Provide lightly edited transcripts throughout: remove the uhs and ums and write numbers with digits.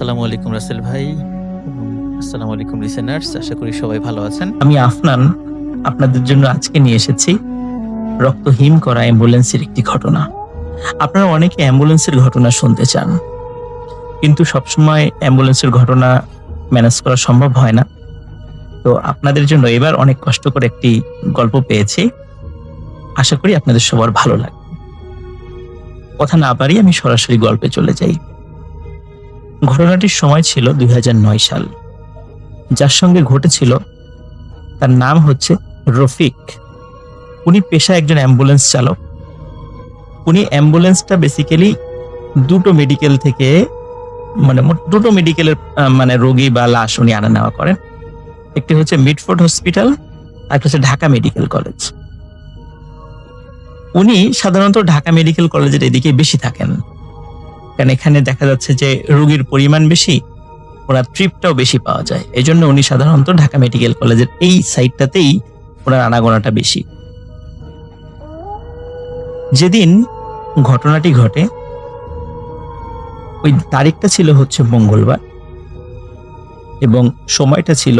আসসালামু আলাইকুম রাসেল ভাই এবং আসসালামু আলাইকুম লিসেনার্স। আশা করি সবাই ভালো আছেন। আমি আফনান আপনাদের জন্য আজকে নিয়ে এসেছি রক্তহীন করা অ্যাম্বুলেন্সের একটি ঘটনা। আপনারা অনেকে অ্যাম্বুলেন্সের ঘটনা শুনতে চান, কিন্তু সবসময় অ্যাম্বুলেন্সের ঘটনা ম্যানেজ করা সম্ভব হয় না। তো আপনাদের জন্য এবার অনেক কষ্ট করে একটি গল্প পেয়েছি, আশা করি আপনাদের সবার ভালো লাগবে। কথা না পারি আমি সরাসরি গল্পে চলে যাই। ঘটনাটির সময় ছিল 2009 সাল। যার সঙ্গে ঘটেছিল তার নাম হচ্ছে রফিক। উনি পেশা একজন অ্যাম্বুলেন্স চালক। উনি অ্যাম্বুলেন্সটা বেসিক্যালি দুটো মেডিকেল থেকে দুটো মেডিকেলের রোগী বা লাশ উনি আনা নেওয়া করেন। একটি হচ্ছে মিডফোর্ড হসপিটাল, আর একটা হচ্ছে ঢাকা মেডিকেল কলেজ। উনি সাধারণত ঢাকা মেডিকেল কলেজের এদিকে বেশি থাকেন, কারণ এখানে দেখা যাচ্ছে যে রোগীর পরিমাণ বেশি, ওনার ট্রিপটাও বেশি পাওয়া যায়। এই জন্য উনি সাধারণত ঢাকা মেডিকেল কলেজের এই সাইডটাতেই ওনার আনাগোনাটা বেশি। যেদিন ঘটনাটি ঘটে ওই তারিখটা ছিল হচ্ছে মঙ্গলবার এবং সময়টা ছিল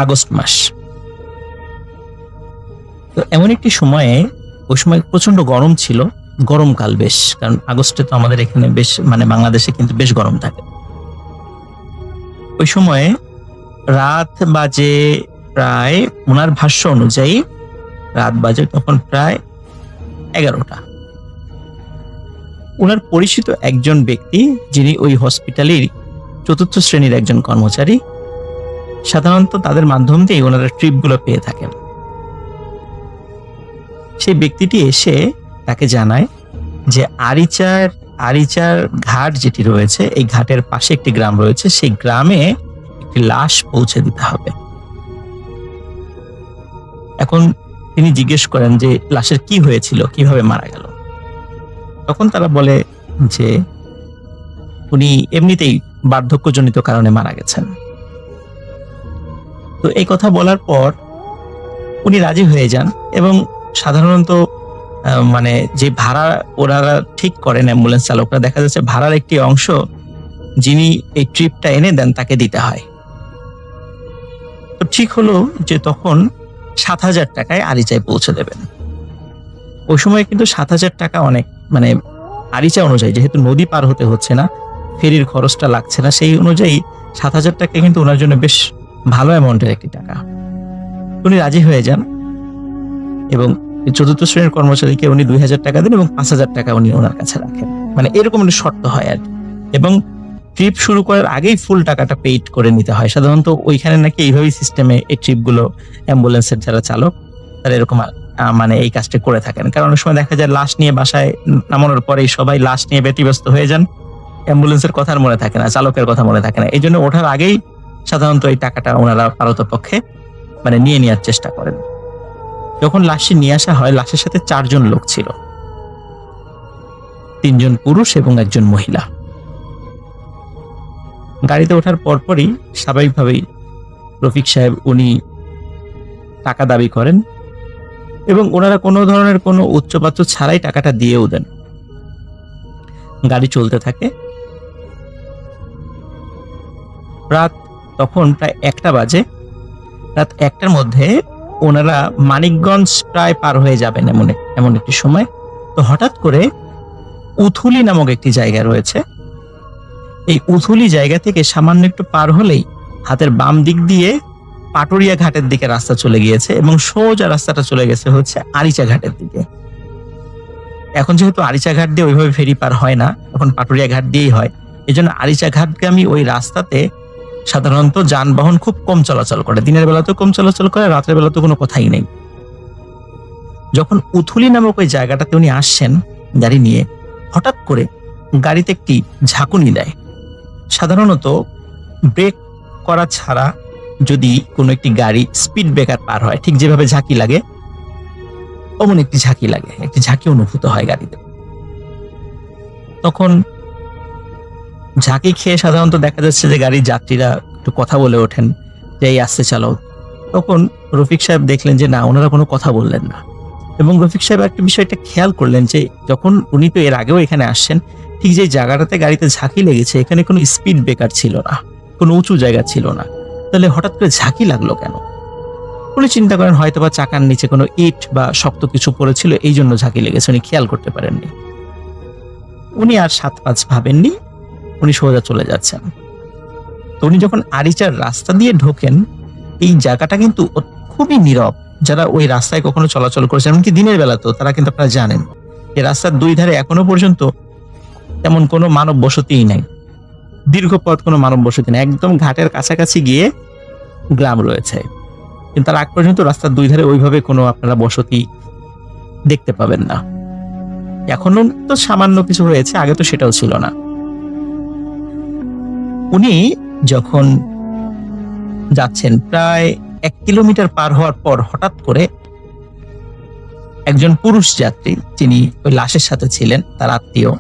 আগস্ট মাস। তো এমন একটি সময়ে, ওই সময় প্রচন্ড গরম ছিল, গরমকাল বেশ, কারণ আগস্টে তো আমাদের এখানে বেশ বাংলাদেশে কিন্তু বেশ গরম থাকে। ওই সময়ে রাত বাজে প্রায়, ওনার ভাষ্য অনুযায়ী রাত বাজে তখন প্রায় 11টা। ওনার পরিচিত একজন ব্যক্তি, যিনি ওই হসপিটালের 4র্থ শ্রেণীর একজন কর্মচারী, সাধারণত তাদের মাধ্যম দিয়ে ওনারা ট্রিপগুলো পেয়ে থাকেন। সেই ব্যক্তিটি এসে তাকে জানায় যে আরিচার ঘাট যেটি রয়েছে, এই ঘাটের পাশে একটি গ্রাম রয়েছে, সেই গ্রামে একটি লাশ পৌঁছে দিতে হবে। এখন তিনি জিজ্ঞেস করেন যে লাশের কি হয়েছিল, কিভাবে মারা গেল। তখন তারা বলে যে উনি এমনিতেই বার্ধক্যজনিত কারণে মারা গেছেন। তো এই কথা বলার পর উনি রাজি হয়ে যান এবং সাধারণত যে ভাড়া ওনারা ঠিক করেন অ্যাম্বুলেন্স চালকরা, দেখা যাচ্ছে ভাড়ার একটি অংশ যিনি এই ট্রিপটা এনে দেন তাকে দিতে হয়। তো ঠিক হলো যে তখন 7,000 টাকায় আরিচায় পৌঁছে দেবেন। ওই সময় কিন্তু 7,000 টাকা অনেক, আরিচা অনুযায়ী, যেহেতু নদী পার হতে হচ্ছে না, ফেরির খরচটা লাগছে না, সেই অনুযায়ী 7,000 টাকা কিন্তু ওনার জন্য বেশ ভালো অ্যামাউন্টের একটি টাকা। উনি রাজি হয়ে যান এবং 4র্থ শ্রেণীর কর্মচারীকে উনি 2,000 টাকা দেন এবং 5,000 টাকা উনি ওনার কাছে রাখেন। এরকম একটা শর্ত হয় আর কি। এবং ট্রিপ শুরু করার আগেই ফুল টাকাটা পেইড করে নিতে হয়। সাধারণত ওইখানে নাকি এইভাবেই সিস্টেমে এই ট্রিপগুলো অ্যাম্বুলেন্সের যারা চালক তারা এরকম এই কাজটা করে থাকেন। কারণ অনেক সময় দেখা যায় লাশ নিয়ে বাসায় নামানোর পরেই সবাই লাশ নিয়ে ব্যতিব্যস্ত হয়ে যান, অ্যাম্বুলেন্সের কথা মনে থাকে না, চালকের কথা মনে থাকে না। এই জন্য ওঠার আগেই সাধারণত এই টাকাটা ওনারা পারতপক্ষে নিয়ে নেওয়ার চেষ্টা করেন। যখন লাশটি নিয়ে আসা হয়, লাশের সাথে 4 জন লোক ছিল, 3 জন পুরুষ এবং 1 জন মহিলা। গাড়িতে ওঠার পরপরই স্বাভাবিকভাবেই রফিক সাহেব উনি টাকা দাবি করেন এবং ওনারা কোনো ধরনের কোনো উচ্চপাচ্য ছাড়াই টাকাটা দিয়েও দেন। গাড়ি চলতে থাকে। রাত তখন প্রায় 1টা বাজে। রাত 1টার মধ্যে ওনারা মানিকগঞ্জ প্রায় পার হয়ে যাবেন এমন একটি সময়। তো হঠাৎ করে উথুলি নামক একটি জায়গা রয়েছে, এই উথুলি জায়গা থেকে সামান্য একটু পার হলেই হাতের বাম দিক দিয়ে পাটুরিয়া ঘাটের দিকে রাস্তা চলে গিয়েছে এবং সোজা রাস্তাটা চলে গেছে হচ্ছে আরিচা ঘাটের দিকে। এখন যেহেতু আরিচা ঘাট দিয়ে ওইভাবে ফেরি পার হয় না, এখন পাটুরিয়া ঘাট দিয়েই হয়। এই জন্য আরিচা ঘাটগামী ওই রাস্তাতে সাধারণত যানবাহন খুব কম চলাচল করে, দিনের বেলাতেও কম চলাচল করে, রাতের বেলা তো কোনো কথাই নেই। যখন উথুলি নামক ওই জায়গাটাতে উনি আসছেন গাড়ি নিয়ে, হঠাৎ করে গাড়িতে একটি ঝাঁকুনি দেয়। সাধারণত ব্রেক করা ছাড়া যদি কোনো একটি গাড়ি স্পিড ব্রেকার পার হয়, ঠিক যেভাবে ঝাঁকি লাগে অমন একটি ঝাঁকি লাগে, একটি ঝাঁকি অনুভূত হয় গাড়িতে। তখন ঝাঁকি খেয়ে সাধারণত দেখা যাচ্ছে যে গাড়ির যাত্রীরা একটু কথা বলে ওঠেন যে এই আসতে চালাও। তখন রফিক সাহেব দেখলেন যে না, ওনারা কোনো কথা বললেন না এবং রফিক সাহেব একটা বিষয়টা খেয়াল করলেন যে যখন উনি তো এর আগেও এখানে আসছেন, ঠিক যে জায়গাটাতে গাড়িতে ঝাঁকি লেগেছে এখানে কোনো স্পিড ব্রেকার ছিল না, কোনো উঁচু জায়গা ছিল না, তাহলে হঠাৎ করে ঝাঁকি লাগলো কেন? উনি চিন্তা করেন হয়তোবা চাকার নিচে কোনো ইট বা শক্ত কিছু পড়েছিল, এই জন্য ঝাঁকি লেগেছে, উনি খেয়াল করতে পারেননি। উনি আর ৭-৫ ভাবেননি, উনি সোজা চলে যাচ্ছেন। তো উনি যখন আরিচার রাস্তা দিয়ে ঢোকেন, এই জায়গাটা কিন্তু খুবই নীরব। যারা ওই রাস্তায় কখনো চলাচল করেছেন, এমনকি দিনের বেলা তো তারা কিন্তু আপনারা জানেন এই রাস্তার দুই ধারে এখনো পর্যন্ত তেমন কোনো মানব বসতিই নাই, দীর্ঘ পথ কোনো মানব বসতি নেই, একদম ঘাটের কাছাকাছি গিয়ে গ্রাম রয়েছে, কিন্তু তার আগ পর্যন্ত রাস্তার দুই ধারে ওইভাবে কোনো আপনারা বসতি দেখতে পাবেন না। এখনো তো সামান্য কিছু হয়েছে, আগে তো সেটাও ছিল না। উনি যখন যাচ্ছেন প্রায় ১ কিলোমিটার পার হওয়ার পর হঠাৎ করে একজন পুরুষ যাত্রী, যিনি ওই লাশের সাথে ছিলেন, তার আত্মীয়,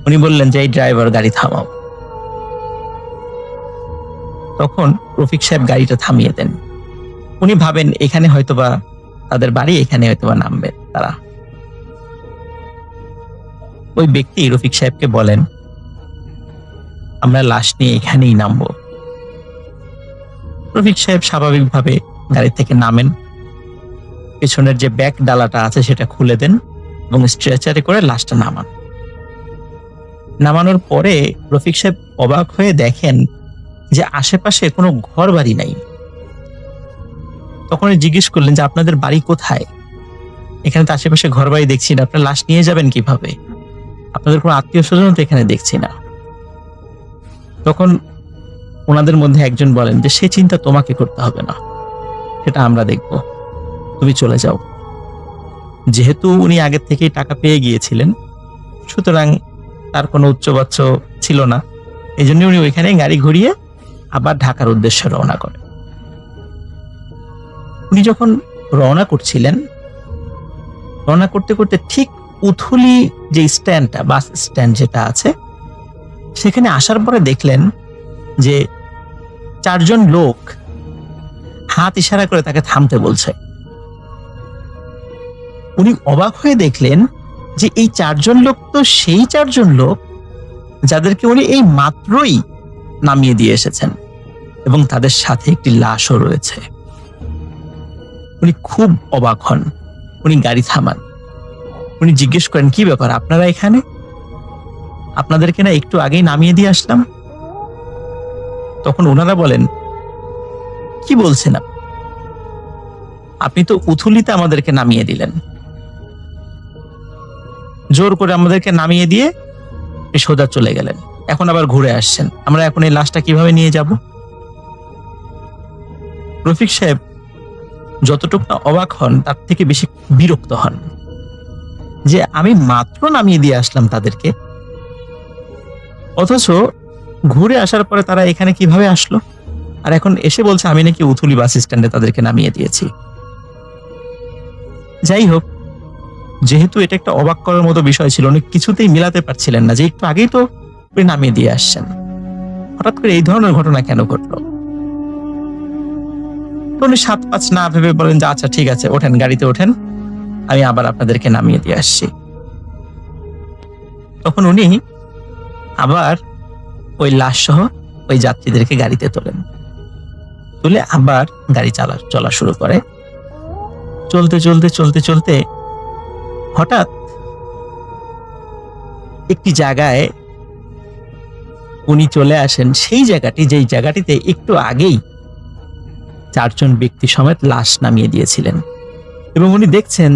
উনি বললেন যে এই ড্রাইভার গাড়ি থামাও। তখন রফিক সাহেব গাড়িটা থামিয়ে দেন। উনি ভাবেন এখানে হয়তোবা তাদের বাড়ি, এখানে হয়তোবা নামবেন তারা। ওই ব্যক্তি রফিক সাহেবকে বলেন আমরা লাশ নিয়ে এখানেই নামবো। রফিক সাহেব স্বাভাবিকভাবে গাড়ি থেকে নামেন, পেছনের যে ব্যাক ডালাটা আছে সেটা খুলে দেন এবং স্ট্রেচারে করে লাশটা নামান। নামানোর পরে রফিক সাহেব অবাক হয়ে দেখেন যে আশেপাশে কোনো ঘর বাড়ি নাই। তখন জিজ্ঞেস করলেন যে আপনাদের বাড়ি কোথায়? এখানে তো আশেপাশে ঘর বাড়ি দেখছি না, আপনার লাশ নিয়ে যাবেন কিভাবে? আপনাদের কোনো আত্মীয় স্বজন তো এখানে দেখছি না। তখন ওনাদের মধ্যে একজন বলেন যে সে চিন্তা তোমাকে করতে হবে না, সেটা আমরা দেখব, তুমি চলে যাও। যেহেতু উনি আগের থেকেই টাকা পেয়ে গিয়েছিলেন, সুতরাং তার কোনো উচ্চবাচ্য ছিল না, এই জন্য উনি ওইখানে গাড়ি ঘুরিয়ে আবার ঢাকার উদ্দেশ্যে রওনা করেন। উনি যখন রওনা করছিলেন, রওনা করতে করতে ঠিক উথুলি যে স্ট্যান্ডটা, বাস স্ট্যান্ড যেটা আছে, সেখানে আসার পরে দেখলেন যে ৪ জন লোক হাত ইশারা করে তাকে থামতে বলছে। উনি অবাক হয়ে দেখলেন যে এই ৪ জন লোক তো সেই ৪ জন লোক যাদেরকে উনি এই মাত্রই নামিয়ে দিয়ে এসেছেন, এবং তাদের সাথে একটি লাশও রয়েছে। উনি খুব অবাক হন, উনি গাড়ি থামান, উনি জিজ্ঞেস করেন কি ব্যাপার আপনারা এখানে? আপনাদেরকে না একটু আগেই নামিয়ে দিয়ে আসলাম। তখন ওনারা বলেন কি বলছেন আপনি তো উথুলিতে আমাদেরকে নামিয়ে দিলেন, জোর করে আমাদেরকে নামিয়ে দিয়ে সোজা চলে গেলেন, এখন আবার ঘুরে আসছেন, আমরা এখন এই লাশটা কিভাবে নিয়ে যাব? রফিক সাহেব যতটুকু না অবাক হন, তার থেকে বেশি বিরক্ত হন যে আমি মাত্র নামিয়ে দিয়ে আসলাম তাদেরকে, অথচ ঘুরে আসার পরে তারা এখানে কিভাবে আসলো, আর এখন এসে বলছে আমি নাকি উথুলি বাস স্ট্যান্ডে তাদেরকে নামিয়ে দিয়েছি। যাই হোক, যেহেতু এটা একটা অবাক করার মতো বিষয় ছিল, উনি কিছুতেই মিলাতে পারছিলেন না যে একটু আগেই তো নামিয়ে দিয়ে আসছেন, হঠাৎ করে এই ধরনের ঘটনা কেন ঘটলো। তো উনি ৭-৫ না ভেবে বলেন যে আচ্ছা ঠিক আছে, ওঠেন, গাড়িতে ওঠেন, আমি আবার আপনাদেরকে নামিয়ে দিয়ে আসছি। তখন উনি আবার ওই লাশ সহ ওই যাত্রীদেরকে গাড়িতে তোলেন, তুলে আবার গাড়ি চলা শুরু করে। চলতে চলতে চলতে চলতে হঠাৎ একটি জায়গায় উনি চলে আসেন, সেই জায়গাটি যেই জায়গাটিতে একটু আগেই ৪ জন ব্যক্তি সমেত লাশ নামিয়ে দিয়েছিলেন, এবং উনি দেখছেন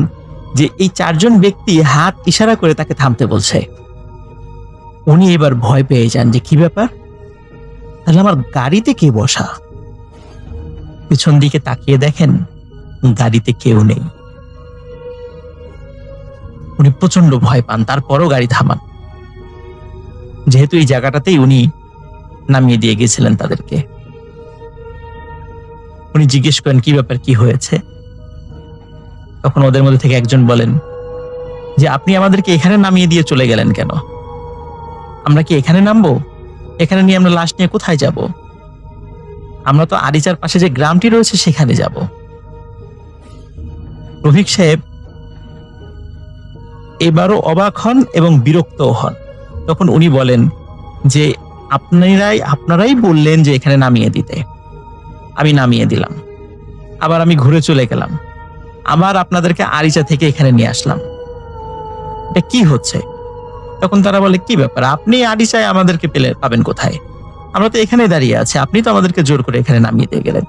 যে এই ৪ জন ব্যক্তি হাত ইশারা করে তাকে থামতে বলছে। উনি এবার ভয় পেয়ে যান যে কি ব্যাপার, তাহলে আমার গাড়িতে কে বসা? পিছন দিকে তাকিয়ে দেখেন গাড়িতে কেউ নেই। উনি প্রচন্ড ভয় পান, তারপরও গাড়ি থামান, যেহেতু এই জায়গাটাতেই উনি নামিয়ে দিয়ে গেছিলেন তাদেরকে। উনি জিজ্ঞেস করেন কি ব্যাপার, কি হয়েছে? তখন ওদের মধ্যে থেকে একজন বলেন যে আপনি আমাদেরকে এখানে নামিয়ে দিয়ে চলে গেলেন কেন? আমরা কি এখানে নামবো? এখানে নিয়ে আমরা লাশ নিয়ে কোথায় যাব? আমরা তো আরিচার পাশে যে গ্রামটি রয়েছে সেখানে যাব। রফিক সাহেব এবারও অবাক হন এবং বিরক্তও হন। তখন উনি বলেন যে আপনারাই বললেন যে এখানে নামিয়ে দিতে, আমি নামিয়ে দিলাম, আবার আমি ঘুরে চলে গেলাম, আবার আপনাদেরকে আরিচা থেকে এখানে নিয়ে আসলাম, এটা কি হচ্ছে? তখন তারা বলে, কি ব্যাপার, আপনি আরিচায় আমাদেরকে পাবেন কোথায়? আমরা তো এখানে দাঁড়িয়ে আছি, আপনি তো আমাদেরকে জোর করে এখানে নামিয়ে দিয়ে গেলেন।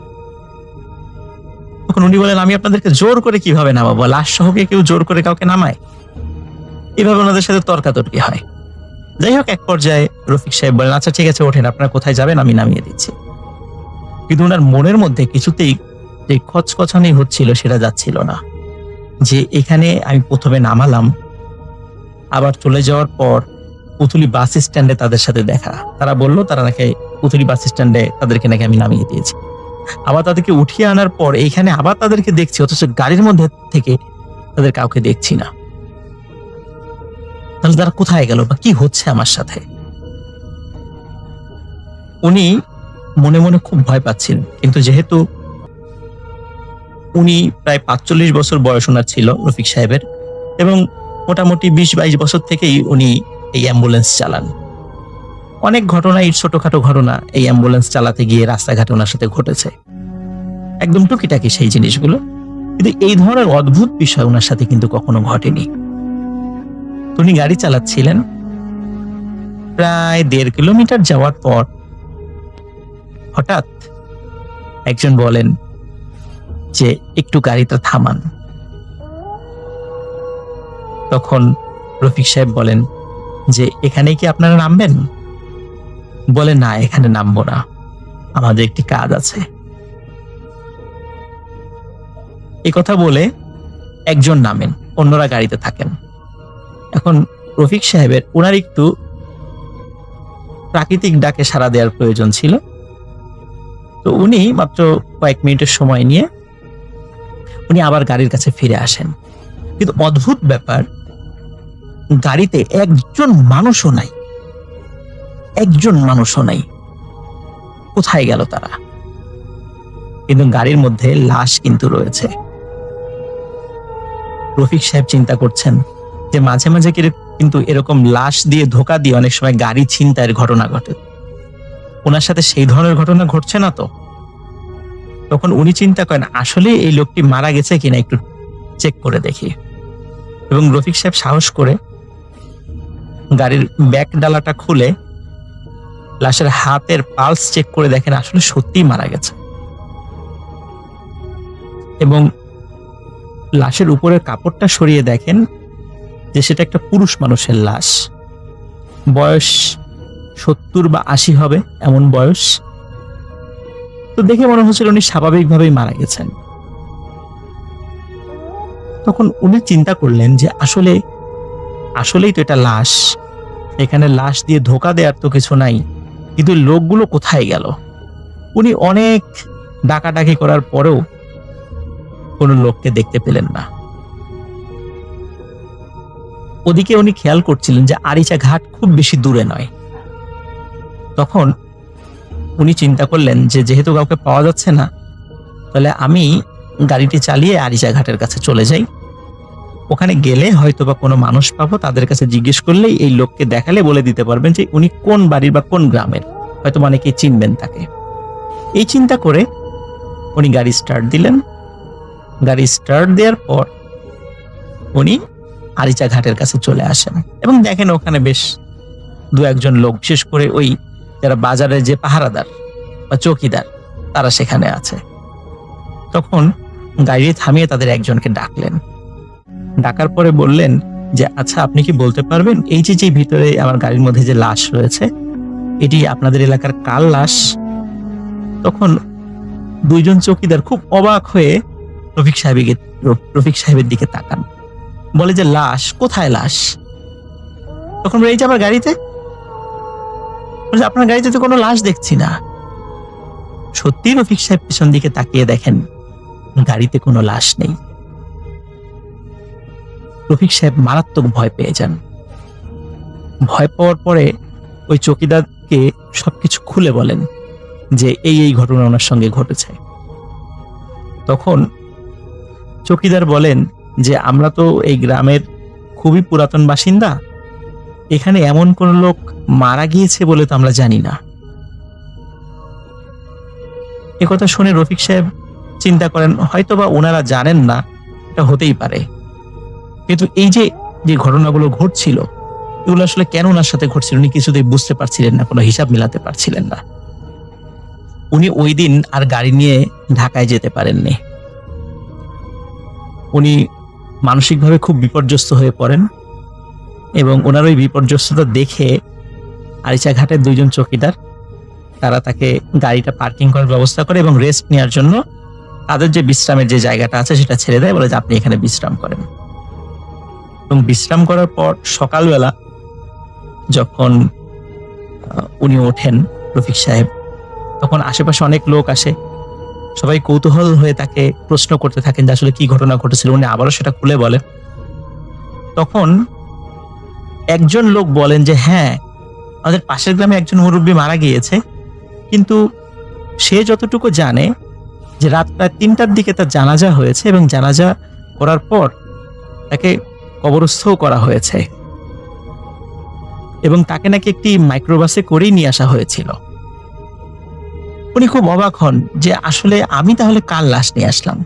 তখন উনি বলেন, আমি আপনাদেরকে জোর করে কিভাবে নামাবো? লাশ সহকে কেউ জোর করে কাউকে নামায়? এভাবে ওনাদের সাথে তর্কাতর্কি হয়। যাই হোক, এক পর্যায়ে রফিক সাহেব বলেন, আচ্ছা ঠিক আছে, ওঠেন, আপনারা কোথায় যাবেন আমি নামিয়ে দিচ্ছি। কিন্তু ওনার মনের মধ্যে কিছুতেই যে খচখচানি হচ্ছিল সেটা যাচ্ছিল না, যে এখানে আমি প্রথমে নামালাম, আবার চলে যাওয়ার পর পুতুলি বাস স্ট্যান্ডে তাদের সাথে দেখা, তারা বলল তারা নাকি পুতুলি বাস স্ট্যান্ডে তাদেরকে নাকি আমি নামিয়ে দিয়েছি, আবার তাদেরকে উঠিয়ে আনার পর এইখানে আবার তাদেরকে দেখছি, অথচ গাড়ির মধ্যে থেকে তাদের কাউকে দেখছি না। তাহলে তারা কোথায় গেল বা কি হচ্ছে আমার সাথে? উনি মনে মনে খুব ভয় পাচ্ছিলেন, কিন্তু যেহেতু উনি প্রায় ৪৫ বছর বয়স ওনার ছিল রফিক সাহেবের, এবং মোটামুটি ২০-২২ বছর থেকেই উনি এই অ্যাম্বুলেন্স চালান। অনেক ঘটনাই, ছোটখাটো ঘটনা এই অ্যাম্বুলেন্স চালাতে গিয়ে রাস্তাঘাটে ওনার সাথে ঘটেছে, একদম টুকিটাকি সেই জিনিসগুলো, কিন্তু এই ধরনের অদ্ভুত বিষয় ওনার সাথে কিন্তু কখনো ঘটেনি। উনি গাড়ি চালাচ্ছিলেন, প্রায় ১.৫ কিলোমিটার যাওয়ার পর হঠাৎ একজন বলেন যে একটু গাড়িটা থামান। তখন রফিক সাহেব বলেন যে এখানেই কি আপনারা নামবেন? বলে, না, এখানে নামবো না, আমাদের একটি কাজ আছে। এই কথা বলে একজন নামেন, অন্যরা গাড়িতে থাকেন। এখন রফিক সাহেবের ওনার একটু প্রাকৃতিক ডাকে সাড়া দেওয়ার প্রয়োজন ছিল, তো উনি মাত্র কয়েক মিনিটের সময় নিয়ে উনি আবার গাড়ির কাছে ফিরে আসেন। কিন্তু অদ্ভুত ব্যাপার, গাড়িতে একজন মানুষও নাই, একজন মানুষও নাই। কোথায় গেল তারা? কিন্তু গাড়ির মধ্যে লাশ কিন্তু রয়েছে। রফিক সাহেব চিন্তা করছেন যে মাঝে মাঝে কিন্তু এরকম লাশ দিয়ে ধোকা দিয়ে অনেক সময় গাড়ি ছিনতাইয়ের ঘটনা ঘটে, ওনার সাথে সেই ধরনের ঘটনা ঘটছে না তো? তখন উনি চিন্তা করেন, আসলে এই লোকটি মারা গেছে কিনা একটু চেক করে দেখি। এবং রফিক সাহেব সাহস করে গাড়ির ব্যাক ডালাটা খুলে লাশের হাতের পালস চেক করে দেখেন আসলে সত্যিই মারা গেছে। এবং লাশের উপরের কাপড়টা সরিয়ে দেখেন যে সেটা একটা পুরুষ মানুষের লাশ, বয়স ৭০ বা ৮০ হবে এমন বয়স। তো দেখে মনে হচ্ছিল উনি স্বাভাবিকভাবেই মারা গেছেন। তখন উনি চিন্তা করলেন যে আসলেই তো এটা লাশ, এখানে লাশ দিয়ে ধোকা দেওয়ার তো কিছু নাই, কিন্তু লোকগুলো কোথায় গেল? উনি অনেক ডাকাডাকি করার পরেও কোনো লোককে দেখতে পেলেন না। ওদিকে উনি খেয়াল করছিলেন যে আরিচা ঘাট খুব বেশি দূরে নয়। তখন উনি চিন্তা করলেন যে যেহেতু কাউকে পাওয়া যাচ্ছে না, তাহলে আমি গাড়িটি চালিয়ে আরিচা ঘাটের কাছে চলে যাই, ওখানে গেলে হয়তোবা কোনো মানুষ পাবো, তাদের কাছে জিজ্ঞেস করলেই এই লোককে দেখালে বলে দিতে পারবেন যে উনি কোন বাড়ির বা কোন গ্রামের, হয়তো অনেকেই চিনবেন তাকে। এই চিন্তা করে উনি গাড়ি স্টার্ট দিলেন। গাড়ি স্টার্ট দেওয়ার পর উনি আরিচা ঘাটের কাছে চলে আসেন এবং দেখেন ওখানে বেশ ২-১ লোক, বিশেষ করে ওই যারা বাজারের যে পাহারাদার বা চৌকিদার, তারা সেখানে আছে। তখন গাড়ি থামিয়ে তাদের একজনকে ডাকলেন। ডাকার পরে বললেন যে আচ্ছা, আপনি কি বলতে পারবেন এই যে ভিতরে আমার গাড়ির মধ্যে যে লাশ রয়েছে, এটি আপনাদের এলাকার কার লাশ? তখন ২জন চৌকিদার খুব অবাক হয়ে রফিক সাহেবের দিকে তাকান, বলে যে লাশ কোথায়? লাশ? তখন এই যে আমার গাড়িতে। আপনার গাড়িতে তো কোনো লাশ দেখছি না। সত্যি রফিক সাহেব পিছন দিকে তাকিয়ে দেখেন গাড়িতে কোনো লাশ নেই। রফিক সাহেব মারাত্মক ভয় পেয়ে যান। ভয় পাওয়ার পরে ওই চৌকিদারকে সবকিছু খুলে বলেন যে এই ঘটনা ওনার সঙ্গে ঘটেছে। তখন চৌকিদার বলেন যে আমরা তো এই গ্রামের খুবই পুরাতন বাসিন্দা, এখানে এমন কোন লোক মারা গিয়েছে বলে তো আমরা জানি না। একথা শুনে রফিক সাহেব চিন্তা করেন হয়তোবা ওনারা জানেন না, এটা হতেই পারে। কিন্তু এই যে যে ঘটনাগুলো ঘটছিল এগুলো আসলে কেন ওনার সাথে ঘটছিল উনি কিছুতেই বুঝতে পারছিলেন না, কোনো হিসাব মিলাতে পারছিলেন না। উনি ওই দিন আর গাড়ি নিয়ে ঢাকায় যেতে পারেননি। উনি মানসিকভাবে খুব বিপর্যস্ত হয়ে পড়েন এবং ওনার ওই বিপর্যস্ততা দেখে আরিচা ঘাটের দুইজন চৌকিদার তারা তাকে গাড়িটা পার্কিং করার ব্যবস্থা করে এবং রেস্ট নেওয়ার জন্য তাদের যে বিশ্রামের যে জায়গাটা আছে সেটা ছেড়ে দেয়, বলে যে আপনি এখানে বিশ্রাম করেন। এবং বিশ্রাম করার পর সকালবেলা যখন উনি ওঠেন রফিক সাহেব, তখন আশেপাশে অনেক লোক আসে, সবাই কৌতূহল হয়ে তাকে প্রশ্ন করতে থাকেন যে আসলে কি ঘটনা ঘটেছিল। উনি আবারও সেটা খুলে বলেন। তখন একজন লোক বলেন যে হ্যাঁ, আমাদের পাশের গ্রামে একজন মুরব্বী মারা গিয়েছে, কিন্তু সে যতটুকু জানে যে রাত প্রায় 3টার দিকে তার জানাজা হয়েছে এবং জানাজা করার পর তাকে কবরস্থও করা হয়েছে এবং তাকে নাকি একটি মাইক্রোবাসে করেই নিয়ে আসা হয়েছিল। উনি খুব অবাক হন যে আসলে আমি তাহলে কার লাশ নিয়ে আসলাম।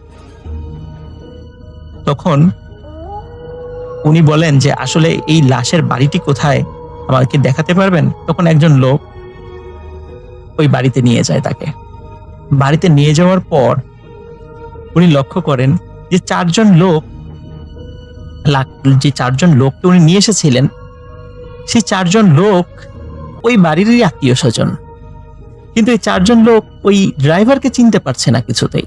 তখন উনি বলেন যে আসলে এই লাশের বাড়িটি কোথায় আমাকে দেখাতে পারবেন? তখন একজন লোক ওই বাড়িতে নিয়ে যায় তাকে। বাড়িতে নিয়ে যাওয়ার পর উনি লক্ষ্য করেন যে যে চারজন লোককে উনি নিয়ে এসেছিলেন সেই 4 জন লোক ওই বাড়িরই আত্মীয় স্বজন, কিন্তু এই 4 জন লোক ওই ড্রাইভারকে চিনতে পারছে না কিছুতেই।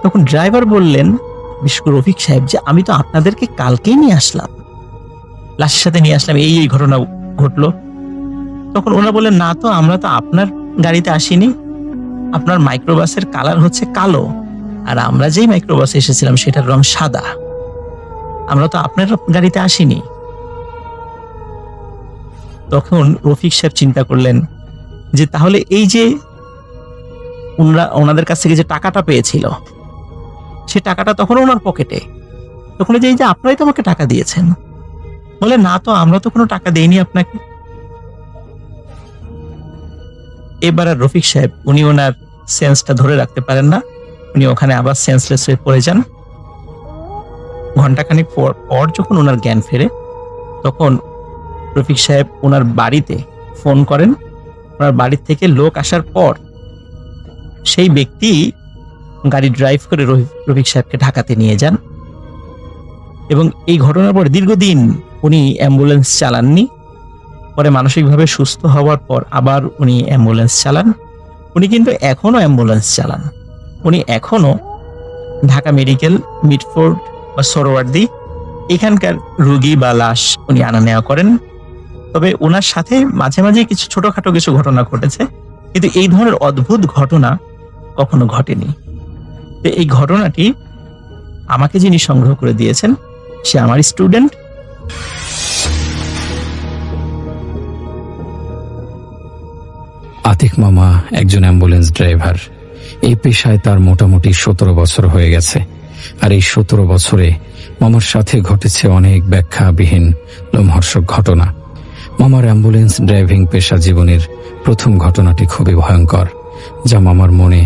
তখন ড্রাইভার বললেন বিশেষ করে রফিক সাহেব যে আমি তো আপনাদেরকে কালকেই নিয়ে আসলাম, লাশের সাথে নিয়ে আসলাম, এই ঘটনা ঘটলো। তখন ওনারা বললেন না তো, আমরা তো আপনার গাড়িতে আসিনি, আপনার মাইক্রোবাসের কালার হচ্ছে কালো আর আমরা যেই মাইক্রোবাসে এসেছিলাম সেটার রং সাদা, আমরা তো আপনার গাড়িতে আসিনি। তখন রফিক সাহেব চিন্তা করলেন যে তাহলে এই যে ওনাদের কাছ থেকে যে টাকাটা পেয়েছিল সে টাকাটা তখন ওনার পকেটে। তখন এই যে আপনারাই তো আমাকে টাকা দিয়েছেন। বলে না তো, আমরা তো কোনো টাকা দেইনি আপনাকে। এবার আর রফিক সাহেব উনি ওনার সেন্সটা ধরে রাখতে পারেন না, উনি ওখানে আবার সেন্সলেস হয়ে পড়ে যান। ঘন্টাখানেক পর যখন ওনার জ্ঞান ফেরে তখন রফিক সাহেব ওনার বাড়িতে ফোন করেন। ওনার বাড়ি থেকে লোক আসার পর সেই ব্যক্তি গাড়ি ড্রাইভ করে রফিক সাহেবকে ঢাকাতে নিয়ে যান এবং এই ঘটনার পর দীর্ঘদিন উনি অ্যাম্বুলেন্স চালাননি। পরে মানসিকভাবে সুস্থ হওয়ার পর আবার উনি অ্যাম্বুলেন্স চালান। উনি কিন্তু এখনো অ্যাম্বুলেন্স চালান। উনি এখনো ঢাকা মেডিকেল, মিটফোর্ড বা সোহরাওয়ার্দী এখানকার রোগী বা লাশ উনি আনা নেওয়া করেন। তবে ওনার সাথে মাঝে মাঝে কিছু ছোটখাটো কিছু ঘটনা ঘটেছে, কিন্তু এই ধরনের অদ্ভুত ঘটনা কখনো ঘটেনি। তো এই ঘটনাটি আমাকে যিনি সংগ্রহ করে দিয়েছেন সে আমার স্টুডেন্ট। আতিক মামা একজন অ্যাম্বুলেন্স ড্রাইভার। এই পেশায় তার মোটামুটি 17 বছর হয়ে গেছে। আর এই 17 বছরে মামার সাথে ঘটেছে অনেক ব্যাখ্যাবিহীন লোমহর্ষক ঘটনা। মামার অ্যাম্বুলেন্স ড্রাইভিং পেশা জীবনের প্রথম ঘটনাটি খুবই ভয়ঙ্কর, যা মামার মনে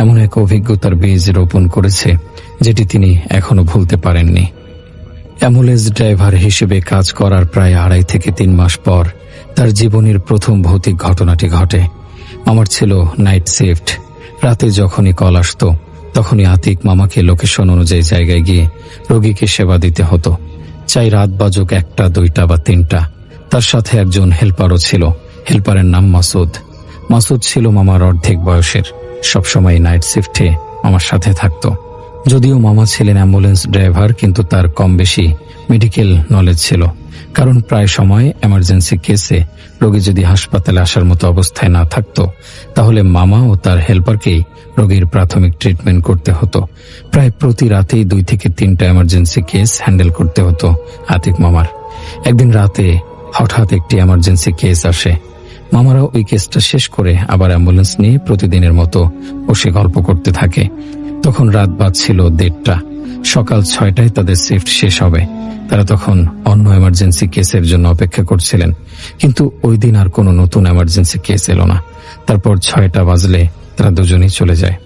এমন এক অভিজ্ঞতার বীজ রোপণ করেছে যেটি তিনি এখনো ভুলতে পারেননি। অ্যাম্বুলেন্স ড্রাইভার হিসেবে কাজ করার প্রায় 2.5 থেকে 3 মাস পর তার জীবনের প্রথম ভৌতিক ঘটনাটি ঘটে। মামার ছিল নাইট শিফট। রাতে যখনই কল আসতো তখনই আতিক মামাকে লোকেশন অনুযায়ী জায়গায় গিয়ে রোগীকে সেবা দিতে হতো। চাই রাত বাজুক 1টা, 2টা বা 3টা। তার সাথে একজন হেল্পারও ছিল। হেল্পারের নাম মাসুদ। মাসুদ ছিল মামার অর্ধেক বয়সের। সবসময় নাইট শিফটে মামার সাথে থাকতো। যদিও মামা ছিলেন অ্যাম্বুলেন্স ড্রাইভার, কিন্তু তার কম বেশি মেডিকেল নলেজ ছিল। কারণ প্রায় সময় এমার্জেন্সি কেসে রোগী যদি হাসপাতালে আসার মতো অবস্থায় না থাকতো তাহলে মামা ও তার হেল্পারকেই রোগীর প্রাথমিক ট্রিটমেন্ট করতে হতো। প্রায় প্রতি রাতেই 2 থেকে 3টা এমার্জেন্সি কেস হ্যান্ডেল করতে হতো আতিক মামার। একদিন রাতে হঠাৎ একটি এমার্জেন্সি কেস আসে। মামারা ওই কেসটা শেষ করে আবার অ্যাম্বুলেন্স নিয়ে প্রতিদিনের মতো বসে গল্প করতে থাকে। তখন রাত বাজছিল 1:30। সকাল 6টায় তাদের শিফট শেষ হবে। তারা তখন অন্য এমার্জেন্সি কেসের জন্য অপেক্ষা করছিলেন, কিন্তু ওই দিন আর কোনো নতুন এমার্জেন্সি কেস এলো না। তারপর 6টা বাজলে তারা দুজনেই চলে যায়।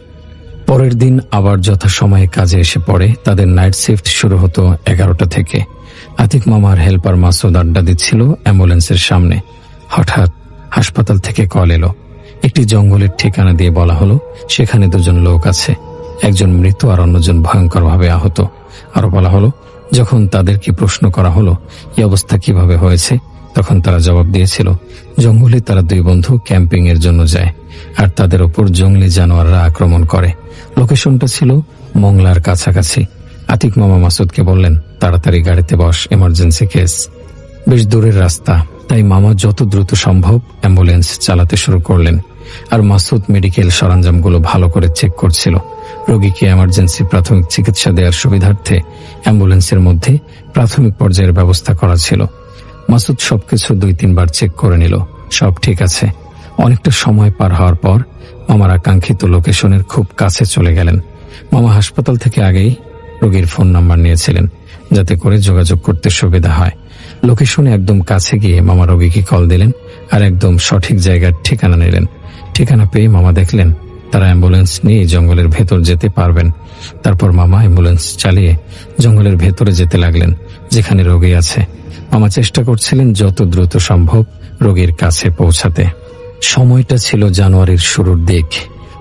পরের দিন আবার যথাসময়ে কাজে এসে পড়ে। তাদের নাইট শিফট শুরু হতো 11টা থেকে। আতিক মামার হেল্পার মাসুদ আড্ডা দিচ্ছিল অ্যাম্বুলেন্সের সামনে। হঠাৎ হাসপাতাল থেকে কল এলো। একটি জঙ্গলের ঠিকানা দিয়ে বলা হলো সেখানে দুজন লোক আছে, একজন মৃত আর অন্যজন ভয়ঙ্করভাবে আহত। আরো বলা হলো, যখন তাদেরকে প্রশ্ন করা হলো এই অবস্থা কিভাবে হয়েছে, তখন তারা জবাব দিয়েছিল জঙ্গলে তারা দুই বন্ধু ক্যাম্পিং এর জন্য যায় আর তাদের ওপর জঙ্গলি জানোয়াররা আক্রমণ করে। লোকেশনটা ছিল মংলার কাছাকাছি। আতিক মামা মাসুদকে বললেন, তাড়াতাড়ি গাড়িতে বস, এমার্জেন্সি কেস। বেশ দূরের রাস্তা, তাই মামা যত দ্রুত সম্ভব অ্যাম্বুলেন্স চালাতে শুরু করলেন। আর মাসুদ মেডিকেল সরঞ্জামগুলো ভালো করে চেক করছিল। রোগীকে এমার্জেন্সি প্রাথমিক চিকিৎসা দেওয়ার সুবিধার্থে অ্যাম্বুলেন্সের মধ্যে প্রাথমিক পর্যায়ের ব্যবস্থা করা ছিল। মাসুদ সবকিছু 2-3 বার চেক করে নিল, সব ঠিক আছে। অনেকটা সময় পার হওয়ার পর মামার আকাঙ্ক্ষিত লোকেশনের খুব কাছে চলে গেলেন। মামা হাসপাতাল থেকে আগেই রোগীর ফোন নাম্বার নিয়েছিলেন, যাতে করে যোগাযোগ করতে সুবিধা হয়। লোকেশনে একদম কাছে গিয়ে মামা রোগীকে কল দিলেন আর একদম সঠিক জায়গার ঠিকানা নিলেন। ঠিকানা পেয়ে মামা দেখলেন তারা অ্যাম্বুলেন্স নিয়ে জঙ্গলের ভেতর যেতে পারবেন। তারপর মামা অ্যাম্বুলেন্স চালিয়ে জঙ্গলের ভেতরে যেতে লাগলেন যেখানে রোগী আছে। মামা চেষ্টা করছিলেন যত দ্রুত সম্ভব রোগীর কাছে পৌঁছাতে। সময়টা ছিল জানুয়ারির শুরুর দিক।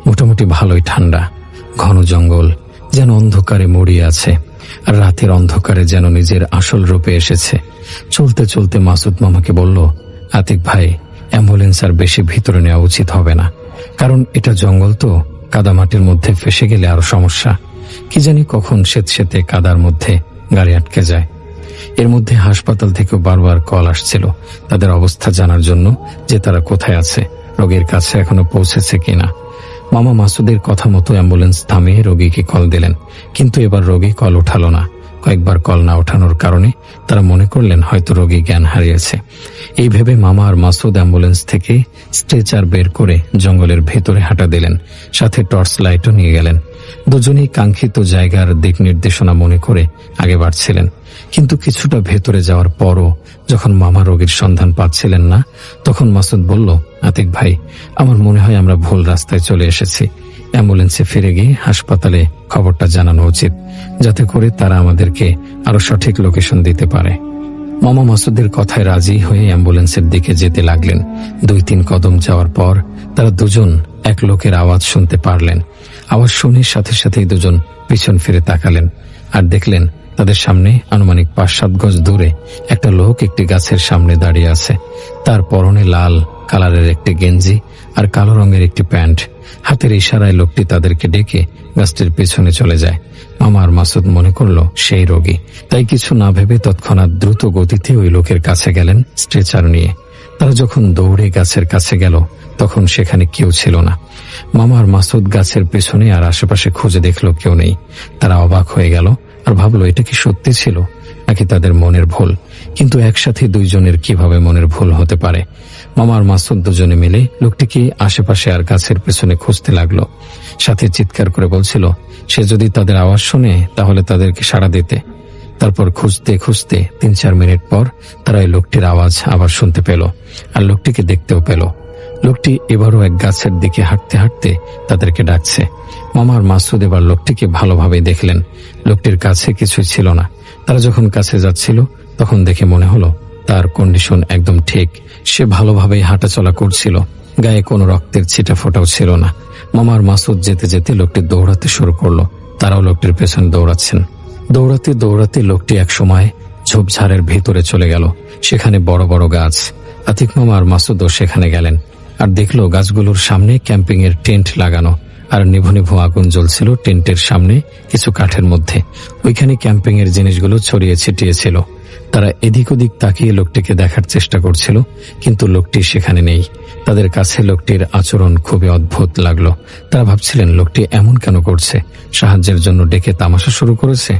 মোটামুটি ভালোই ঠান্ডা। ঘন জঙ্গল যেন অন্ধকারে মরিয়ে আছে, আর রাতের অন্ধকারে যেন নিজের আসল রূপে এসেছে। চলতে চলতে মাসুদ মামাকে বলল, আতিক ভাই, অ্যাম্বুলেন্স আর বেশি ভিতরে নেওয়া উচিত হবে না, কারণ এটা জঙ্গল তো, কাদামাটির মধ্যে ফেসে গেলে আরো সমস্যা। কি জানি কখন স্যাঁতস্যাঁতে কাদার মধ্যে গাড়ি আটকে যায়। এর মধ্যে হাসপাতাল থেকেও বারবার কল আসছিল তাদের অবস্থা জানার জন্য, যে তারা কোথায় আছে, রোগীর কাছে এখনো পৌঁছেছে কিনা। মামা মাসুদের কথা মতো অ্যাম্বুলেন্স থামিয়ে রোগীকে কল দিলেন, কিন্তু এবার রোগী কল উঠালো না। কয়েকবার কল না ওঠানোর কারণে তারা মনে করলেন হয়তো রোগী জ্ঞান হারিয়েছে। এই ভেবে মামা আর মাসুদ অ্যাম্বুলেন্স থেকে স্ট্রেচার বের করে জঙ্গলের ভেতরে হাঁটা দিলেন, সাথে টর্চ লাইটও নিয়ে গেলেন। দুজনেই কাঙ্ক্ষিত জায়গার দিক নির্দেশনা মনে করে আগে বাড়ছিলেন। কিন্তু কিছুটা ভেতরে যাওয়ার পরও যখন মামা রোগীর সন্ধান পাচ্ছিলেন না, তখন মাসুদ বলল, আতিক ভাই, আমার মনে হয় আমরা ভুল রাস্তায় চলে এসেছি। অ্যাম্বুলেন্সে ফিরে গিয়ে হাসপাতালে খবরটা জানানো উচিত, যাতে করে তারা আমাদেরকে আরো সঠিক লোকেশন দিতে পারে। মামা মাসুদের কথায় রাজি হয়ে অ্যাম্বুলেন্সের দিকে যেতে লাগলেন। 2-3 কদম যাওয়ার পর তারা দুজন এক লোকের আওয়াজ শুনতে পারলেন। আওয়াজ শুনে সাথে সাথেই দুজন পিছন ফিরে তাকালেন আর দেখলেন তাদের সামনে আনুমানিক 5-7 গজ দূরে একটা লোক একটি গাছের সামনে দাঁড়িয়ে আছে। তার পরনে লাল কালারের একটি গেঞ্জি আর কালো রঙের একটি প্যান্ট। হাতের ইশারায় লোকটি তাদেরকে ডেকে গাছটির পেছনে চলে যায়। মামা আর মাসুদ মনে করল সেই রোগী, তাই কিছু না ভেবে তৎক্ষণাৎ দ্রুত গতিতে ওই লোকের কাছে গেলেন স্ট্রেচার নিয়ে। তারা যখন দৌড়ে গাছের কাছে গেল, তখন সেখানে কেউ ছিল না। মামা আর মাসুদ গাছের পেছনে আর আশেপাশে খুঁজে দেখলো কেউ নেই। তারা অবাক হয়ে গেল আর ভাবলো এটা কি সত্যি ছিল নাকি তাদের মনের ভুল। কিন্তু একসাথে দুইজনের কিভাবে মনের ভুল হতে পারে। মামা আর মাসুদ দুজনে মিলে লোকটিকে আশেপাশে আর গাছের পেছনে খুঁজতে লাগলো, সাথে চিৎকার করে বলছিল সে যদি তাদের আওয়াজ শুনে তাহলে তাদেরকে সাড়া দিতে। তারপর খুঁজতে খুঁজতে 3-4 মিনিট পর তারা এই লোকটির আওয়াজ আবার শুনতে পেল আর লোকটিকে দেখতেও পেল। লোকটি এবারও এক গাছের দিকে হাঁটতে হাঁটতে তাদেরকে ডাকছে। মামা আর মাসুদ এবার লোকটিকে ভালোভাবে দেখলেন। লোকটির কাছে কিছুই ছিল না। তারা যখন কাছে যাচ্ছিল তখন দেখে মনে হলো তার কন্ডিশন একদম ঠিক। সে ভালোভাবেই হাঁটাচলা করছিল, গায়ে কোনো রক্তের ছিটা ফোটাও ছিল না। মামা আর মাসুদ যেতে যেতে লোকটি দৌড়াতে শুরু করলো। তারাও লোকটির পেছনে দৌড়াচ্ছেন। দৌড়াতে দৌড়াতে লোকটি এক সময় ঝোপঝাড়ের ভেতরে চলে গেল। সেখানে বড় বড় গাছ। আতিক মামা আর মাসুদও সেখানে গেলেন আর দেখলো গাছগুলোর সামনে ক্যাম্পিং এর টেন্ট লাগানো আর নিভু নিভু আগুন জ্বলছিল টেন্টের সামনে কিছু কাঠের মধ্যে। ওইখানে ক্যাম্পিং এর জিনিসগুলো ছড়িয়ে ছিটিয়ে ছিল। তারা এদিক ওদিক তাকিয়ে লোকটিকে দেখার চেষ্টা করছিল, কিন্তু লোকটি সেখানে নেই। তাদের কাছে লোকটির আচরণ খুবই অদ্ভুত লাগলো। তারা ভাবছিলেন লোকটি এমন কেন করছে, সাহায্যের জন্য ডেকে তামাশা শুরু করেছে।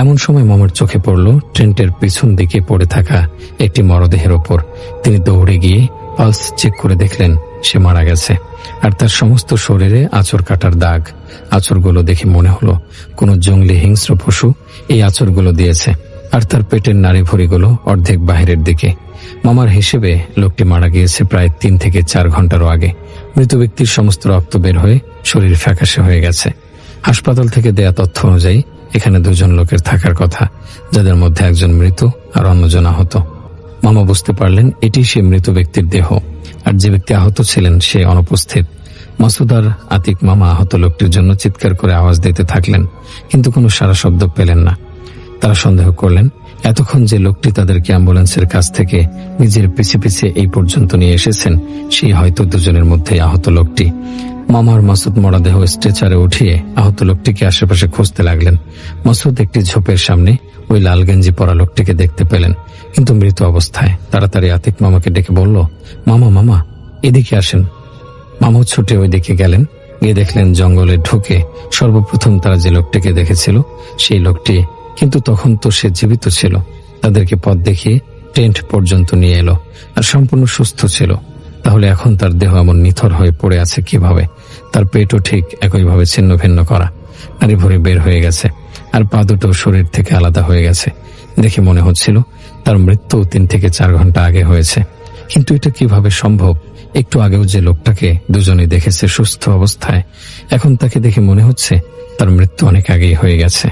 এমন সময় মামার চোখে পড়ল টেন্টের পিছন দিকে পড়ে থাকা একটি মরদেহের ওপর। তিনি দৌড়ে গিয়ে পালস চেক করে দেখলেন সে মারা গেছে, আর তার সমস্ত শরীরে আঁচড় কাটার দাগ। আঁচড়গুলো দেখে মনে হলো কোনো জঙ্গলি হিংস্র পশু এই আঁচড়গুলো দিয়েছে, আর তার পেটের নাড়ি ভুঁড়িগুলো অর্ধেক বাহিরের দিকে। মামার হিসেবে লোকটি মারা গিয়েছে প্রায় 3 থেকে 4 ঘন্টারও আগে। মৃত ব্যক্তির সমস্ত রক্ত বের হয়ে শরীর ফ্যাকাশে হয়ে গেছে। হাসপাতাল থেকে দেয়া তথ্য অনুযায়ী এখানে 2 জন লোকের থাকার কথা, যাদের মধ্যে একজন মৃত আর অন্যজন আহত। মামা বুঝতে পারলেন এটি সে মৃত ব্যক্তির দেহ, আর যে ব্যক্তি আহত ছিলেন সে অনুপস্থিত। মাসুদ আর আতিক মামা আহত লোকটির জন্য চিৎকার করে আওয়াজ দিতে থাকলেন, কিন্তু কোনো সাড়া শব্দ পেলেন না। তারা সন্দেহ করলেন এতক্ষণ যে লোকটি তাদেরকে অ্যাম্বুলেন্সের কাছ থেকে নিজের পিছে পিছে এই পর্যন্ত নিয়ে এসেছেন, সেই হয়তো 2 জনের মধ্যে আহত লোকটি। মামার মাসুদ মরদেহ স্ট্রেচারে উঠিয়ে আহত লোকটিকে আশেপাশে খুঁজতে লাগলেন। মাসুদ একটি ঝোপের সামনে ওই লাল গেঞ্জি পরা লোকটিকে দেখতে পেলেন, কিন্তু মৃত অবস্থায়। তাড়াতাড়ি আতিক মামাকে ডেকে বলল, মামা মামা এদিকে আসেন। মামাও ছুটে ওই দিকে গেলেন, গিয়ে দেখলেন জঙ্গলে ঢুকে সর্বপ্রথম তারা যে লোকটিকে দেখেছিল সেই লোকটি, কিন্তু তখন তো সে জীবিত ছিল। তাদেরকে পথ দেখিয়ে টেন্ট পর্যন্ত নিয়ে এলো, আর সম্পূর্ণ সুস্থ ছিল। তাহলে এখন তার দেহ এমন নিথর হয়ে পড়ে আছে কিভাবে? তার পেটও ঠিক একইভাবে ছিন্ন ভিন্ন করা, নাড়ি ভুঁড়ি বের হয়ে গেছে, আর পা দুটো শরীর থেকে আলাদা হয়ে গেছে। দেখে মনে হচ্ছিল তার মৃত্যু 3 থেকে 4 ঘন্টা আগে হয়েছে। কিন্তু এটা কিভাবে সম্ভব? একটু আগেও যে লোকটাকে দুজনেই দেখেছে সুস্থ অবস্থায়, এখন তাকে দেখে মনে হচ্ছে তার মৃত্যু অনেক আগেই হয়ে গেছে।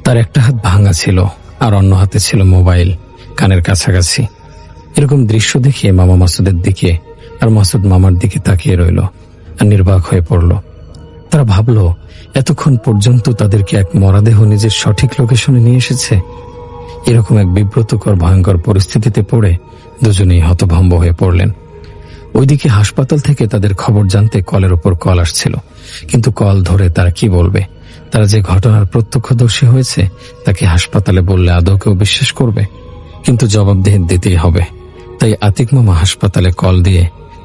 তার একটা হাত ভাঙা ছিল, আর অন্য হাতে ছিল মোবাইল, কানের কাছাকাছি। এরকম দৃশ্য দেখে মামা মাসুদের দিকে আর মাসুদ মামার দিকে তাকিয়ে রইল, আর নির্বাক হয়ে পড়ল। তারা ভাবল এতক্ষণ পর্যন্ত তাদেরকে এক মরাদেহ নিজের সঠিক লোকেশনে নিয়ে এসেছে। এরকম এক বিব্রতকর ভয়ঙ্কর পরিস্থিতিতে পড়ে দুজনেই হতভম্ব হয়ে পড়লেন। ওইদিকে হাসপাতাল থেকে তাদের খবর জানতে কলের উপর কল আসছিল, কিন্তু কল ধরে তারা কি বলবে? তারা যে ঘটনার প্রত্যক্ষদর্শী হয়েছে তাকে হাসপাতালে বললে আদৌ কেউ বিশ্বাস করবে? কিন্তু জবাবদিহি দিতেই হবে। তাই আতিক মামা হাসপাতালে কল দিয়ে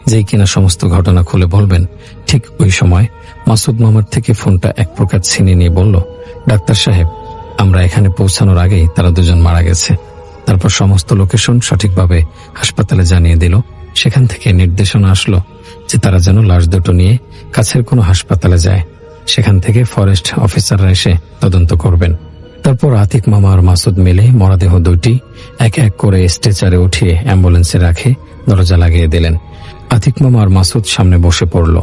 যেই কিনা সমস্ত ঘটনা খুলে বলবেন, ঠিক ওই সময় মাসুদ মামার থেকে ফোনটা এক প্রকার ছিনিয়ে নিয়ে বলল, ডাক্তার সাহেব, আমরা এখানে পৌঁছানোর আগেই তারা 2 জন মারা গেছে। তারপর সমস্ত লোকেশন সঠিকভাবে হাসপাতালে জানিয়ে দিল। সেখান থেকে নির্দেশনা আসলো যে তারা যেন লাশ দুটো নিয়ে কাছের কোনো হাসপাতালে যায়। সেখান থেকে ফরেস্ট অফিসাররা এসে তদন্ত করবেন। তারপর আতিক মামা আর মাসুদ মিলে মরদেহ 2টি এক এক করে স্ট্রেচারে উঠিয়ে অ্যাম্বুলেন্সে রাখে দরজা লাগিয়ে দিলেন। আতিক মামা আর মাসুদ সামনে বসে পড়ল।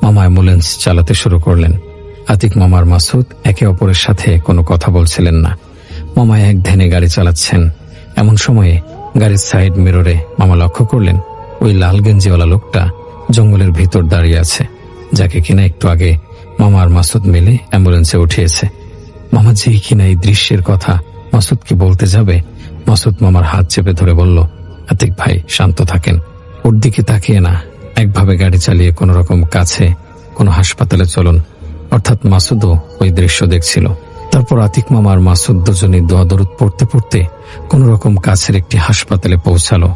মামা অ্যাম্বুলেন্স চালাতে শুরু করলেন। আতিক মামা আর মাসুদ একে অপরের সাথে কোনো কথা বলছিলেন না। মামা এক ধ্যানে গাড়ি চালাচ্ছেন। এমন সময়ে গাড়ির সাইড মিররে মামা লক্ষ্য করলেন ওই লাল গেঞ্জিওয়ালা লোকটা জঙ্গলের ভিতর দাঁড়িয়ে আছে, যাকে কিনা একটু আগে মামা আর মাসুদ মিলে অ্যাম্বুলেন্সে উঠিয়েছে। মামা যেই কিনা এই দৃশ্যের কথা মাসুদকে বলতে যাবে, মাসুদ মামার হাত চেপে ধরে বলল, আতিক ভাই শান্ত থাকেন, ওর দিকে তাকিয়ে না, একভাবে গাড়ি চালিয়ে কোনো রকম কাছে কোনো হাসপাতালে চলুন। অর্থাৎ মাসুদও ওই দৃশ্য দেখছিল। তারপর আতিক মামা আর মাসুদ দুজনেই দোয়া দরুদ পড়তে পড়তে কোন রকম কাছের একটি হাসপাতালে পৌঁছালো।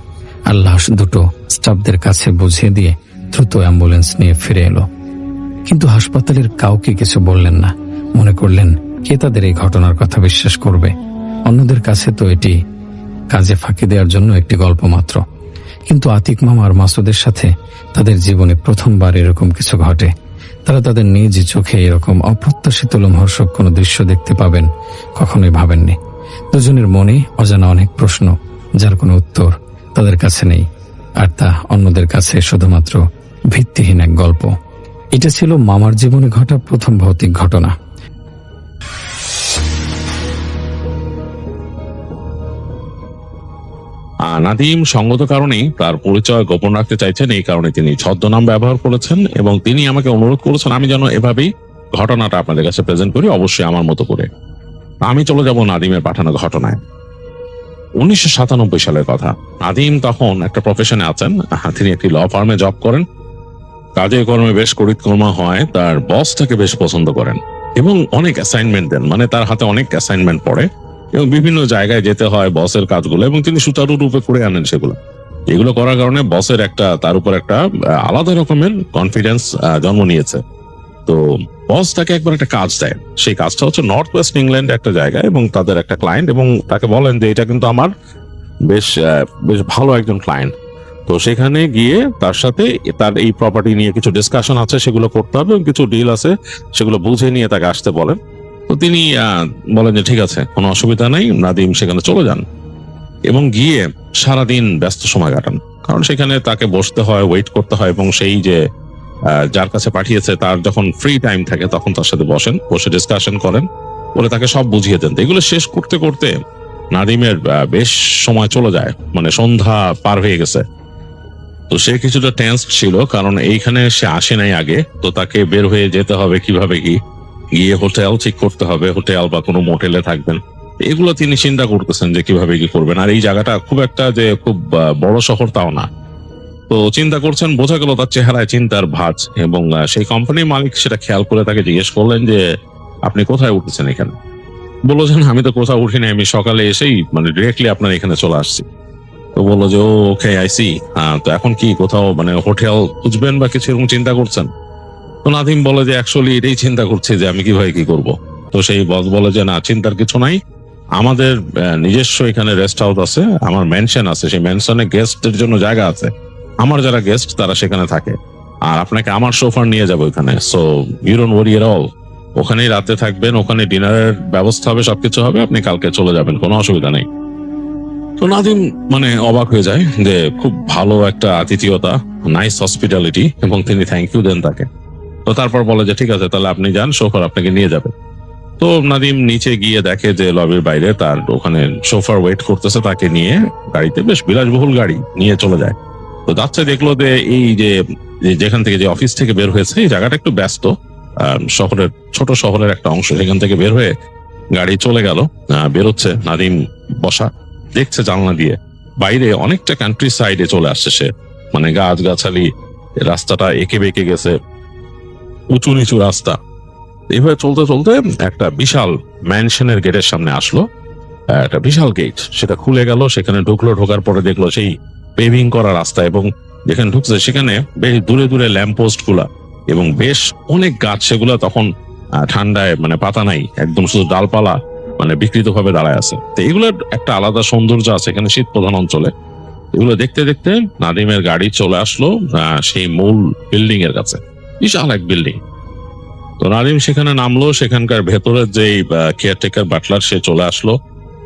আর লাশ দুটো স্টাফদের কাছে বুঝিয়ে দিয়ে দ্রুত অ্যাম্বুলেন্স নিয়ে ফিরে এলো। কিন্তু হাসপাতালের কাউকে কিছু বললেন না। মনে করলেন কে তাদের এই ঘটনার কথা বিশ্বাস করবে? অন্যদের কাছে তো এটি কাজে ফাঁকি দেওয়ার জন্য একটি গল্প মাত্র। কিন্তু আতিক মামা আর মাসুদের সাথে তাদের জীবনে প্রথমবার এরকম কিছু ঘটে। তারা তাদের নিজ চোখে এরকম অপ্রত্যাশিত লোমহর্ষক কোনো দৃশ্য দেখতে পাবেন কখনোই ভাবেননি। দুজনের মনে অজানা অনেক প্রশ্ন, যার কোনো উত্তর তাদের কাছে নেই, আর তা অন্যদের কাছে শুধুমাত্র ভিত্তিহীন এক গল্প। এটা ছিল মামার জীবনে ঘটা প্রথম ভৌতিক ঘটনা। নাদিম সঙ্গত কারণেই তার পরিচয় গোপন রাখতে চাইছেন, এই কারণে তিনি ছদ্মনাম ব্যবহার করেছেন এবং তিনি আমাকে অনুরোধ করেছেন আমি যেন এভাবেই ঘটনাটা আপনাদের কাছে প্রেজেন্ট করি, অবশ্যই আমার মতো করে। আমি চলে যাব নাদিমের পাঠানো ঘটনায়। 1997 সালের কথা। নাদিম তখন একটা প্রফেশনে আছেন, তিনি একটি ল ফার্মে জব করেন। কাজে কর্মে বেশ করিতকর্মা হয়, তার বসটাকে বেশ পছন্দ করেন এবং অনেক অ্যাসাইনমেন্ট দেন, মানে তার হাতে অনেক অ্যাসাইনমেন্ট পড়ে এবং বিভিন্ন জায়গায় যেতে হয় বসের কাজগুলো, এবং তিনি সুচারুরূপে করে আনেন সেগুলো। এগুলো করার কারণে বসের তার উপর একটা আলাদা রকমের কনফিডেন্স জন্ম নিয়েছে। তো বস তাকে একবার একটা কাজ দেয়, সেই কাজটা হচ্ছে নর্থ ওয়েস্ট ইংল্যান্ড একটা জায়গায়, এবং তাদের একটা ক্লায়েন্ট, এবং তাকে বলেন যে এটা কিন্তু আমার বেশ ভালো একজন ক্লায়েন্ট, তো সেখানে গিয়ে তার সাথে তার এই প্রপার্টি নিয়ে কিছু ডিসকাশন আছে, সেগুলো করতে হবে, এবং কিছু ডিল আছে সেগুলো বুঝে নিয়ে তাকে আসতে বলেন। তো তিনি বলেন যে ঠিক আছে, কোনো অসুবিধা নাই। নাদিম সেখানে চলে যান এবং গিয়ে সারাদিন ব্যস্ত সময় কাটান, কারণ সেখানে তাকে বসতে হয়, ওয়েট করতে হয়, এবং সেই যে যার কাছে পাঠিয়েছে তার যখন ফ্রি টাইম থাকে তখন তার সাথে বসে ডিসকাশন করেন, বলে তাকে সব বুঝিয়ে দেন। তো এগুলো শেষ করতে করতে নাদিমের বেশ সময় চলে যায়, মানে সন্ধ্যা পার হয়ে গেছে। তো সে কিছুটা টেন্স ছিল, কারণ এইখানে সে আসে নাই আগে। তো তাকে বের হয়ে যেতে হবে কিভাবে, গিয়ে হোটেল ঠিক করতে হবে, হোটেল বা কোনো মোটেলে থাকবেন, এগুলো তিনি চিন্তা করতেছেন যে কিভাবে কি করবেন। আর এই জায়গাটা খুব একটা যে খুব বড় শহর তাও না। তো চিন্তা করছেন, বোঝা গেল তার চেহারায় চিন্তার ভাঁজ। এবং সেই কোম্পানির মালিক সেটা খেয়াল করে তাকে জিজ্ঞেস করলেন যে আপনি কোথায় উঠেছেন এখানে? বললো যে আমি তো কোথাও উঠিনি, আমি সকালে এসেই মানে ডিরেক্টলি আপনার এখানে চলে আসছি। তো বললো যে ওকে আইসি, তো এখন কি কোথাও মানে হোটেল খুঁজবেন বা কিছু এরকম চিন্তা করছেন? তো নাদিম বলে যে অ্যাকচুয়ালি এটাই চিন্তা করছি যে আমি কিভাবে কি করব। তো সেই বস বলে যে না, চিন্তার কিছু নাই, আমাদের নিজস্ব এখানে রেস্ট হাউস আছে, আমার ম্যানশন আছে, সেই ম্যানশনে গেস্টের জন্য জায়গা আছে, আমার যারা গেস্ট তারা সেখানে থাকে, আর আপনাকে আমার সোফার নিয়ে যাবো এখানে। So you don't worry at all, ওখানেই রাতে থাকবেন, ওখানে ডিনারের ব্যবস্থা হবে, সবকিছু হবে, আপনি কালকে চলে যাবেন, কোনো অসুবিধা নেই। তো নাদিম মানে অবাক হয়ে যায় যে খুব ভালো একটা আতিথেয়তা, নাইস হসপিটালিটি, এবং তিনি থ্যাংক ইউ দেন তাকে। তো তারপর বলে যে ঠিক আছে, তাহলে আপনি যান, সোফার আপনাকে নিয়ে যাবে। তো নাদিম নিচে গিয়ে দেখে যে লবির বাইরে তার ওখানে সোফার ওয়েট করতেছে, তাকে নিয়ে গাড়িতে, বেশ বিলাসবহুল গাড়ি নিয়ে চলে যায়। তো যাচ্ছে, দেখলো যে এই যে যেখান থেকে যে অফিস থেকে বের হয়েছে এই জায়গাটা একটু ব্যস্ত, শহরের ছোট শহরের একটা অংশ, সেখান থেকে বের হয়ে গাড়ি চলে গেল, বেরোচ্ছে। নাদিম বসা দেখছে জানলা দিয়ে বাইরে অনেকটা কান্ট্রি সাইডে চলে আসছে সে, মানে গাছ গাছালি, রাস্তাটা এঁকে বেঁকে গেছে, উঁচু নিচু রাস্তা। এইভাবে চলতে চলতে একটা বিশাল ম্যানশনের গেটের সামনে আসলো, একটা বিশাল গেট, সেটা খুলে গেল, সেখানে ঢুকলো। ঢোকার পরে দেখলো সেই পেভিং করা রাস্তা, এবং যেখানে ঢুকছে সেখানে বেশ দূরে দূরে ল্যাম্প পোস্ট গুলা এবং বেশ অনেক গাছ, সেগুলা তখন ঠান্ডায় মানে পাতা নাই, একদম শুধু ডালপালা মানে বিকৃত ভাবে দাঁড়ায় আছে। তো এগুলোর একটা আলাদা সৌন্দর্য আছে এখানে শীত প্রধান অঞ্চলে। এগুলো দেখতে দেখতে নাদিমের গাড়ি চলে আসলো সেই মূল বিল্ডিং এর কাছে, বিশাল এক বিল্ডিং। তো নাদিম সেখানে নামলো, সেখানকার ভেতরের যে কেয়ারটেকার বাটলার সে চলে আসলো,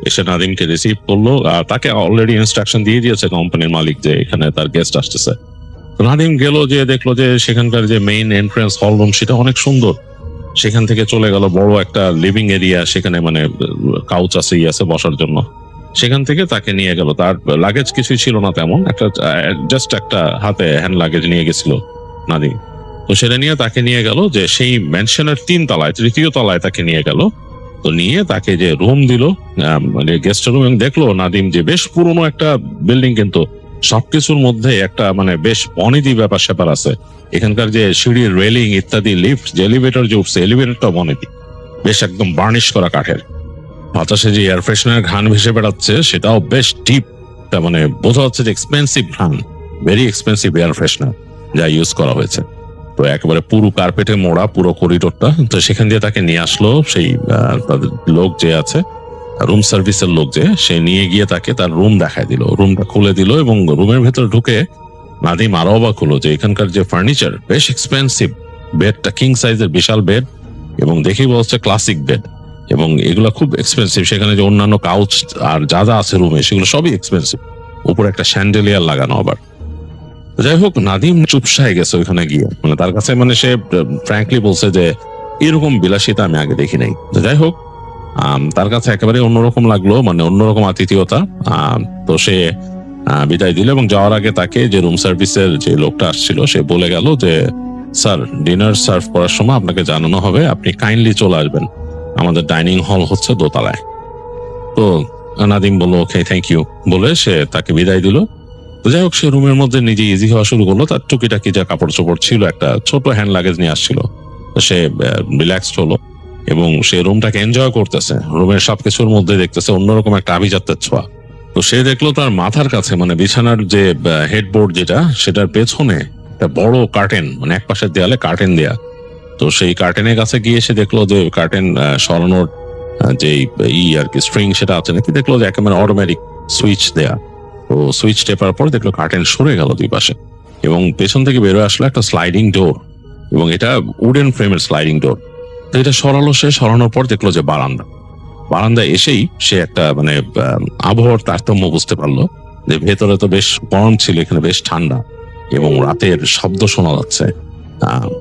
এসে নাদিমকে রিসিভ করলো। তাকে অলরেডি ইনস্ট্রাকশন দিয়ে দিয়েছে কোম্পানির মালিক যে এখানে তার গেস্ট আসতেছে। তো নাদিম গেল, যে দেখলো যে সেখানকার যে মেইন এন্ট্রান্স হল রুম সেটা অনেক সুন্দর। সেখান থেকে চলে গেল বড় একটা লিভিং এরিয়া, সেখানে মানে কাউচ আছে, আছে বসার জন্য। সেখান থেকে তাকে নিয়ে গেল, তার লাগেজ কিছুই ছিল না তেমন, একটা জাস্ট একটা হাতে হ্যান্ড লাগেজ নিয়ে গেছিল নাদিম। তো সেটা নিয়ে তাকে নিয়ে গেল যে সেই ম্যানশনের 3 তলায়, 3য় তলায় তাকে নিয়ে গেল। তো নিয়ে তাকে যে রুম দিল, মানে গেস্ট রুম, এবং দেখলো নাদিম যে বেশ পুরনো একটা বিল্ডিং, কিন্তু সবকিছুর মধ্যে একটা মানে বেশ অনীতি ব্যাপার স্যাপার আছে। এখানকার যে সিঁড়ির রেলিং ইত্যাদি, লিফট, যে এলিভেটর যে উঠছে, এলিভেটরটা অনীতি, বেশ একদম বার্নিশ করা কাঠের। বাতাসে যে এয়ার ফ্রেশনার ঘ্রাণ ভেসে বেড়াচ্ছে সেটাও বেশ ডিপ, তার মানে বোঝা হচ্ছে যে এক্সপেন্সিভ ঘ্রাণ, ভেরি এক্সপেন্সিভ এয়ার ফ্রেশনার যা ইউজ করা হয়েছে। তো একেবারে পুরো কার্পেটে মোড়া পুরো করিডোরটা। তো সেখান দিয়ে তাকে নিয়ে আসলো সেই তাদের লোক যে আছে, রুম সার্ভিসের লোক যে, সে নিয়ে গিয়ে তাকে তার রুম দেখায় দিল, রুমটা খুলে দিল। এবং রুমের ভেতর ঢুকে নাদিম আরো অবাক হলো যে এখানকার যে ফার্নিচার বেশ এক্সপেন্সিভ। বেডটা কিং সাইজের বিশাল বেড, এবং দেখেই বলছে ক্লাসিক বেড, এবং এগুলো খুব এক্সপেন্সিভ। সেখানে যে অন্যান্য কাউচ আর যা যা আছে রুমে সেগুলো সবই এক্সপেন্সিভ, উপরে একটা স্যান্ডেলিয়ার লাগানো আবার। যাই হোক, নাদিম চুপসায় গেছে ওইখানে গিয়ে, মানে তার কাছে মানে সে ফ্র্যাঙ্কলি বলছে যে এরকম বিলাসিতা আমি আগে দেখি নাই। তো যাই হোক, তার কাছে একেবারে অন্যরকম লাগলো, মানে অন্যরকম আতিথেয়তা। তো সে বিদায় দিল, এবং যাওয়ার আগে তাকে যে রুম সার্ভিসের যে লোকটা আসছিল সে বলে গেল যে স্যার, ডিনার সার্ভ করার সময় আপনাকে জানানো হবে, আপনি কাইন্ডলি চলে আসবেন, আমাদের ডাইনিং হল হচ্ছে দোতলায়। তো নাদিম বললো ওকে থ্যাংক ইউ বলে সে তাকে বিদায় দিল। তো যাই হোক, সে রুমের মধ্যে নিজে ইজি হওয়া শুরু করলো। তার টুকিটাকি যা কাপড় চোপড় ছিল, একটা ছোট হ্যান্ড লাগেজ নিয়ে আসছিল, সে রিল্যাক্সড হলো এবং সে রুমটাকে এনজয় করতেছে। রুমের সবকিছুর মধ্যে দেখতেছে অন্যরকম একটা আভিজাত্যের ছোঁয়া। তো সে দেখলো তার মাথার কাছে, মানে বিছানার যে হেডবোর্ড যেটা, সেটার পেছনে একটা বড় কার্টেন, মানে এক পাশের দেয়ালে কার্টেন দেয়া। তো সেই কার্টেনের কাছে গিয়ে সে দেখলো যে কার্টেন সরানোর যে আর কি স্ট্রিং সেটা আছে নাকি, দেখলো যে একেবারে অটোমেটিক সুইচ দেয়া। তো সুইচ টেপার পর দেখলো কার্টেন সরে গেল দুই পাশে, এবং পেছন থেকে বেরোয় আসলো একটা স্লাইডিং ডোর, এবং এটা উডেন ফ্রেমের স্লাইডিং ডোর। তো এটা সরালো, সে সরানোর পর দেখলো যে বারান্দায় এসেই সে একটা মানে আবহাওয়ার তারতম্য বুঝতে পারলো, যে ভেতরে তো বেশ গরম ছিল, এখানে বেশ ঠান্ডা, এবং রাতের শব্দ শোনা যাচ্ছে,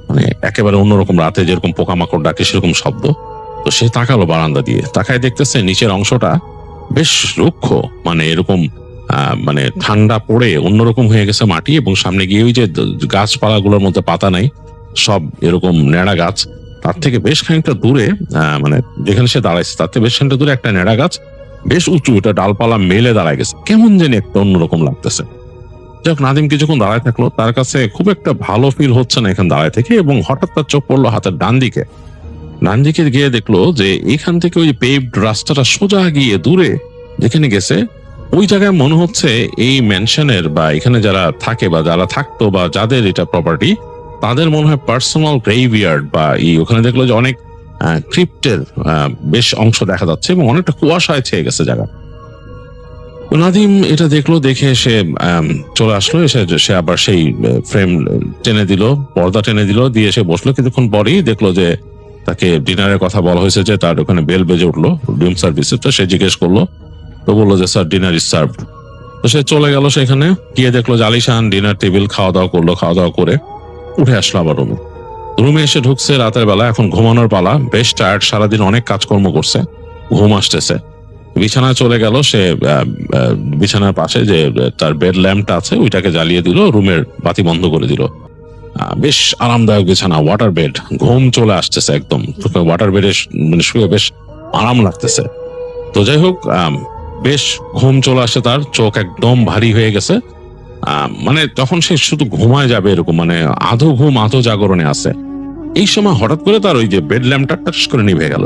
মানে একেবারে অন্যরকম, রাতে যেরকম পোকামাকড় ডাকে সেরকম শব্দ। তো সে তাকালো বারান্দা দিয়ে, তাকায় দেখতেছে নিচের অংশটা বেশ রুক্ষ, মানে এরকম মানে ঠান্ডা পড়ে অন্যরকম হয়ে গেছে মাটি, এবং সামনে গিয়ে ওই যে গাছপালাগুলোর মধ্যে পাতা নাই, সব এরকম নেড়া গাছ। তার থেকে বেশ খানিকটা দূরে মানে যেখানে সে দাঁড়াইছে তার থেকে বেশ খানিকটা দূরে একটা নেড়া গাছ, বেশ উঁচু, এটা ডালপালা মেলে দাঁড়ায় গেছে, কেমন জানি একটা অন্যরকম লাগতেছে। যাক, নাদিম কিছুক্ষণ দাঁড়ায় থাকলো, তার কাছে খুব একটা ভালো ফিল হচ্ছে না এখানে দাঁড়ায় থেকে, এবং হঠাৎ তার চোখ পড়লো হাতের ডান দিকে গিয়ে দেখলো যে এখান থেকে ওই পেভড রাস্তাটা সোজা গিয়ে দূরে যেখানে গেছে, ওই জায়গায় মনে হচ্ছে এই ম্যানশনের বা এখানে যারা থাকে বা যারা থাকতো বা যাদের এটা প্রপার্টি, তাদের মনে হয় পার্সোনাল গ্রেভইয়ার্ড বা ওখানে দেখলো যে অনেক ক্রিপ্টের বেশ অংশ দেখা যাচ্ছে, এবং অনেকটা কুয়াশায় ছেয়ে গেছে জায়গা। নাদিম এটা দেখলো, দেখে সে চলে আসলো, এসে সে আবার সেই ফ্রেম টেনে দিল, পর্দা টেনে দিল, দিয়ে সে বসলো। কিছুক্ষণ পরেই দেখলো যে তাকে ডিনারের কথা বলা হয়েছে, যে তার ওখানে বেল বেজে উঠলো রুম সার্ভিসের। তো সে জিজ্ঞেস করলো, তো বললো যে স্যার ডিনার ইজ সার্ভড। তো সে চলে গেল, সেখানে গিয়ে দেখলো যে আলিশান ডিনার টেবিল, খাওয়া দাওয়া করলো, খাওয়া দাওয়া করে উঠে আসলো আবার রুমে এসে ঢুকছে রাতের বেলা, এখন ঘুমানোর পালা, বেশ টায়ার্ড, সারাদিন অনেক কাজকর্ম করছে, ঘুম আসতেছে। বিছানায় চলে গেল, সে বিছানার পাশে যে তার বেড ল্যাম্পটা আছে ওইটাকে জ্বালিয়ে দিল, রুমের বাতি বন্ধ করে দিল। বেশ আরামদায়ক বিছানা, ওয়াটার বেড, ঘুম চলে আসতেছে একদম, ওয়াটার বেডে মানে শুয়ে বেশ আরাম লাগতেছে। তো যাই হোক, বেশ ঘুম চলে আসে, তার চোখ একদম ভারী হয়ে গেছে, মানে তখন সে শুধু ঘুমায় যাবে এরকম, মানে আধো ঘুম আধো জাগরণে আছে। এই সময় হঠাৎ করে তার ওই যে বেড ল্যাম্পটা টাচ করে নিভে গেল।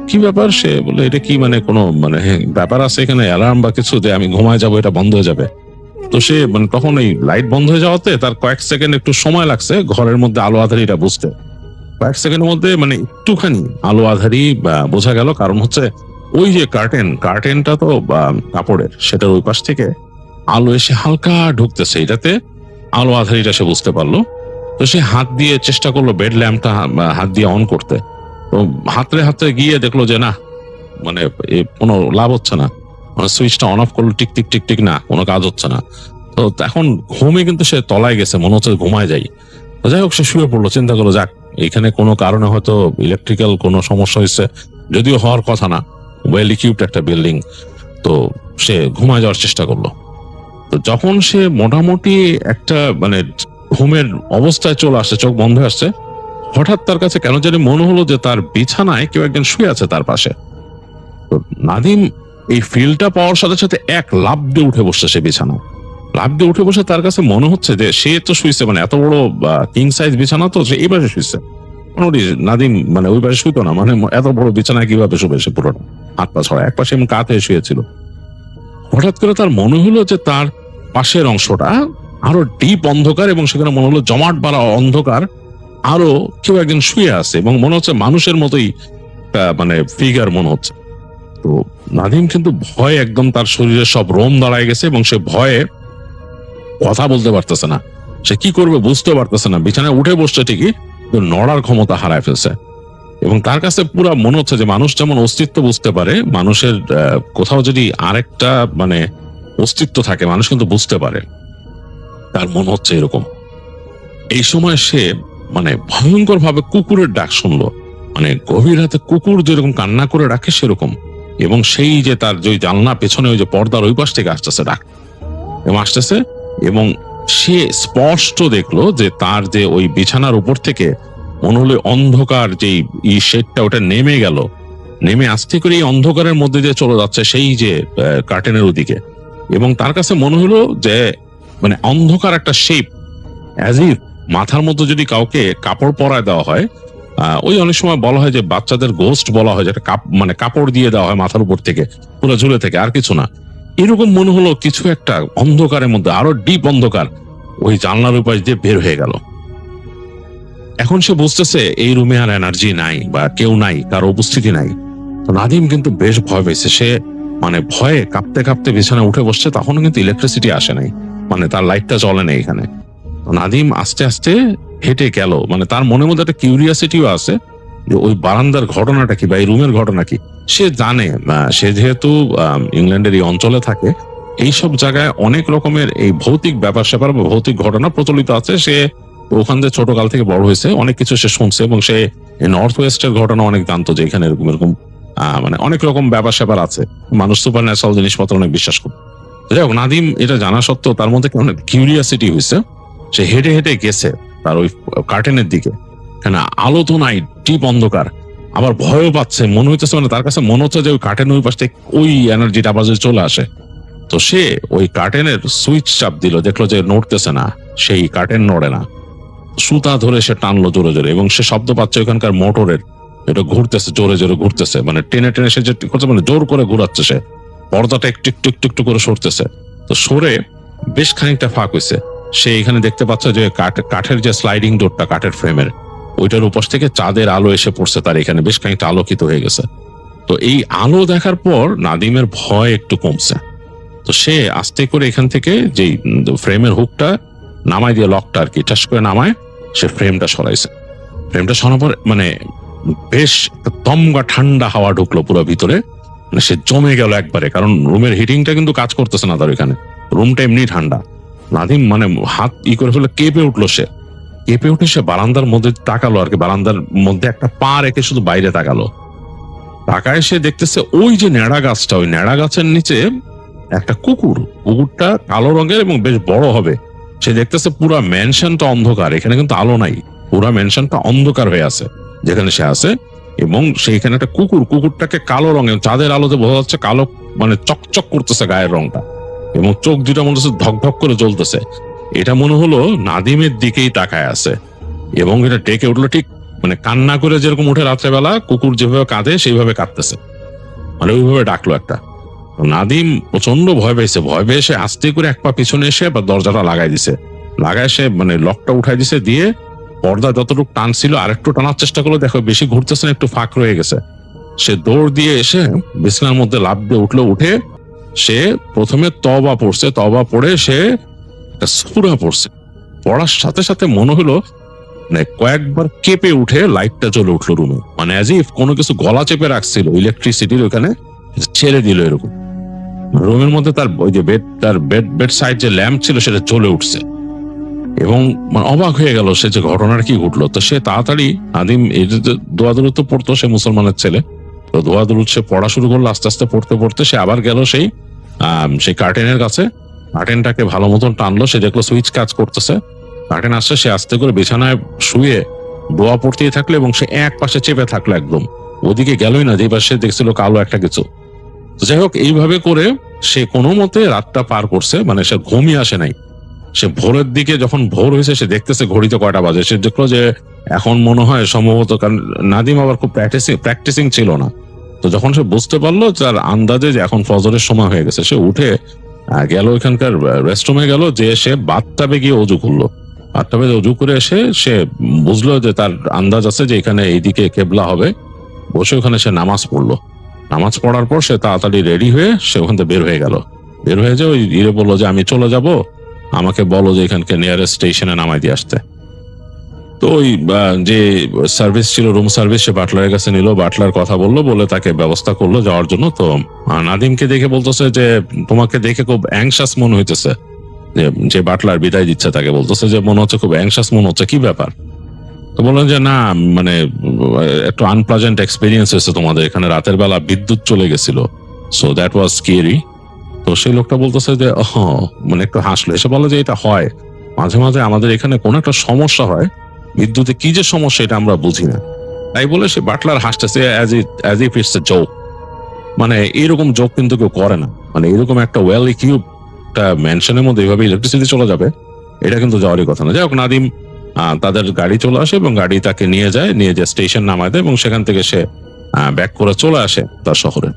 কি ব্যাপার, সে বলে এটা কি, মানে কোনো মানে ব্যাপার আছে এখানে, অ্যালার্ম বা কিছু, যে আমি ঘুমায় যাবো এটা বন্ধ হয়ে যাবে? তো সে মানে তখন এই লাইট বন্ধ হয়ে যাওয়াতে তার কয়েক সেকেন্ড একটু সময় লাগছে ঘরের মধ্যে আলো আধারিটা বুঝতে। কয়েক সেকেন্ডের মধ্যে মানে একটুখানি আলো আধারি বোঝা গেল, কারণ হচ্ছে ওই যে কার্টেনটা তো কাপড়ের, সেটার ওই পাশ থেকে আলো এসে হালকা ঢুকতেছে, এটাতে আলো আধারিটা সে বুঝতে পারলো। তো সে হাত দিয়ে চেষ্টা করলো বেড ল্যাম্পটা হাত দিয়ে অন করতে, তো হাতে গিয়ে দেখলো যে না, মানে কোনো লাভ হচ্ছে না, মানে সুইচটা অন অফ করলো, টিক টিক টিক টিক, না কোনো কাজ হচ্ছে না। তো এখন ঘুমে কিন্তু সে তলায় গেছে, মনে হচ্ছে ঘুমায় যাই। তো যাই হোক, সে শুয়ে পড়লো, চিন্তা করলো যাক এখানে কোনো কারণে হয়তো ইলেকট্রিক্যাল কোনো সমস্যা হয়েছে, যদিও হওয়ার কথা না, ওয়েল ইকুইপড একটা বিল্ডিং। তো সে ঘুমায় যাওয়ার চেষ্টা করলো। তো যখন সে মোটামুটি একটা মানে ঘুমের অবস্থায় চলে আসছে, চোখ বন্ধ হয়ে আসছে, হঠাৎ তার কাছে কেন জানি মনে হলো যে তার বিছানায় কেউ একজন শুয়ে আছে তার পাশে। তো নাদিম এই ফিলটা পাওয়ার সাথে সাথে এক লাফ দিয়ে উঠে বসছে, সে বিছানায় লাফ দিয়ে উঠে বসে তার কাছে মনে হচ্ছে যে সে তো শুয়েছে, মানে এত বড় কিং সাইজ বিছানা, তো সে এই পাশে শুয়েছে। মোটামুটি নাদিম মানে ওই পাশে শুইতো না, মানে এত বড় বিছানায় কিভাবে শুবে সে, পুরোটা হাত পা ছড়া, এক পাশে এমন কাত হয়ে শুয়েছিল। হঠাৎ করে তার মনে হলো যে তার পাশের অংশটা আরো ডিপ অন্ধকার, এবং সেখানে মনে হলো জমাট বাড়া অন্ধকার, আরো কেউ একজন শুয়ে আছে, এবং মনে হচ্ছে মানুষের মতোই মানে ফিগার মনে হচ্ছে। তো নাদিম কিন্তু ভয়ে একদম তার শরীরের সব রোম দাঁড়ায় গেছে, এবং সে ভয়ে কথা বলতে পারতেছে না, সে কি করবে বুঝতে পারতেছে না। বিছানায় উঠে বসছে ঠিকই, কিন্তু নড়ার ক্ষমতা হারায় ফেলছে, এবং তার কাছে পুরো মনে হচ্ছে যে মানুষ যেমন অস্তিত্ব বুঝতে পারে, মানুষের কোথাও যদি আরেকটা মানে অস্তিত্ব থাকে মানুষ কিন্তু বুঝতে পারে, তার মনে হচ্ছে এরকম। এই সময় সে মানে ভয়ঙ্কর ভাবে কুকুরের ডাক শুনলো, মানে গভীর রাতে কুকুর যেরকম কান্না করে ডাকে সেরকম, এবং সেই যে তার যে জানলা পেছনে ওই যে পর্দার ওই পাশ থেকে আসতেছে ডাক, এবং আসতেছে, এবং সে স্পষ্ট দেখলো যে তার যে ওই বিছানার উপর থেকে মনে হলো অন্ধকার যে শেডটা ওটা নেমে গেল, নেমে আস্তে করে এই অন্ধকারের মধ্যে দিয়ে চলে যাচ্ছে সেই যে কার্টেনের ওদিকে, এবং তার কাছে মনে হলো যে মানে অন্ধকার একটা শেপ, অ্যাজ ইফ মাথার মধ্যে যদি কাউকে কাপড় পরায় দেওয়া হয়, ওই অনেক সময় বলা হয় যে বাচ্চাদের গোস্ট বলা হয়, যেটা মানে কাপড় দিয়ে দেওয়া হয় মাথার উপর থেকে, পুরো ঝুলে থেকে, আর কিছু না, এরকম মনে হলো কিছু একটা অন্ধকারের মধ্যে, আরো ডিপ অন্ধকার, ওই জানলার উপাস দিয়ে বের হয়ে গেল। এখন সে বুঝতেছে এই রুমে আর এনার্জি নাই, বা কেউ নাই, কারো উপস্থিতি নাই। তো নাদিম কিন্তু বেশ ভয় পেয়েছে, সে মানে ভয়ে কাঁপতে কাঁপতে বিছানায় উঠে বসছে, তখনও কিন্তু ইলেকট্রিসিটি আসে নাই, মানে তার লাইটটা জ্বলে নেই এখানে। তো নাদিম আস্তে আস্তে হেঁটে গেল, মানে তার মনের মধ্যে একটা কিউরিয়াসিটিও আছে যে ওই বারান্দার ঘটনাটা কি বা এই রুমের ঘটনা কি। সে জানে, সে যেহেতু ইংল্যান্ডের এই অঞ্চলে থাকে, এইসব জায়গায় অনেক রকমের এই ভৌতিক ব্যাপার স্যাপার বা ভৌতিক ঘটনা প্রচলিত আছে। সে ওখান থেকে ছোট কাল থেকে বড় হয়েছে, অনেক কিছু সে শুনছে, এবং সে নর্থ ওয়েস্টের ঘটনা অনেক জানতো যে এখানে এরকম এরকম মানে অনেক রকম ব্যাপার স্যাপার আছে, মানুষ সুপার ন্যাচারাল জিনিসপত্র অনেক বিশ্বাস করে। যাই হোক, নাদিম এটা জানা সত্ত্বেও তার মধ্যে অনেক কিউরিয়াসিটি হয়েছে। সে হেঁটে হেঁটে গেছে তার ওই কার্টেনের দিকে, কেন আলো তো নাই, টিপ অন্ধকার, আবার ভয়ও পাচ্ছে, মনে হইতেছে মানে তার কাছে মনে হচ্ছে যে ওই কার্টেন ওই পাশ থেকে ওই এনার্জিটা আবার যদি চলে আসে। তো সে ওই কার্টেনের সুইচ চাপ দিল, দেখলো যে নড়তেছে না, সেই কার্টেন নড়ে না। সুতা ধরে সে টানলো জোরে জোরে, এবং সে শব্দ পাচ্ছে ওখানকার মোটরের, এটা ঘুরতেছে, জোরে জোরে ঘুরতেছে, মানে টেনে টেনে সে যে করছে, মানে জোর করে ঘুরাচ্ছে সে, পর্দাটা একটু একটু একটু একটু করে সরতেছে। তো সরে বেশ খানিকটা ফাঁক হয়েছে, সে এখানে দেখতে পাচ্ছে যে কাঠের যে স্লাইডিং ডোরটা কাঠের ফ্রেমের, ওইটার উপর থেকে চাঁদের আলো এসে পড়ছে তার এখানে, বেশ খানিকটা আলোকিত হয়ে গেছে। তো এই আলো দেখার পর নাদিমের ভয় একটু কমছে। তো সে আস্তে করে এখান থেকে যে ফ্রেমের হুকটা নামাই দিয়ে, লকটা আর কি টাস করে নামায়, সে ফ্রেমটা সরাইছে। ফ্রেমটা সরানোর পর মানে বেশ দমকা ঠান্ডা হাওয়া ঢুকলো পুরো ভিতরে, মানে সে জমে গেল একবারে, কারণ রুমের হিটিংটা কিন্তু কাজ করতেছে না তার এখানে, রুমটা এমনি ঠান্ডা। নাদিম মানে হাত করে ফেলে কেঁপে উঠলো, সে কেঁপে উঠে সে বারান্দার মধ্যে তাকালো আর কি, বারান্দার মধ্যে একটা পা রেখে শুধু বাইরে তাকালো। তাকায় সে দেখতেছে ওই যে নেড়া গাছটা, ওই নেড়া গাছের নিচে একটা কুকুরটা কালো রঙের এবং বেশ বড় হবে। সে দেখতেছে পুরা ম্যানশনটা অন্ধকার, এখানে কিন্তু আলো নাই, পুরা ম্যানশনটা অন্ধকার হয়ে আছে যেখানে সে আছে, এবং সেইখানে একটা কুকুরটাকে কালো রঙের, চাঁদের আলোতে বোঝা যাচ্ছে কালো, মানে চকচক করতেছে গায়ের রংটা, এবং চোখ দুটা মনে হচ্ছে ধকধক করে জ্বলতেছে। এটা মনে হলো নাদিমের দিকেই তাকায় আছে, এবং এটা ডেকে উঠলো, ঠিক মানে কান্না করে যেরকম উঠে রাত্রেবেলা কুকুর যেভাবে কাঁদে সেইভাবে কাঁদতেছে, মানে ওইভাবে ডাকলো একটা। নাদিম প্রচন্ড ভয় পেয়েছে, ভয় পেয়ে সে আস্তে করে এক পা পিছনে এসে বা দরজাটা লাগাই দিছে, লাগায় সে মানে লকটা উঠাই দিছে, দিয়ে পর্দা যতটুকু টানছিল আরেকটু টানার চেষ্টা করলো, দেখো বেশি ঘুরতেছে না, একটু ফাঁক রয়ে গেছে। সে দৌড় দিয়ে এসে বিছানার মধ্যে লাফ দিয়ে উঠলো, উঠে সে প্রথমে তওবা পড়ছে, তওবা পড়ে সে একটা সূরা পড়ছে, পড়ার সাথে সাথে মনে হলো মানে কয়েকবার কেঁপে উঠে লাইটটা জ্বলে উঠলো রুমে, মানে অ্যাজ ইফ কোনো কিছু গলা চেপে রাখছিল ইলেকট্রিসিটির ওখানে, ছেড়ে দিল এরকম। রুমের মধ্যে তার ওই যে বেড সাইড যে ল্যাম্প ছিল সেটা জ্বলে উঠছে, এবং মানে অবাক হয়ে গেল সে যে ঘটনার কি ঘটলো। তো সে তাড়াতাড়ি নাদিম এই যে দোয়া দরুদ তো পড়তো, সে মুসলমানের ছেলে, তো দোয়া দরুদ সে পড়া শুরু করলো। আস্তে আস্তে পড়তে পড়তে সে আবার গেল সেই কার্টেনের কাছে, কার্টেনটাকে ভালো মতন টানলো, সে দেখলো সুইচ কাজ করতেছে, কার্টেন আসছে, সে আস্তে করে বিছানায় শুয়ে দোয়া পড়তেই থাকলো, এবং সে এক পাশে চেপে থাকলো, একদম ওদিকে গেলই না যে পাশে দেখছিল কালো একটা কিছু। তো যাই হোক, এইভাবে করে সে কোনো মতে রাতটা পার করছে, মানে সে ঘুমই আসে নাই। সে ভোরের দিকে যখন ভোর হয়েছে, সে দেখতেছে ঘড়িতে কয়টা বাজে, সে দেখলো যে এখন মনে হয় সম্ভবত, কারণ নাদিম আবার খুব প্র্যাকটিসিং ছিল না, তো যখন সে বুঝতে পারলো তার আন্দাজে যে এখন ফজরের সময় হয়ে গেছে, সে উঠে গেল ওইখানকার রেস্টরুমে গেল, যে সে বাথটাবে গিয়ে অজু করলো। বাথটাবে অজু করে এসে সে বুঝলো যে তার আন্দাজ আছে যে এখানে এইদিকে কেবলা হবে, বসে ওখানে সে নামাজ পড়লো। নামাজ পড়ার পর সে তাড়াতাড়ি রেডি হয়ে সে ওখান থেকে বের হয়ে গেল। বের হয়ে যে ওই বললো যে আমি চলে যাব, আমাকে বলো যে এখানকে নিয়ারেস্ট স্টেশনে নামাই দিয়ে আসতে। তো ওই যে সার্ভিস ছিল, রুম সার্ভিস, সে বাটলারের কাছে নিল, বাটলার কথা বললো, বলে তাকে ব্যবস্থা করলো যাওয়ার জন্য। তো নাদিমকে দেখে বলতেছে যে তোমাকে দেখে খুব অ্যাংশাস মনে হইতেছে, যে বাটলার বিদায় দিচ্ছে তাকে বলতেছে যে মনে হচ্ছে খুব অ্যাংশাস মনে হচ্ছে, কি ব্যাপার? তো বললেন যে না, মানে একটু আনপ্লেজেন্ট এক্সপিরিয়েন্স হয়েছে তোমাদের এখানে, রাতের বেলা বিদ্যুৎ চলে গেছিল, সো দ্যাট ওয়াজ স্কেরি। তো সেই লোকটা বলতেছে যে মানে একটু হাসলো, এসে বলে যে এটা হয় মাঝে মাঝে আমাদের এখানে কোনো একটা সমস্যা হয়, বিদ্যুতে কি যে সমস্যা এটা আমরা বুঝি না। তাই বলে সে বাটলার হাসতেছে as if it's a joke, মানে এরকম জোক কিন্তু কেউ করে না, মানে এরকম একটা ওয়েল ইকুইপড ম্যানশনের মধ্যে এইভাবে ইলেকট্রিসিটি চলে যাবে, এটা কিন্তু যাওয়ারই কথা না। যাই হোক, নাদিম তাদের গাড়ি চলে আসে, এবং গাড়ি তাকে নিয়ে যায়, নিয়ে যে স্টেশন নামায় দেয়, এবং সেখান থেকে সে ব্যাক করে চলে আসে তার শহরে।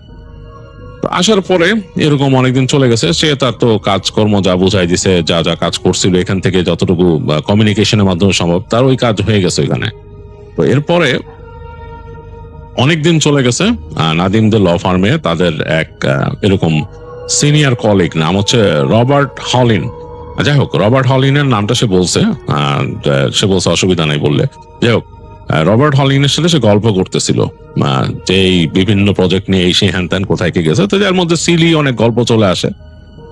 তো আসার পরে এরকম অনেকদিন চলে গেছে, সে তার তো কাজকর্ম যা বুঝাই দিছে, যা যা কাজ করছিল এখান থেকে যতটুকু কমিউনিকেশনের মাধ্যমে সম্ভব, তার ওই কাজ হয়ে গেছে ওইখানে। তো এরপরে অনেকদিন চলে গেছে। নাদিমদের ল ফার্মে তাদের এক এরকম সিনিয়র কলিগ, নাম হচ্ছে রবার্ট হলিন। যাই হোক, রবার্ট হলিনের নামটা সে বলছে, অসুবিধা নাই বললে। যাই হোক, রবার্ট হলিনের সাথে সে গল্প করতেছিল যে এই বিভিন্ন প্রজেক্ট নিয়ে এই সেই হ্যান ত্যান কোথায় কি গেছে। তো যার মধ্যে সিলি অনেক গল্প চলে আসে।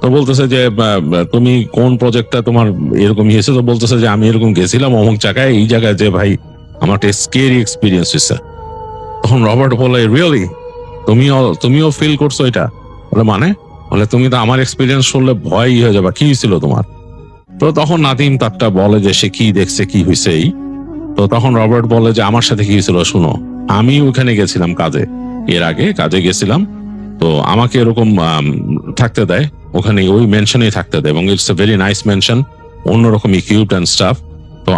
তো বলতেছে যে তুমি কোন প্রজেক্টটা তোমার এরকম হয়েছে? তো বলতেছে যে আমি এরকম গেছিলাম অমুক জায়গায়, এই জায়গায় যে ভাই আমার একটা স্কেরি এক্সপিরিয়েন্স হয়েছে। তখন রবার্ট বলে, রিয়েলি তুমিও ফিল করছো এটা? বলে মানে? বলে তুমি তো আমার এক্সপিরিয়েন্স শুনলে ভয় হয়ে যাবে, কি হয়েছিল তোমার? তো তখন নাদিম তারটা বলে যে সে কি দেখছে, কি হয়েছে। তো তখন রবার্ট বলে যে আমার সাথে কি হয়েছিল শুনো, আমি ওখানে গেছিলাম কাজে, এর আগে কাজে গেছিলাম। তো আমাকে এরকম থাকতে দেয় ওখানে, ওই মেনশনেই থাকতে দেয়, এবং it's a very nice mention, অন্যরকম ইকুইপড অ্যান্ড স্টাফ। তো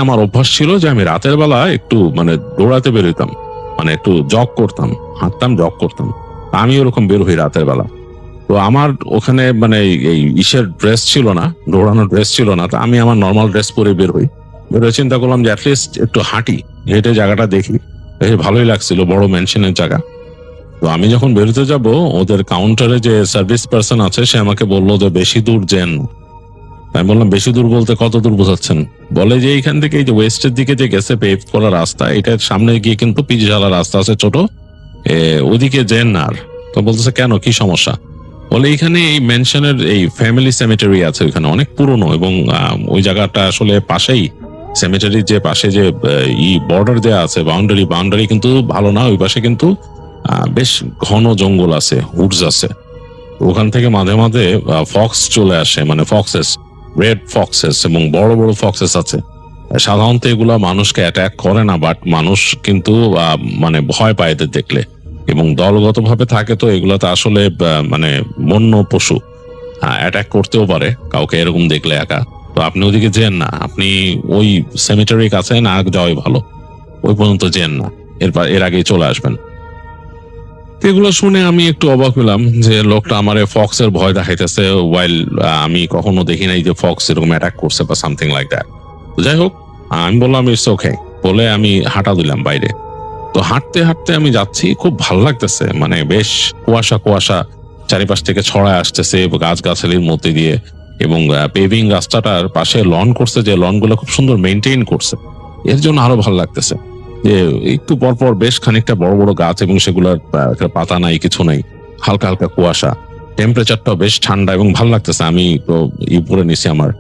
আমার অভ্যাস ছিল যে আমি রাতের বেলা একটু মানে দৌড়াতে বেরোতাম, মানে একটু জগ করতাম, হাঁটতাম, জগ করতাম। আমি ওরকম বের হই রাতের বেলা। তো আমার ওখানে মানে এই ইসের ড্রেস ছিল না, দৌড়ানোর ড্রেস ছিল না। তো আমি আমার নর্মাল ড্রেস পরে বের হই। বেরোয় চিন্তা করলাম যে অ্যাটলিস্ট একটু হাঁটি, হেঁটে জায়গাটা দেখি। বেশ ভালোই লাগছিল, বড় মেনশনের জায়গা। তো আমি যখন বেরোতে যাব, ওদের কাউন্টারে যে সার্ভিস পার্সন আছে সে আমাকে বললো যে বেশি দূর যেন। আমি বললাম বেশি দূর বলতে কত দূর বোঝাচ্ছেন? বলে যে এইখান থেকে এই যে ওয়েস্টের দিকে যে গেছে পেভ করা রাস্তা, এটার সামনে গিয়ে কিন্তু পিচ ঢালা রাস্তা আছে ছোট, ওদিকে যেন না। আর তো বলতেছে কেন, কি সমস্যা? বলে এইখানে এই মেনশনের এই ফ্যামিলি সেমেটারি আছে, ওইখানে অনেক পুরনো, এবং ওই জায়গাটা আসলে পাশেই সেমেটারির যে পাশে যে বর্ডার দেয়া আছে, বাউন্ডারি কিন্তু ভালো না। ওই পাশে কিন্তু বেশ ঘন জঙ্গল আছে, উডস আছে। ওখান থেকে মাঝে মাঝে ফক্স চলে আসে, মানে ফক্সেস, রেড ফক্সেস এবং বড় বড় ফক্সেস আছে। সাধারণত এগুলা মানুষকে অ্যাটাক করে না, বাট মানুষ কিন্তু মানে ভয় পায় এদের দেখলে, এবং দলগতভাবে থাকে। তো এগুলাতে আসলে মানে বন্য পশু অ্যাটাক করতেও পারে কাউকে এরকম দেখলে একা। তো আপনি ওদিকে যেন না, আপনি ওই সেমিটারির কাছে না যাওয়াই ভালো, ওই পর্যন্ত যেন না, এর আগেই চলে আসবেন। এগুলো শুনে আমি একটু অবাক হলাম যে লোকটা আমারে ফক্সের ভয় দেখাইতেছে, ওয়াইল আমি কখনো দেখি নাই যে ফক্স এরকম অ্যাটাক করছে বা সামথিং লাইক দ্যাট। যাই হোক, আমি বললাম ইটস ওকে বলে আমি হাঁটা দিলাম বাইরে। তো হাঁটতে হাঁটতে আমি যাচ্ছি, খুব ভালো লাগতেছে, মানে বেশ কুয়াশা কুয়াশা চারিপাশ থেকে ছড়ায় আসতেছে গাছ গাছালির মধ্যে দিয়ে, এবং পেভিং রাস্তাটার পাশে লন করছে, যে লন গুলো খুব সুন্দর মেনটেন করছে, এর জন্য আরো ভালো লাগতেছে। যে একটু পরপর বেশ খানিকটা বড় বড় গাছ, এবং সেগুলোর পাতা নাই, কিছু নাই, হালকা হালকা কুয়াশা, টেম্পারেচারটাও বেশ ঠান্ডা এবং ভালো লাগতেছে। আমি তো পরে নিছি, আমার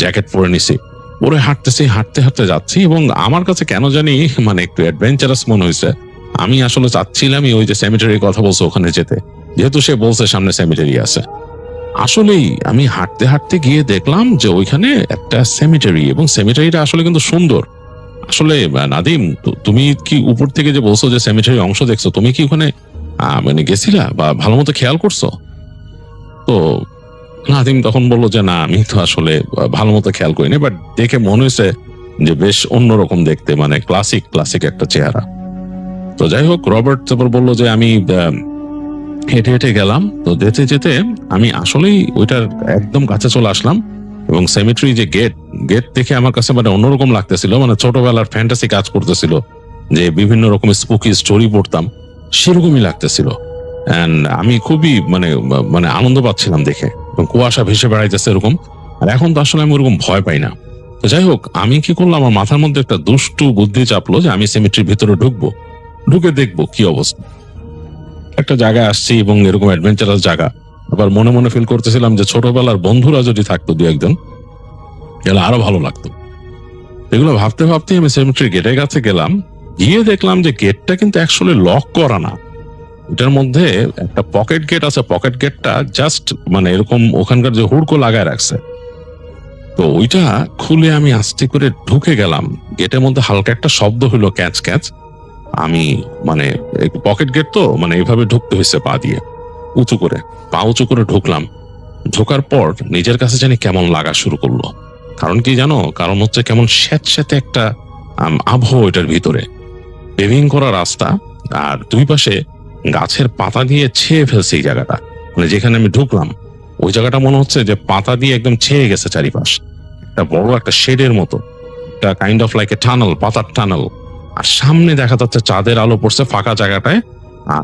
জ্যাকেট পরে নিছি, পরে হাঁটতেছি, হাঁটতে হাঁটতে যাচ্ছি, এবং আমার কাছে কেন জানি মানে একটু অ্যাডভেঞ্চারাস মনে হয়েছে। আমি আসলে চাচ্ছিলাম ওই যে সেমিটারির কথা বলছে ওখানে যেতে, যেহেতু সে বলছে সামনে সেমিটারি আছে। আসলেই আমি হাঁটতে হাঁটতে গিয়ে দেখলাম যে ওইখানে একটা সেমিটারি, এবং সেমিটারিটা আসলে কিন্তু সুন্দর। আসলে নাদিম, তুমি কি উপর থেকে যে বলছো যে সেমিটারি অংশ দেখছো, তুমি কি ওখানে মানে গেছিলা বা ভালো মতো খেয়াল করছো? তো নাদিম তখন বললো যে না, আমি তো আসলে ভালো মতো খেয়াল করিনি, বাট দেখে মনে হয়েছে যে বেশ অন্যরকম দেখতে, মানে ক্লাসিক একটা চেহারা। তো যাই হোক, রবার্ট তারপর বললো যে আমি হেঁটে হেঁটে গেলাম। তো যেতে যেতে আমি আসলেই ওইটার একদম কাছে চলে আসলাম, এবং সেমিট্রি যে গেট দেখে আমার কাছে মানে অন্যরকম লাগতেছিল, মানে ছোটবেলার ফ্যান্টাসি কাজ করতেছিল, যে বিভিন্ন রকমের স্পুকি স্টোরি পড়তাম, সেরকমই লাগতেছিল। আমি খুবই মানে আনন্দ পাচ্ছিলাম দেখে, কুয়াশা ভেসে বেড়াইতেছে এরকম। আর এখন তো আসলে আমি ওরকম ভয় পাই না। তো যাই হোক, আমি কি করলাম, আমার মাথার মধ্যে একটা দুষ্টু বুদ্ধি চাপলো যে আমি সেমিট্রির ভিতরে ঢুকে দেখবো কি অবস্থা। একটা জায়গায় আসছি, এবং এরকম অ্যাডভেঞ্চারাস জায়গা, আবার মনে মনে ফিল করতেছিলাম যে ছোটবেলার বন্ধুরা যদি থাকতো দু একজন, তাহলে আরো ভালো লাগতো। এগুলো ভাবতে ভাবতে আমি সেমিট্রির গেটের কাছে গেলাম, গিয়ে দেখলাম যে গেটটা কিন্তু অ্যাকচুয়ালি লক করা না, এটার মধ্যে একটা পকেট গেট আছে। পকেট গেটটা জাস্ট মানে এরকম ওখানকার যে হুড়কো লাগায় রাখছে। তো ওইটা খুলে আমি আস্তে করে ঢুকে গেলাম। গেটের মধ্যে হালকা একটা শব্দ হলো, ক্যাচ ক্যাচ। আমি মানে পকেট গেট তো মানে এইভাবে ঢুকতে হয়েছে, পা উঁচু করে ঢুকলাম। ঢোকার পর নিজের কাছে জানি কেমন লাগা শুরু করলো। কারণ কি জানো? কারণ হচ্ছে কেমন স্যাঁতস্যাঁতে একটা আবহাওয়া এটার ভিতরে, পেভিং করা রাস্তা, আর দুই পাশে গাছের পাতা দিয়ে ছেয়ে ফেলছে এই জায়গাটা। মানে যেখানে আমি ঢুকলাম ওই জায়গাটা মনে হচ্ছে যে পাতা দিয়ে একদম ছেয়ে গেছে চারিপাশ, একটা বড় একটা শেডের মতো, একটা kind of like a tunnel, পাতার টানেল। আর সামনে দেখা যাচ্ছে চাঁদের আলো পড়ছে ফাঁকা জায়গাটায়,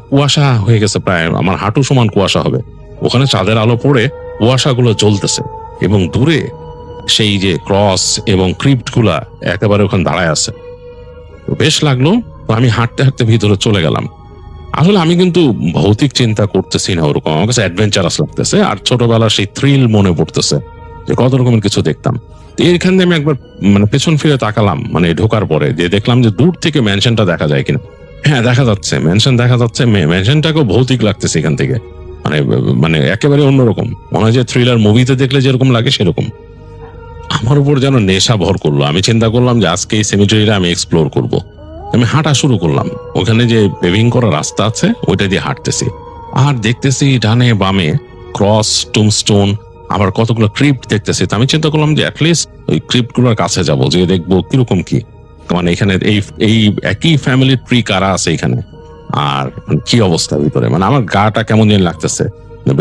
কুয়াশা হয়ে গেছে, প্রায় আমার হাঁটু সমান কুয়াশা হবে। ওখানে চাঁদের আলো পড়ে কুয়াশাগুলো জ্বলতেছে এবং দূরে সেই যে ক্রস এবং ক্রিপ্ট গুলা একেবারে ওখানে দাঁড়ায় আছে। বেশ লাগলো। তো আমি হাঁটতে হাঁটতে ভিতরে চলে গেলাম। আসলে আমি কিন্তু ভৌতিক চিন্তা করতেছি না ওরকম, আমার কাছে অ্যাডভেঞ্চারাস লাগতেছে আর ছোটবেলার সেই থ্রিল মনে পড়তেছে যে কত রকমের কিছু দেখতাম। এখান থেকে আমি একবার মানে পেছন ফিরে তাকালাম, মানে ঢোকার পরে যে দেখলাম যে দূর থেকে ম্যানশনটা দেখা যায় কিনা। হ্যাঁ, দেখা যাচ্ছে, ম্যানশন দেখা যাচ্ছে। ম্যানশনটাকেও ভৌতিক লাগতেছে এখান থেকে, মানে মানে একেবারে অন্যরকম, মনে হয় যে থ্রিলার মুভিতে দেখলে যেরকম লাগে সেরকম। আমার উপর যেন নেশা ভর করলো। আমি চিন্তা করলাম যে আজকে এই সেমিটারিটা আমি এক্সপ্লোর করব। আমি হাঁটা শুরু করলাম। ওখানে যে পেভিং করা রাস্তা আছে ওইটা দিয়ে হাঁটতেছি আর দেখতেছি ডানে বামে ক্রস, টুমস্টোন, আবার কতগুলো ক্রিপ্ট দেখতেছি। তো আমি চিন্তা করলাম যে অ্যাটলিস্ট ওই ক্রিপ্ট গুলোর কাছে যাবো, যে দেখবো কিরকম কি, মানে এখানে এই একই ফ্যামিলির ট্রি কারা আছে এখানে, আর কি অবস্থা ভিতরে। মানে আমার গাটা কেমন যেন লাগতেছে,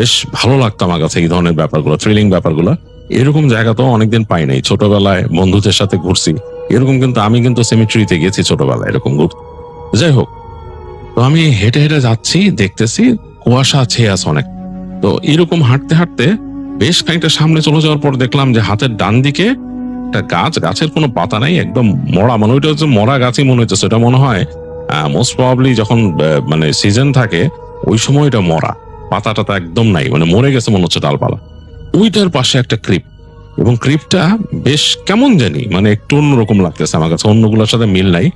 বেশ ভালো লাগতো আমার কাছে এই ধরনের ব্যাপারগুলো, থ্রিলিং ব্যাপারগুলো। এরকম জায়গা তো অনেকদিন পাই নাই। ছোটবেলায় বন্ধুদের সাথে ঘুরছি এরকম, কিন্তু আমি কিন্তু সেমিট্রিতে গেছি ছোটবেলায় এরকম ঘুরতে। যাই হোক, তো আমি হেঁটে হেঁটে যাচ্ছি, দেখতেছি কুয়াশা ছেয়ে আছে অনেক। তো এরকম হাঁটতে হাঁটতে বেশ খানিকটা সামনে চলে যাওয়ার পর দেখলাম যে হাতের ডান দিকে একটা গাছ, গাছের কোনো পাতা নাই, একদম মরা, মানে ওইটা হচ্ছে মরা গাছই মনে হচ্ছে। এটা মনে হয় মোস্ট প্রবাবলি যখন মানে সিজন থাকে ওই সময় এটা মরা, পাতা টাতা একদম নাই, মানে মরে গেছে মনে হচ্ছে ডালপালা। ওইটার পাশে একটা ক্রিপ, এবং ক্রিপটা বেশ কেমন জানি মানে একটু অন্যরকম লাগতেছে আমার কাছে, অন্যগুলোর সাথে মিল নাই,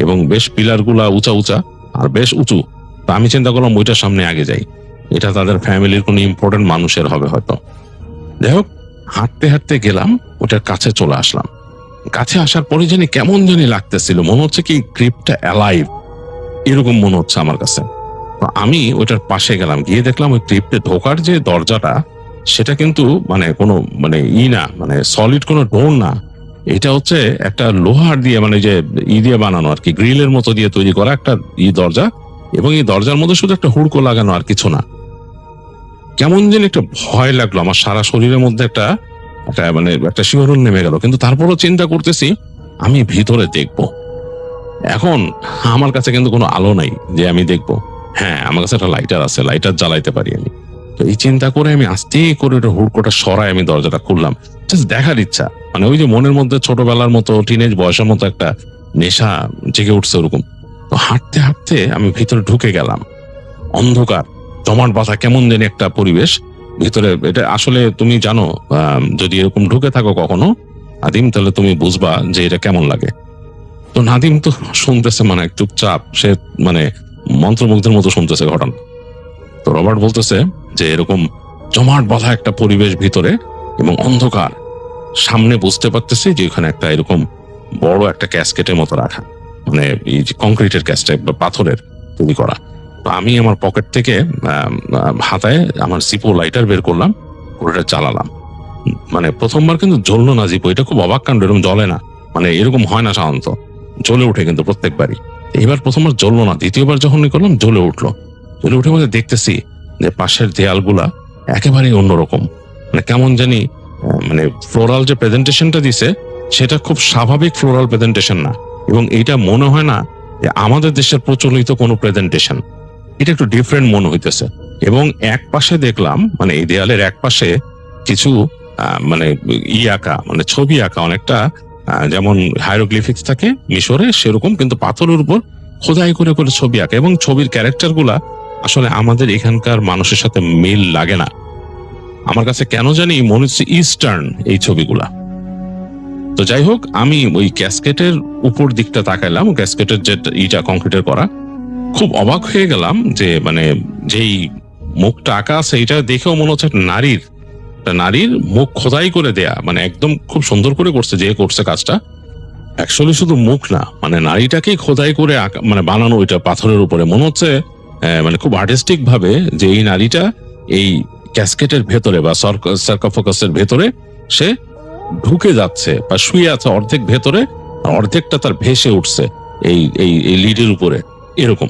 এবং বেশ পিলার গুলা উঁচা উঁচা আর বেশ উঁচু। তা আমি চিন্তা করলাম ওইটার সামনে আগে যাই, এটা তাদের ফ্যামিলির কোনো ইম্পর্টেন্ট মানুষের হবে হয়তো। যাই হোক, হাঁটতে হাঁটতে গেলাম, ওটার কাছে চলে আসলাম। কাছে আসার পরে জানি কেমন জানি লাগতেছিল, মনে হচ্ছে কি ক্রিপটা অ্যালাইভ, এরকম মনে হচ্ছে আমার কাছে। তো আমি ওইটার পাশে গেলাম, গিয়ে দেখলাম ওই ক্রিপ্টে ঢোকার যে দরজাটা সেটা কিন্তু মানে কোনো মানে না, মানে সলিড কোনো ডোর না, এটা হচ্ছে একটা লোহার দিয়ে মানে যে দিয়ে বানানো আর কি, গ্রিলের মতো দিয়ে তৈরি করা একটা দরজা, এবং এই দরজার মধ্যে শুধু একটা হুড়কো লাগানো আর কিছু না। কেমন যেন একটা ভয় লাগলো, আমার সারা শরীরের মধ্যে একটা মানে একটা শিহরণ নেমে গেল। কিন্তু তারপরও চিন্তা করতেছি আমি ভিতরে দেখব। এখন আমার কাছে কিন্তু কোনো আলো নাই যে আমি দেখব। হ্যাঁ, আমার কাছে একটা লাইটার আছে, লাইটার জ্বালাইতে পারি আমি। তো এই চিন্তা করে আমি আস্তে করে ওটা হুড়কোটা সরাই আমি দরজাটা খুললাম, জাস্ট দেখার ইচ্ছা, মানে ওই যে মনের মধ্যে ছোটবেলার মতো টিনেজ বয়সের মতো একটা নেশা জেগে উঠছে ওরকম। তো হাঁটতে হাঁটতে আমি ভিতরে ঢুকে গেলাম। অন্ধকার, জমাট বাঁধা কেমন জানি একটা পরিবেশ ভিতরে। এটা আসলে তুমি জানো, যদি এরকম ঢুকে থাকো কখনো নাদিম, তাহলে তুমি বুঝবা যে এটা কেমন লাগে। তো নাদিম তো শুনতেছে মানে চুপচাপ, সে মানে মন্ত্রমুগ্ধের মতো শুনতেছে ঘটনা। তো রবার্ট বলতেছে যে এরকম জমাট বাঁধা একটা পরিবেশ ভিতরে এবং অন্ধকার, সামনে বুঝতে পারতেছি যে ওখানে একটা এরকম বড় একটা ক্যাসকেটের মতো রাখা, মানে এই যে কংক্রিটের ক্যাসকেট বা পাথরের তৈরি করা। তো আমি আমার পকেট থেকে হাতায় আমার জিপো লাইটার বের করলাম, ওটা চালালাম। মানে প্রথমবার কিন্তু জ্বললো না জিপো, এটা খুব অবাক কাণ্ড, এরকম জ্বলে না, মানে এরকম হয় না সাধারণত, জ্বলে উঠে কিন্তু প্রত্যেকবারই। এবার প্রথমবার জ্বললো না, দ্বিতীয়বার যখন করলাম জ্বলে উঠলো। জ্বলে উঠে মধ্যে দেখতেছি যে পাশের দেয়ালগুলা একেবারেই অন্যরকম, মানে কেমন জানি মানে ফ্লোরাল যে প্রেজেন্টেশনটা দিছে সেটা খুব স্বাভাবিক ফ্লোরাল প্রেজেন্টেশন না, এবং এইটা মনে হয় না যে আমাদের দেশের প্রচলিত কোনো প্রেজেন্টেশন, এটা একটু ডিফারেন্ট মনে হইতেছে। এবং এক পাশে দেখলাম মানে এই দেয়ালের এক পাশে কিছু মানে আঁকা, মানে ছবি আঁকা, অনেকটা যেমন হাইরোগ্লিফিক্স থাকে মিশরে সেরকম, কিন্তু পাথরের উপর খোদাই করে করে ছবি আঁকা, এবং ছবির ক্যারেক্টার গুলা আসলে আমাদের এখানকার মানুষের সাথে মিল লাগে না। আমার কাছে কেন জানি মনে হচ্ছে ইস্টার্ন এই ছবিগুলা। তো যাই হোক, আমি ওই ক্যাসকেটের উপর দিকটা তাকাইলাম, ক্যাসকেটের যে ইটা কংক্রিটের করা, খুব অবাক হয়ে গেলাম যে মানে যেই মুখটা আঁকা আছে এটা দেখেও মনে হচ্ছে একটা নারীর মুখ খোদাই করে দেয়া, মানে একদম খুব সুন্দর করে করছে যে করছে কাজটা। অ্যাকচুয়ালি শুধু মুখ না, মানে নারীটাকেই খোদাই করে মানে বানানো ওইটা পাথরের উপরে, মনে হচ্ছে মানে খুব আর্টিস্টিক ভাবে যে এই নারীটা এই ক্যাসকেটের ভেতরে বা সার্কোফাগাসের ভেতরে সে ঢুকে যাচ্ছে বা শুয়ে আছে অর্ধেক ভেতরে, আর অর্ধেকটা তার ভেসে উঠছে এই এই লিডের উপরে এরকম,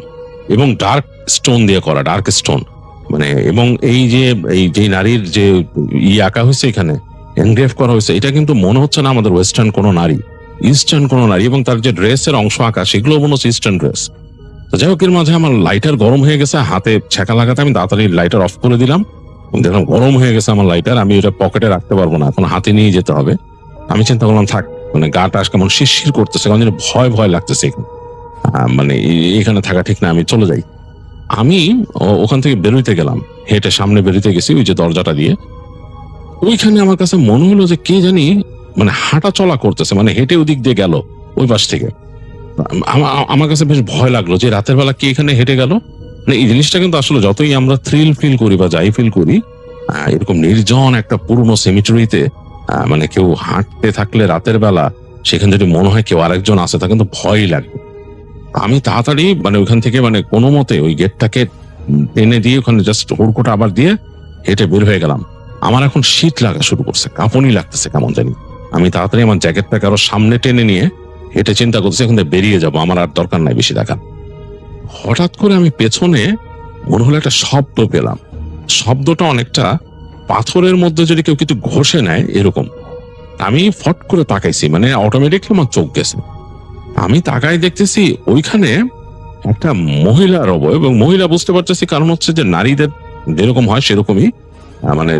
এবং ডার্ক স্টোন দিয়ে করা, ডার্ক স্টোন মানে। এবং এই যে নারীর যে আঁকা হয়েছে এখানে, এনগ্রেভ করা হয়েছে, এটা কিন্তু মনে হচ্ছে না আমাদের ওয়েস্টার্ন কোনো নারী, ইস্টার্ন কোন নারী, এবং তার যে ড্রেসের অংশ আঁকা সেগুলো মনে হচ্ছে ইস্টার্ন ড্রেস। তো যাই হোক, এর মাঝে আমার লাইটার গরম হয়ে গেছে, হাতে ছ্যাঁকা লাগাতে আমি তাড়াতাড়ি লাইটার অফ করে দিলাম। দেখলাম গরম হয়ে গেছে আমার লাইটার, আমি এটা পকেটে রাখতে পারবো না, এখন হাতে নিয়ে যেতে হবে। আমি চিন্তা করলাম থাক, মানে গাটা কেমন শিরশির করতেছে, কেমন যেন ভয় ভয় লাগতেছে, মানে এখানে থাকা ঠিক না, আমি চলে যাই। আমি ওখান থেকে বেরোইতে গেলাম, হেঁটে সামনে বেরোতে গেছি ওই যে দরজাটা দিয়ে। ওইখানে আমার কাছে মনে হলো যে কে জানি মানে হাঁটা চলা করতেছে, মানে হেঁটে ওদিক দিয়ে গেল ওই পাশ থেকে। আমার কাছে বেশ ভয় লাগলো যে রাতের বেলা কে এখানে হেঁটে গেল। মানে এই জিনিসটা কিন্তু আসলে যতই আমরা থ্রিল ফিল করি বা যাই ফিল করি, এরকম নির্জন একটা পুরনো সেমিটারিতে মানে কেউ হাঁটতে থাকলে রাতের বেলা, সেখানে যদি মনে হয় কেউ আরেকজন আছে, তা কিন্তু ভয়ই লাগবে। আমি তাড়াতাড়ি মানে ওইখান থেকে মানে কোনো মতে ওই গেটটাকে টেনে দিয়ে ওখানে জাস্ট হুড়কোটা আবার দিয়ে হেঁটে বের হয়ে গেলাম। আমার এখন শীত লাগা শুরু করছে, কাঁপুনি লাগতেছে কেমন জানি। আমি তাড়াতাড়ি আমার জ্যাকেটটাকে আরো সামনে টেনে নিয়ে হেঁটে চিন্তা করতেছি এখন থেকে বেরিয়ে যাবো, আমার আর দরকার নাই বেশি দেখা। হঠাৎ করে আমি পেছনে মনে হলো একটা শব্দ পেলাম। শব্দটা অনেকটা পাথরের মধ্যে যদি কেউ কিছু ঘষে নেয় এরকম। আমি ফট করে তাকাইছি, মানে অটোমেটিকলি আমার চোখ গেছে। আমি তাকাই দেখতেছি ওইখানে একটা মহিলার অবয়ব, এবং মহিলা বুঝতে পারতেছি কারণ হচ্ছে যে নারীদের যেরকম হয় সেরকমই, মানে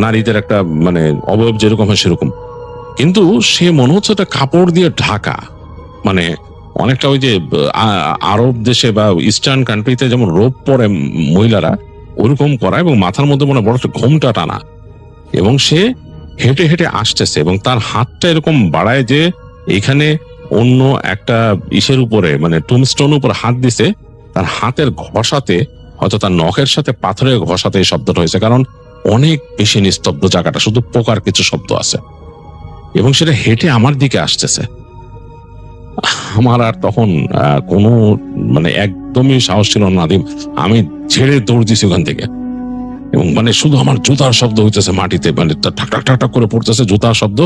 নারীদের একটা মানে অবয়ব যেরকম হয় সেরকম, কিন্তু সে মনে হচ্ছে একটা কাপড় দিয়ে ঢাকা। মানে অনেকটা ওই যে আরব দেশে বা ইস্টার্ন কান্ট্রিতে যেমন রোব পরে মহিলারা, ওরকম করা, এবং মাথার মধ্যে মনে বড় একটা ঘোমটা টানা। এবং সে হেঁটে হেঁটে আসতেছে, এবং তার হাতটা এরকম বাড়ায় যে এইখানে অন্য একটা ইসের উপরে মানে টুমস্টোন উপর হাত দিছে, তার হাতের ঘষাতে হয়তো তার নখের সাথে পাথরের ঘষাতে এই শব্দটা হয়েছে, কারণ অনেক বেশি নিস্তব্ধ জায়গাটা, শুধু পোকার কিছু শব্দ আছে। এবং সেটা হেঁটে আমার দিকে আসতেছে। আমার আর তখন কোনো মানে একদমই সাহস ছিল না নাদিম, আমি ছেড়ে দৌড় দিছি ওখান থেকে। এবং মানে শুধু আমার জুতার শব্দ হইতেছে মাটিতে, মানে ঠাক ঠাক ঠাক ঠাক করে পড়তেছে জুতার শব্দ।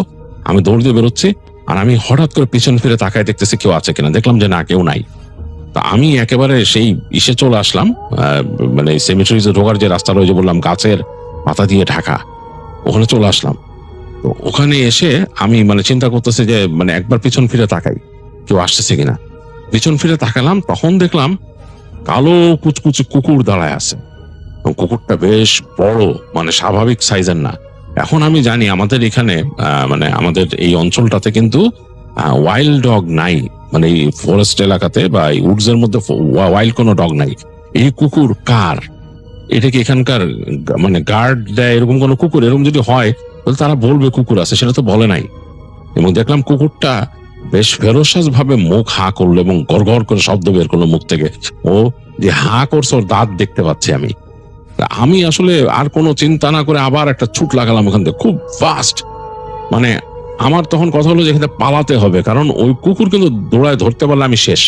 আমি দৌড় দিয়ে বেরোচ্ছি, আর আমি হঠাৎ করে পিছন ফিরে তাকায় দেখতেছি কেউ আছে কিনা। দেখলাম যে না, কেউ নাই। তা আমি একেবারে সেই ইসে চলে আসলাম, মানে সেমিটারিতে ঢোকার যে রাস্তা রয়েছে বললাম গাছের পাতা দিয়ে ঢাকা, ওখানে চলে আসলাম। তো ওখানে এসে আমি মানে চিন্তা করতেছি যে মানে একবার পিছন ফিরে তাকাই কেউ আসতেছে কিনা। পিছন ফিরে তাকালাম, তখন দেখলাম কালো কুচকুচি কুকুর দাঁড়ায় আছে। কুকুরটা বেশ বড়, মানে স্বাভাবিক সাইজের না। এখন আমি জানি আমাদের এখানে মানে আমাদের এই অঞ্চলটাতে কিন্তু ওয়াইল্ড ডগ নাই, মানে এই ফরেস্ট এলাকাতে বা এই উডস এর মধ্যে ওয়াইল্ড কোনো ডগ নাই। এই কুকুর কার? এটা কি এখানকার মানে গার্ড দেয় এরকম কোনো কুকুর? এরকম যদি হয় তাহলে তারা বলবে কুকুর আছে, সেটা তো বলে নাই। এবং দেখলাম কুকুরটা বেশ ফেরোসাস ভাবে মুখ হা করলো এবং গড়গড় করে শব্দ বের করলো মুখ থেকে। ও যে হা করছে ওর দাঁত দেখতে পাচ্ছি আমি। আমি আসলে আর কোনো চিন্তা না করে আবার একটা ছুট লাগালাম ওখান থেকে খুব ফাস্ট। মানে আমার তখন কথা হলো যে এখানে পালাতে হবে, কারণ ওই কুকুর কিন্তু দৌড়ায় ধরতে পারলে আমি শেষ।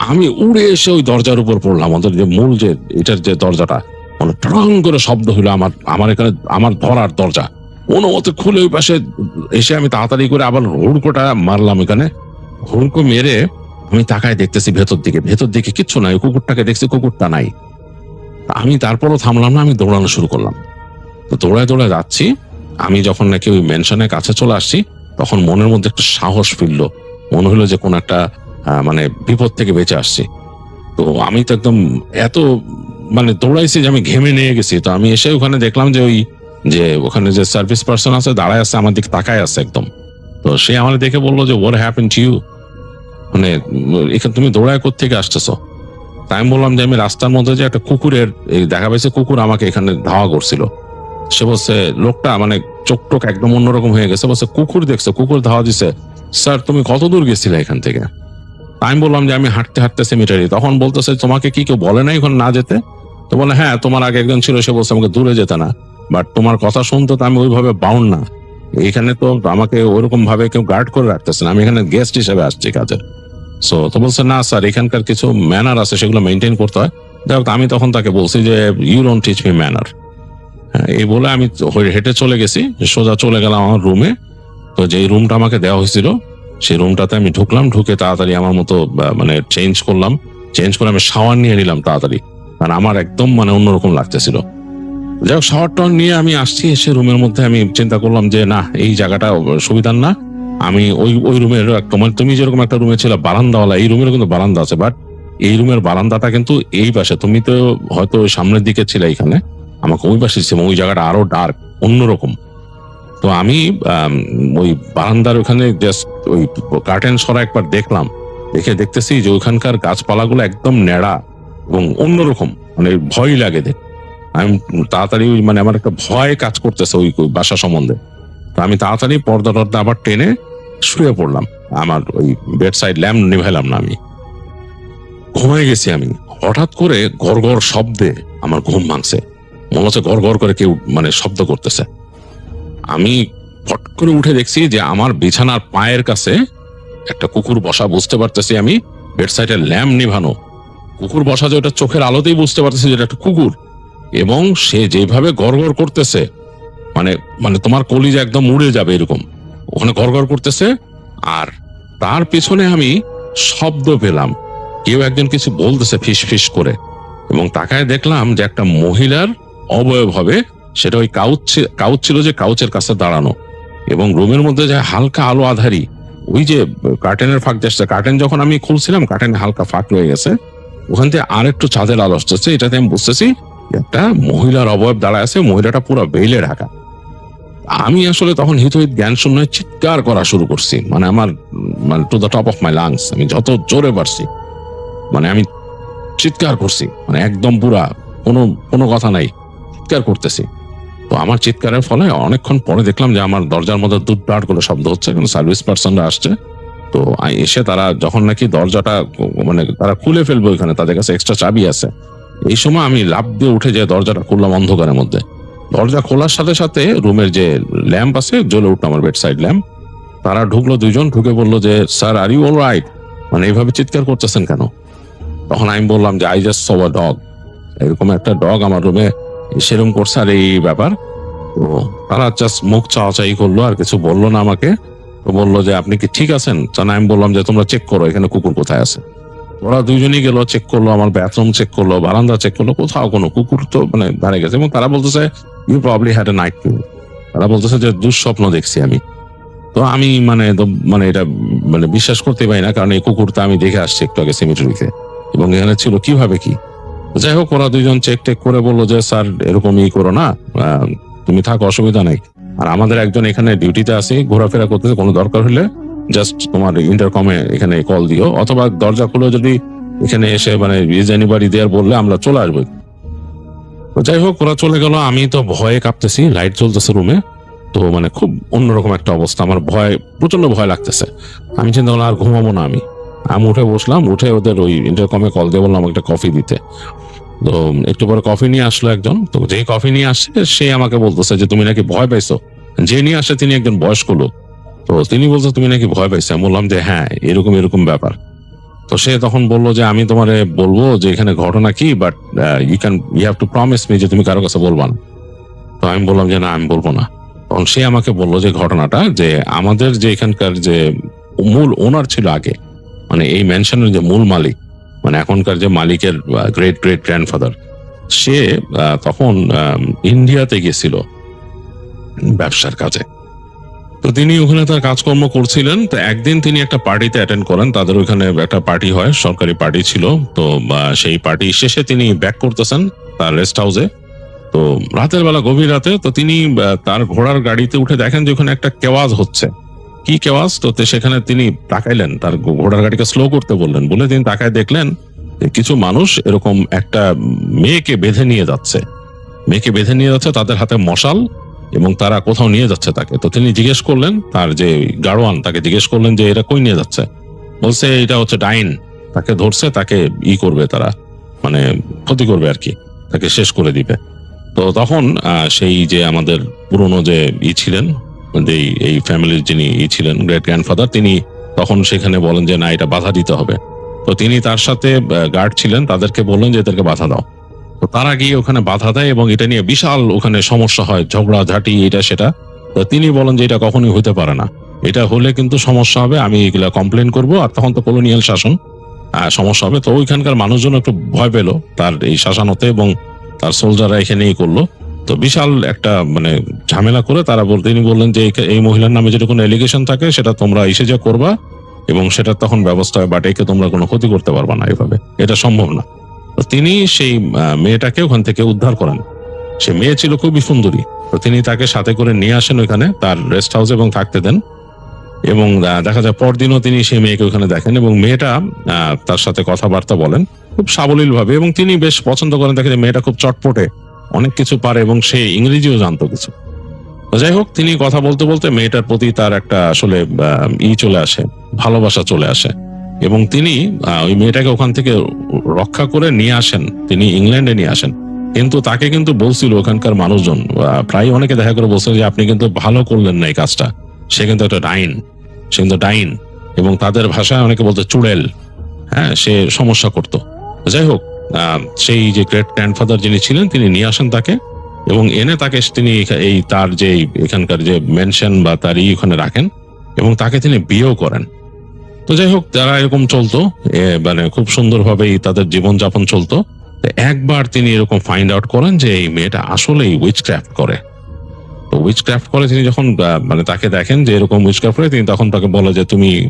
আমি উড়ে এসে ওই দরজার উপর পড়লাম, আমাদের যে মূল যে এটার যে দরজাটা, মানে ট্রং করে শব্দ হইলো আমার এখানে আমার ধরার দরজা। কোনো মতে খুলে ওই পাশে এসে আমি তাড়াতাড়ি করে আবার হুড়কোটা মারলাম। এখানে হুড়কো মেরে আমি তাকায় দেখতেছি ভেতর দিকে কিচ্ছু নাই। কুকুরটাকে দেখছি, কুকুরটা নাই। আমি তারপরও থামলাম না, আমি দৌড়ানো শুরু করলাম। তো দৌড়ায় দৌড়ায় যাচ্ছি। আমি যখন নাকি ওই মেনশনের কাছে চলে আসছি, তখন মনের মধ্যে একটা সাহস ফিরলো। মনে হলো যে কোন একটা মানে বিপদ থেকে বেঁচে আসছি। তো আমি তো একদম এত মানে দৌড়াইছি যে আমি ঘেমে নিয়ে গেছি। তো আমি এসে ওখানে দেখলাম যে ওই যে ওখানে যে সার্ভিস পার্সন আছে দাঁড়ায় আছে, আমার দিকে তাকায় আছে একদম। তো সে আমার দেখে বললো যে হোয়াট হ্যাপেন্ড টু ইউ, মানে এখানে তুমি দৌড়ায় কোত্থেকে আসতেছো? তাই আমি বললাম যে আমি রাস্তার মধ্যে যে একটা কুকুরের দেখা পাইছে, কুকুর আমাকে এখানে ধাওয়া করছিল। সে বলছে, লোকটা মানে চোখ টোক একদম অন্যরকম হয়ে গেছে, বলছে কুকুর দেখছো, কুকুর ধাওয়া দিছে। স্যার তুমি কত দূর গেছিলে এখান থেকে? আমি বললাম যে আমি হাঁটতে হাঁটতে সেমিটারি। তখন বলতেছে তোমাকে কি কেউ বলে নাই ওখানে না যেতে? তো বলে হ্যাঁ, তোমার আগে একজন ছিল, সে বলছে আমাকে দূরে যেতে না, বাট তোমার কথা শুনতো তো আমি ওইভাবে বাউন্ড না। এখানে তো আমাকে ওইরকম ভাবে কেউ গার্ড করে রাখতেছে না, আমি এখানে গেস্ট হিসেবে আসছি কাজের। তো বলছে না স্যার, এখানকার কিছু ম্যানার আছে, সেগুলো মেনটেন করতে হয়। দেখো আমি তখন তাকে বলছি যে you don't teach me manner. এই বলে আমি হেঁটে চলে গেছি, সোজা চলে গেলাম আমার রুমে। তো যেই রুমটা আমাকে দেওয়া হয়েছিল সেই রুমটাতে আমি ঢুকলাম, ঢুকে তাড়াতাড়ি আমার মতো মানে চেঞ্জ করে আমি শাওয়ার নিয়ে নিলাম তাড়াতাড়ি, কারণ আমার একদম মানে অন্যরকম লাগতেছিল। যাই হোক, শাওয়ার টাওয়ার নিয়ে আমি আসছি, এসে রুমের মধ্যে আমি চিন্তা করলাম যে না, এই জায়গাটা সুবিধার না, আমি ওই ওই রুমের তুমি যেরকম একটা রুমে ছিল বারান্দাওয়ালা, এই রুমেরও কিন্তু বারান্দা আছে, বাট এই রুমের বারান্দাটা কিন্তু এই পাশে, তুমি তো হয়তো ওই সামনের দিকে ছিলে, এইখানে আমাকে ওই পাশে ছিল, ওই জায়গাটা আরো ডার্ক অন্যরকম। তো আমি ওই বারান্দার ওখানে জাস্ট ওই কার্টেন সরা একবার দেখলাম, দেখতেছি যে ওইখানকার গাছপালাগুলো একদম ন্যাড়া এবং অন্যরকম, মানে ভয় লাগে দেখ। আমি তাড়াতাড়ি মানে আমার একটা ভয় কাজ করতেছে ওই বাসা সম্বন্ধে। তো আমি তাড়াতাড়ি পর্দা টর্দা আবার টেনে শুয়ে পড়লাম, আমার ওই বেড সাইড ল্যাম্প নিভাইলাম না, আমি ঘুমাই গেছি। আমি হঠাৎ করে গড় গড় শব্দে আমার ঘুম ভাঙছে, মনে হচ্ছে গড় গড় করে কেউ মানে শব্দ করতেছে। আমি ফট করে উঠে দেখছি যে আমার বিছানার পায়ের কাছে একটা কুকুর বসা, বুঝতে পারতেছি আমি বেড সাইডের ল্যাম্প নিভানো, কুকুর বসা, যে ওটা চোখের আলোতেই বুঝতে পারতেছি যে এটা একটা কুকুর, এবং সে যেভাবে গড় গড় করতেছে মানে মানে তোমার কলিজা একদম উড়ে যাবে এরকম, ওখানে গড় গড় করতেছে। আর তার পেছনে আমি শব্দ পেলাম, কেউ একজন কিছু বলতেছে ফিস ফিস করে, এবং তাকায় দেখলাম যে একটা মহিলার অবয়ব হবে, সেটা ওই কাউচ ছিল, যে কাউচের কাছে দাঁড়ানো, এবং রুমের মধ্যে যে হালকা আলো আধারি, ওই যে কার্টেনের ফাঁক যাচ্ছে, কার্টেন যখন আমি খুলছিলাম কার্টেনে হালকা ফাঁক রয়ে গেছে, ওখান থেকে আর একটু চাঁদের আলো আসতেছে, এটাতে আমি বুঝতেছি একটা মহিলার অবয়ব দাঁড়ায় আছে, মহিলাটা পুরো বেইলে ঢাকা। আমি আসলে তখন হিতহিত জ্ঞান শূন্য চিৎকার করা শুরু করছি, মানে আমার মানে to the top of my lungs, আমি যত জোরে পারছি মানে আমি চিৎকার করছি, মানে একদম পুরা কোনো কথা নাই, চিৎকার করতেছি। তো আমার চিৎকারের ফলে অনেকক্ষণ পরে দেখলাম যে আমার দরজার মধ্যে দুধ করে শব্দ হচ্ছে, কিন্তু সার্ভিস পার্সনরা আসছে। তো এসে তারা যখন নাকি দরজাটা মানে তারা খুলে ফেলবে, ওইখানে তাদের কাছে এক্সট্রা চাবি আছে, এই সময় আমি লাফ দিয়ে উঠে যে দরজাটা খুললাম অন্ধকারের মধ্যে। দরজা খোলার সাথে সাথে রুমের যে ল্যাম্প আছে জ্বলে উঠলো, আমার বেড সাইড ল্যাম্প। তারা ঢুকলো দুইজন, ঢুকে বললো যে sir are you all right, মানে এইভাবে চিৎকার করতেছেন কেন? তখন আমি বললাম যে I just saw a dog, এরকম একটা ডগ আমার রুমে সেরকম করছে, আর এই ব্যাপার। তো তারা জাস্ট মুখ চাওয়াচাই করলো, আর কিছু বললো না আমাকে। তো বললো যে আপনি কি ঠিক আছেন? আমি বললাম যে তোমরা চেক করো এখানে কুকুর কোথায় আছে। ওরা দুইজনই গেল, চেক করলো, আমার বাথরুম চেক করলো, বারান্দা চেক করলো, কোথাও কোনো কুকুর তো মানে দাঁড়িয়ে গেছে। এবং তারা বলতেছে you probably had a night view, তারা বলতেছে যে দুঃস্বপ্ন দেখছি আমি। তো আমি মানে এটা মানে বিশ্বাস করতে পারি না, কারণ এই কুকুরটা আমি দেখে আসছি একটু আগে সিমিট্রিতে, এবং এখানে ছিল কিভাবে কি। যাই হোক, ওরা দুইজন চেক টেক করে বললো যে স্যার এরকম করো না, তুমি থাকো, অসুবিধা নেই। আর আমাদের একজন এখানে ডিউটিতে আছে, ঘোরাফেরা করতেছে, কোনো দরকার হলে জাস্ট তোমার ইন্টারকমে এখানে কল দিও, অথবা দরজা খুলে যদি এখানে এসে মানে ইজ এনিবডি দেয়ার বললে আমরা চলে আসবো। যাই হোক, ওরা চলে গেল। আমি তো ভয়ে কাঁপতেছি, লাইট জ্বলতেছে রুমে, তো মানে খুব অন্যরকম একটা অবস্থা, আমার প্রচন্ড ভয় লাগতেছে। আমি চিন্তা করলাম আর ঘুমাবো না। আমি উঠে বসলাম, উঠে ওদের ওই ইন্টারকমে কল দিয়ে বললাম একটা কফি দিতে। তো একটু পরে কফি নিয়ে আসলো একজন। তো যে কফি নিয়ে আসছে সে আমাকে বলতেছে যে তুমি নাকি ভয় পাইছো। যে নিয়ে আসে তিনি একজন বয়স্ক লোক, তো তিনি বলছে তুমি নাকি ভয় পাইছো। আমি বললাম যে হ্যাঁ, এরকম ব্যাপার। তো সে তখন বললো যে আমি তোমারে বলবো যে এখানে ঘটনা কি, but you have to promise me যে তুমি কারো কাছে বলবা না। তো আমি বললাম যে না, আমি বলবো না। তখন সে আমাকে বললো যে ঘটনাটা, যে আমাদের যে এখানকার যে মূল ওনার ছিল আগে, মানে এই ম্যানশনের যে মূল মালিক, মানে এখনকার যে মালিকের গ্রেট গ্র্যান্ডফাদার, সে তখন ইন্ডিয়াতে গেছিল ব্যবসার কাজে। তো তিনি ওখানে তার কাজকর্ম করছিলেন। তো একদিন তিনি একটা পার্টিতে অ্যাটেন্ড করেন, তাদের ওখানে একটা পার্টি হয়, সরকারি পার্টি ছিল। তো সেই পার্টি শেষে তিনি ব্যাক করতেছেন তার রেস্ট হাউসে। তো রাতের বেলা, গভীর রাতে, তো তিনি তার ঘোড়ার গাড়িতে উঠে দেখেন যে ওখানে একটা কেওয়াজ হচ্ছে। কি কেওয়াজ? তো সেখানে তিনি তাকাইলেন, তার ঘোড়ার গাড়িকে স্লো করতে বললেন, বলে তিনি তাকায় দেখলেন যে কিছু মানুষ এরকম একটা মেয়েকে বেঁধে নিয়ে যাচ্ছে, তাদের হাতে মশাল, এবং তারা কোথাও নিয়ে যাচ্ছে তাকে। তো তিনি জিজ্ঞেস করলেন, তার যে গাড়োয়ান তাকে জিজ্ঞেস করলেন যে এরা কই নিয়ে যাচ্ছে। বলছে এটা হচ্ছে ডাইন, তাকে ধরছে, তাকে করবে, তারা মানে ক্ষতি করবে আর কি, তাকে শেষ করে দিবে। তো তখন সেই যে আমাদের পুরনো যে ছিলেন, যে এই ফ্যামিলির যিনি ছিলেন গ্রেট গ্র্যান্ডফাদার, তিনি তখন সেখানে বলেন যে না, এটা বাধা দিতে হবে। তো তিনি তার সাথে গার্ড ছিলেন, তাদেরকে বললেন যে এদেরকে বাধা দাও। তো তারা গিয়ে ওখানে বাধা দেয়, এবং এটা নিয়ে বিশাল ওখানে সমস্যা হয়, ঝগড়াঝাটি, এটা সেটা। তো তিনি বলেন যে এটা কখনোই হতে পারে না, এটা হলে কিন্তু সমস্যা হবে, আমি এগুলা কমপ্লেন করবো। আর তখন তো কলোনিয়াল শাসন, সমস্যা হবে। তো ওইখানকার মানুষজন একটু ভয় পেল তার এই শাসন হতে, এবং তার সোলজাররা এখানেই করলো। তো বিশাল একটা মানে ঝামেলা করে তারা তিনি বললেন যে এই মহিলার নামে যদি কোনো এলিগেশন থাকে সেটা তোমরা এসে যা করবা এবং সেটা তখন ব্যবস্থা হয়, বাট একে তোমরা কোনো ক্ষতি করতে পারবা না, এভাবে এটা সম্ভব না। তো তিনি সেই মেয়েটাকে ওখান থেকে উদ্ধার করেন। সে মেয়ে ছিল খুবই সুন্দরী। তো তিনি তাকে সাথে করে নিয়ে আসেন ওইখানে তার রেস্ট হাউস এবং থাকতে দেন। এবং দেখা যায় পরদিনও তিনি সেই মেয়েকে ওখানে দেখেন এবং মেয়েটা তার সাথে কথাবার্তা বলেন খুব সাবলীল ভাবে এবং তিনি বেশ পছন্দ করেন। দেখেন মেয়েটা খুব চটপটে, অনেক কিছু পারে এবং সে ইংরেজিও জানতো কিছু। তো যাই হোক, তিনি কথা বলতে বলতে মেয়েটার প্রতি তার একটা আসলে চলে আসে, ভালোবাসা চলে আসে এবং তিনি ওই মেয়েটাকে ওখান থেকে রক্ষা করে নিয়ে আসেন, তিনি ইংল্যান্ডে নিয়ে আসেন। কিন্তু তাকে কিন্তু বলছিল ওখানকার মানুষজন, প্রায় অনেকে দেখা করে বলছিল যে আপনি কিন্তু ভালো করলেন না এই কাজটা, সে কিন্তু একটা ডাইন এবং তাদের ভাষায় অনেকে বলতো চুড়েল। হ্যাঁ, সে সমস্যা করতো। যাই হোক, সেই যে গ্রেট গ্র্যান্ডফাদার যিনি ছিলেন তিনি নিয়ে আসেন তাকে এবং এনে তাকে তিনি এই তার যে এখানকার যে মেনশন বা তার ওখানে রাখেন এবং তাকে তিনি বিয়েও করেন। তো যাই হোক, তারা এরকম চলতো, মানে খুব সুন্দরভাবেই তাদের জীবনযাপন চলতো। একবার তিনি এরকম ফাইন্ড আউট করেন যে এই মেয়েটা আসলেই উইচক্রাফট করে। তো উইচক্রাফট করে তিনি যখন মানে তাকে দেখেন যে এরকম উইচক্রাফট করে, তিনি তখন তাকে বলে যে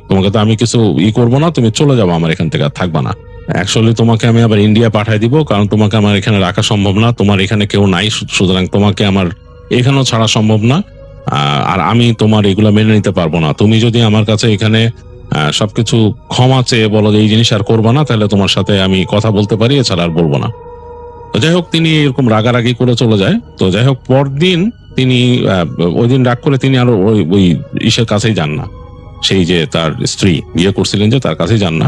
তোমাকে তো আমি কিছু করবো না, তুমি চলে যাবো, আমার এখান থেকে আর থাকবা না। অ্যাকচুয়ালি তোমাকে আমি আবার ইন্ডিয়া পাঠাই দিব, কারণ তোমাকে আমার এখানে রাখা সম্ভব না, তোমার এখানে কেউ নাই, সুতরাং তোমাকে আমার এখানেও ছাড়া সম্ভব না। আর আমি তোমার এগুলা মেনে নিতে পারবো না। তুমি যদি আমার কাছে এখানে সবকিছু ক্ষমা চেয়ে বলো যে এই জিনিস আর করবা না, তাহলে তোমার সাথে আমি কথা বলতে পারি, এছাড়া আর বলবো না। তো যাই হোক, তিনি এরকম রাগারাগি করে চলে যায়। তো যাই হোক, পরদিন তিনি ওই দিন রাগ করে তিনি আরো ওই ইসের কাছেই যান না, সেই যে তার স্ত্রী বিয়ে করছিলেন যে তার কাছেই যান না।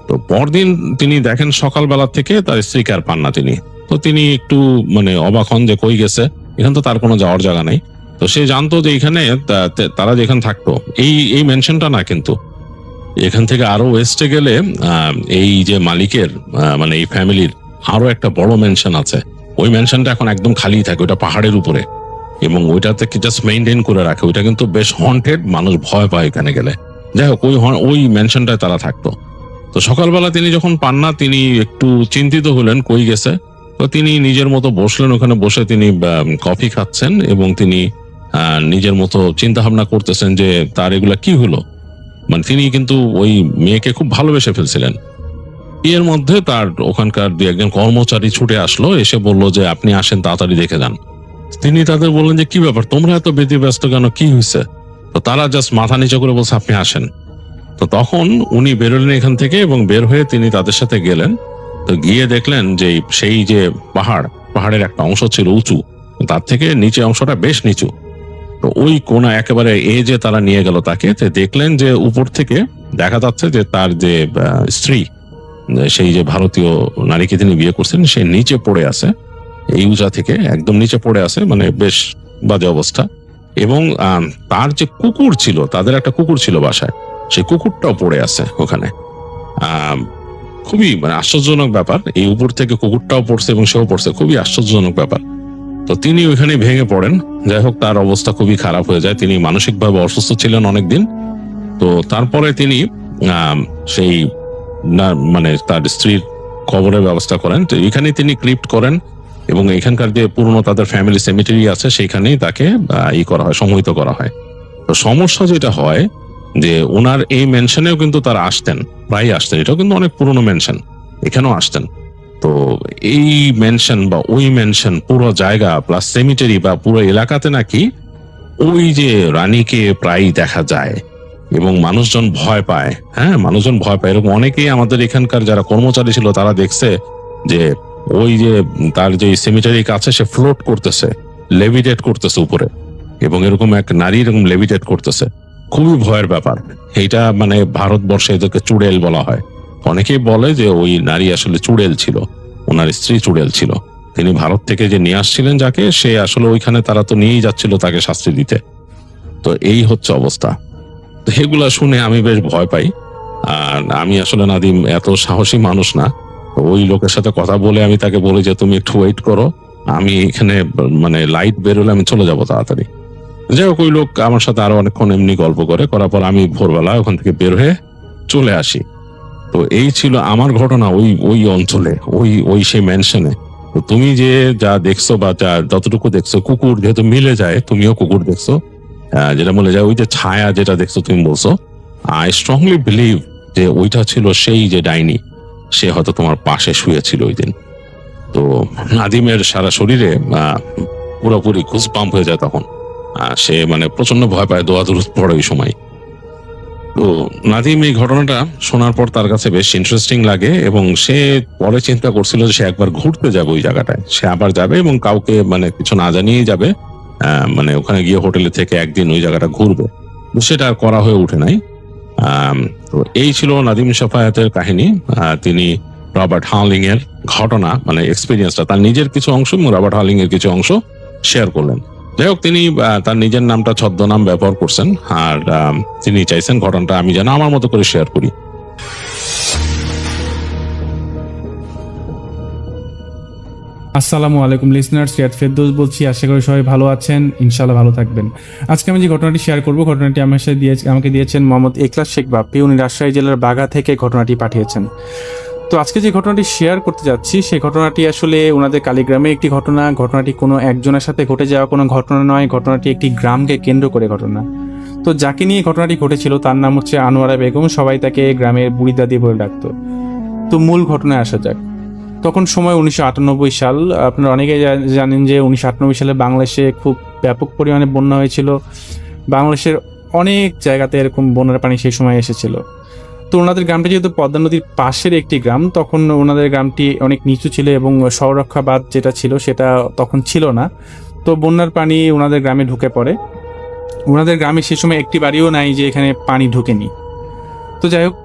তো পরদিন তিনি দেখেন সকালবেলা থেকে তার স্ত্রীকে আর পান না তিনি। তো তিনি একটু মানে অবাক হন যে কই গেছে, এখানে তো তার কোনো যাওয়ার জায়গা নেই। তো সে জানতো যে এখানে তারা যেখানে থাকতো এই মেনশনটা না, কিন্তু এখান থেকে আরো ওয়েস্টে গেলে এই যে মালিকের মানে এই ফ্যামিলির আরো একটা বড় মেনশন আছে। ওই মেনশনটা এখন একদম খালি থাকে, ওটা পাহাড়ের উপরে এবং ওইটাতে জাস্ট মেইনটেইন করে রাখে। ওইটা কিন্তু বেশ হন্টেড, মানুষ ভয় পায় এখানে গেলে। যাই হোক, ওই মেনশনটায় তারা থাকতো। তো সকালবেলা তিনি যখন পান না, তিনি একটু চিন্তিত হলেন কই গেছে। তো তিনি নিজের মতো বসলেন, ওখানে বসে তিনি কফি খাচ্ছেন এবং তিনি নিজের মতো চিন্তা ভাবনা করতেছেন যে তার এগুলা কি হলো। মানে তিনি কিন্তু ওই মেয়েকে খুব ভালোবেসে ফেলছিলেন। এর মধ্যে তার ওখানকার দু একজন কর্মচারী ছুটে আসলো, এসে বলল যে আপনি আসেন, তাড়াতাড়ি দেখে যান। তিনি তাদের বললেন যে কি ব্যাপার, তোমরা এত ব্যতিব্যস্ত কেন, কি হয়েছে? তো তারা জাস্ট মাথা নিচে করে বলছে আপনি আসেন। তো তখন উনি বেরোলেন এখান থেকে এবং বের হয়ে তিনি তাদের সাথে গেলেন। তো গিয়ে দেখলেন যে সেই যে পাহাড়ের একটা অংশ ছিল উঁচু, তার থেকে নিচে অংশটা বেশ নিচু। তো ওই কোণা একেবারে যে তারা নিয়ে গেল তাকে, দেখলেন যে উপর থেকে দেখা যাচ্ছে যে তার যে স্ত্রী, সেই যে ভারতীয় নারীকে তিনি বিয়ে করছেন, সে নিচে পড়ে আছে, এই উঁচা থেকে একদম নিচে পড়ে আছে, মানে বেশ বাজে অবস্থা। এবং তার যে কুকুর ছিল, তাদের একটা কুকুর ছিল বাসায়, সেই কুকুরটাও পড়ে আছে ওখানে। খুবই মানে আশ্চর্যজনক ব্যাপার, এই উপর থেকে কুকুরটাও পড়ছে এবং সেও পড়ছে, খুবই আশ্চর্যজনক ব্যাপার। তো তিনি ওইখানে ভেঙে পড়েন। যাই হোক, তার অবস্থা খুবই খারাপ হয়ে যায়, তিনি মানসিকভাবে অসুস্থ ছিলেন অনেকদিন। তো তারপরে তিনি সেই মানে তার স্ত্রীর কবরের ব্যবস্থা করেন। তো এখানে তিনি ক্রিপ্ট করেন এবং এখানকার যে পুরনো তাদের ফ্যামিলি সেমিটারি আছে সেখানেই তাকে করা হয়, সমাহিত করা হয়। তো সমস্যা যেটা হয় যে ওনার এই মেনশনেও কিন্তু তারা আসতেন, প্রায় আসতেন, এটাও কিন্তু অনেক পুরনো মেনশন, এখানেও আসতেন। তো এই মেনশন বা ওই মেনশন পুরো জায়গা প্লাস সেমিটারি বা পুরো এলাকাতে নাকি ওই যে রানীকে প্রায় দেখা যায় এবং মানুষজন ভয় পায়। হ্যাঁ, মানুষজন ভয় পায়। এরকম অনেকেই আমাদের এখানকার যারা কর্মচারী ছিল তারা দেখছে যে ওই যে তার যে সেমিটারির কাছে সে ফ্লোট করতেছে, লেভিটেট করতেছে উপরে, এবং এরকম এক নারী এরকম লেভিটেট করতেছে। খুবই ভয়ের ব্যাপার এইটা। মানে ভারতবর্ষে এদেরকে চুড়েল বলা হয়। অনেকেই বলে যে ওই নারী আসলে চুড়েল ছিল, ওনার স্ত্রী চুড়েল ছিল। তিনি ভারত থেকে যে নিয়ে আসছিলেন যাকে, সে আসলে ওইখানে তারা তো নিয়েই যাচ্ছিল তাকে শাস্তি দিতে। তো এই হচ্ছে অবস্থা। তো এগুলা শুনে আমি বেশ ভয় পাই। আর আমি আসলে নাদিম এত সাহসী মানুষ না। ওই লোকের সাথে কথা বলে আমি তাকে বলি যে তুমি একটু ওয়েট করো, আমি এখানে মানে লাইট বেরোলে আমি চলে যাবো তাড়াতাড়ি। যাই হোক, ওই লোক আমার সাথে আরো অনেকক্ষণ এমনি গল্প করার পর আমি ভোরবেলা ওখান থেকে বের হয়ে চলে আসি। তো এই ছিল আমার ঘটনা ওই অঞ্চলে, ওই সেই ম্যানশনে। তো তুমি যে যা দেখছো বা যতটুকু দেখছো, কুকুর যেহেতু মিলে যায়, তুমিও কুকুর দেখছো, যেটা বলে যায় ওই যে ছায়া যেটা দেখছো তুমি বলছো, আই স্ট্রংলি বিলিভ যে ওইটা ছিল সেই যে ডাইনি, সে হয়তো তোমার পাশে শুয়েছিল ওই দিন। তো নাদিমের সারা শরীরে পুরোপুরি ঘুষ পাম্প হয়ে যায় তখন। সে মানে প্রচন্ড ভয় পায়, দোয়া দুরুদ পড়ে ওই সময়। তো নাদিম এই ঘটনাটা শোনার পর তার কাছে বেশ ইন্টারেস্টিং লাগে এবং সে পরে চিন্তা করছিল যে সে একবার ঘুরতে যাবে ওই জায়গাটায়, সে আবার যাবে এবং কাউকে মানে কিছু না জানিয়েই যাবে, মানে ওখানে গিয়ে হোটেলে থেকে একদিন ওই জায়গাটা ঘুরবে। সেটা আর করা হয়ে ওঠে নাই। তো এই ছিল নাদিম শাফায়াতের কাহিনী। তিনি রবার্ট হার্লিং এর ঘটনা মানে এক্সপিরিয়েন্সটা, তার নিজের কিছু অংশ এবং রবার্ট হার্লিং এর কিছু অংশ শেয়ার করলেন। যাই হোক, তিনি তার নিজের নামটা ছদ্মনাম ব্যবহার করছেন, আর তিনি চাইছেন ঘটনাটা আমি যেন আমার মতো করে শেয়ার করি। আসসালামু আলাইকুম লিসনার্স, রিয়াদ ফেরদৌস বলছি। আশা করি সবাই ভালো আছেন, ইনশাআল্লাহ ভালো থাকবেন। আজকে আমি যে ঘটনাটি শেয়ার করব, ঘটনাটি আমাকে দিয়েছেন মোহাম্মদ এখলাস শেখ বাপ্পি। উনি রাজশাহী জেলার বাগা থেকে ঘটনাটি পাঠিয়েছেন। তো আজকে যে ঘটনাটি শেয়ার করতে যাচ্ছি, সেই ঘটনাটি আসলে ওনাদের কালীগ্রামে একটি ঘটনা। ঘটনাটি কোনো একজনের সাথে ঘটে যাওয়া কোনো ঘটনা নয়, ঘটনাটি একটি গ্রামকে কেন্দ্র করে ঘটনা। তো যাকে নিয়ে ঘটনাটি ঘটেছিল তার নাম হচ্ছে আনোয়ারা বেগম, সবাই তাকে গ্রামের বুড়ি দাদি বলে ডাকতো। তো মূল ঘটনায় আসা যাক। তখন সময় 1998 সাল। আপনারা অনেকেই জানেন যে 1998 সালে বাংলাদেশে খুব ব্যাপক পরিমাণে বন্যা হয়েছিল। বাংলাদেশের অনেক জায়গাতে এরকম বন্যার পানি সেই সময় এসেছিল। তো ওনাদের গ্রামটি যেহেতু পদ্মা নদীর পাশের একটি গ্রাম, তখন ওনাদের গ্রামটি অনেক নিচু ছিল এবং সৌরক্ষা বাঁধ যেটা ছিল সেটা তখন ছিল না। তো বন্যার পানি ওনাদের গ্রামে ঢুকে পড়ে। ওনাদের গ্রামে সে সময় একটি বাড়িও নাই যে এখানে পানি ঢুকেনি। তো যাই হোক,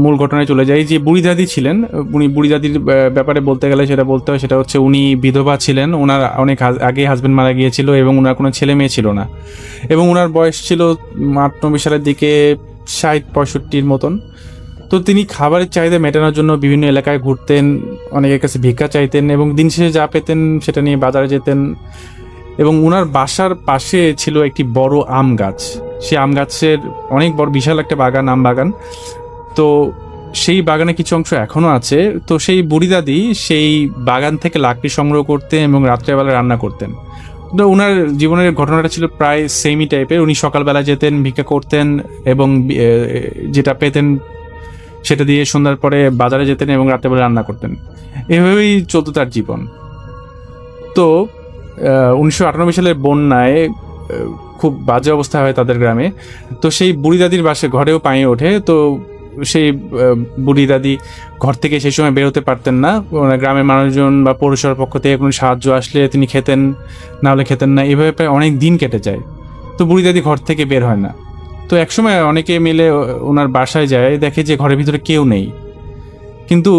মূল ঘটনায় চলে যাই। যে বুড়ি দাদি ছিলেন, উনি বুড়ি দাদির ব্যাপারে বলতে গেলে যেটা বলতে হয় সেটা হচ্ছে উনি বিধবা ছিলেন। ওনার অনেক আগে হাজবেন্ড মারা গিয়েছিল এবং ওনার কোনো ছেলে মেয়ে ছিল না, এবং ওনার বয়স ছিল 98 সালের দিকে 60-65 মতন। তো তিনি খাবারের চাহিদা মেটানোর জন্য বিভিন্ন এলাকায় ঘুরতেন, অনেকের কাছে ভিক্ষা চাইতেন এবং দিন শেষে যা পেতেন সেটা নিয়ে বাজারে যেতেন। এবং ওনার বাসার পাশে ছিল একটি বড় আম গাছ। সেই আম গাছের অনেক বড় বিশাল একটা বাগান, আম বাগান। তো সেই বাগানে কিছু অংশ এখনো আছে। তো সেই বুড়ি দাদি সেই বাগান থেকে লাকড়ি সংগ্রহ করতেন এবং রাত্রেবেলা রান্না করতেন। তো ওনার জীবনের ঘটনাটা ছিল প্রায় সেমই টাইপের। উনি সকালবেলা যেতেন, ভিক্ষা করতেন এবং যেটা পেতেন সেটা দিয়ে সন্ধ্যার পরে বাজারে যেতেন এবং রাত্রেবেলা রান্না করতেন। এভাবেই চলতো তার জীবন। তো 1998 সালের বন্যায় খুব বাজে অবস্থা হয় তাদের গ্রামে। তো সেই বুড়ি দাদির বাসে ঘরেও পানি ওঠে। তো সেই বুড়ি দাদি ঘর থেকে সেই সময় বেরোতে পারতেন না। গ্রামের মানুষজন বা পৌরসভার পক্ষ থেকে কোনো সাহায্য আসলে তিনি খেতেন, না হলে খেতেন না। এইভাবে প্রায় অনেক দিন কেটে যায়। তো বুড়ি দাদি ঘর থেকে বের হয় না। তো একসময় অনেকে মিলে ওনার বাসায় যায়, দেখে যে ঘরের ভিতরে কেউ নেই। কিন্তু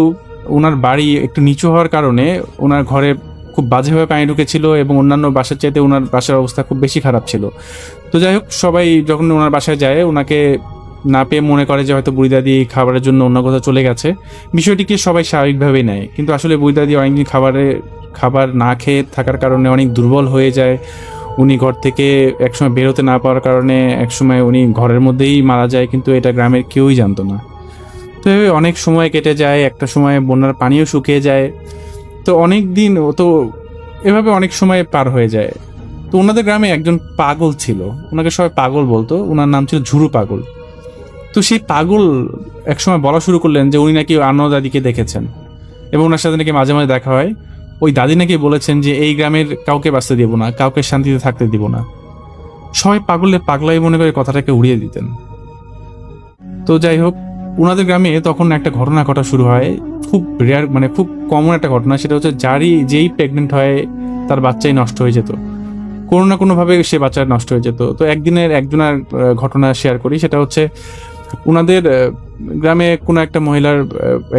ওনার বাড়ি একটু নিচু হওয়ার কারণে ওনার ঘরে খুব বাজেভাবে পানি ঢুকেছিল এবং অন্যান্য বাসার চাইতে ওনার বাসার অবস্থা খুব বেশি খারাপ ছিল। তো যাই হোক, সবাই যখন ওনার বাসায় যায় ওনাকে না পেয়ে মনে করে যে হয়তো বুড়ি দাদি খাবারের জন্য অন্য কোথাও চলে গেছে। বিষয়টিকে সবাই স্বাভাবিকভাবেই নেয়, কিন্তু আসলে বুড়ি দাদি অনেকদিন খাবার না খেয়ে থাকার কারণে অনেক দুর্বল হয়ে যায়। উনি ঘর থেকে একসময় বেরোতে না পাওয়ার কারণে একসময় উনি ঘরের মধ্যেই মারা যায়, কিন্তু এটা গ্রামের কেউই জানতো না। তো অনেক সময় কেটে যায়, একটা সময় বন্যার পানিও শুকিয়ে যায়। তো অনেক দিন তো এভাবে অনেক সময় পার হয়ে যায়। তো ওনাদের গ্রামে একজন পাগল ছিল, ওনাকে সবাই পাগল বলতো। ওনার নাম ছিল ঝুরু পাগল। তো সেই পাগল একসময় বলা শুরু করলেন যে উনি নাকি আনোয়ারা দাদিকে দেখেছেন এবং ওনার সাথে নাকি মাঝে মাঝে দেখা হয়। ওই দাদি নাকি বলেছেন যে এই গ্রামের কাউকে বাঁচতে দিব না, কাউকে শান্তিতে থাকতে দিব না। সবাই পাগলাই মনে করে কথাটাকে উড়িয়ে দিতেন। তো যাই হোক, ওনাদের গ্রামে তখন একটা ঘটনা ঘটা শুরু হয়, খুব রেয়ার, মানে খুব কমন একটা ঘটনা। সেটা হচ্ছে যেই প্রেগনেন্ট হয় তার বাচ্চাই নষ্ট হয়ে যেত, কোনো না কোনোভাবে সে বাচ্চা নষ্ট হয়ে যেত। তো একজনের ঘটনা শেয়ার করি। সেটা হচ্ছে ওনাদের গ্রামে কোনো একটা মহিলার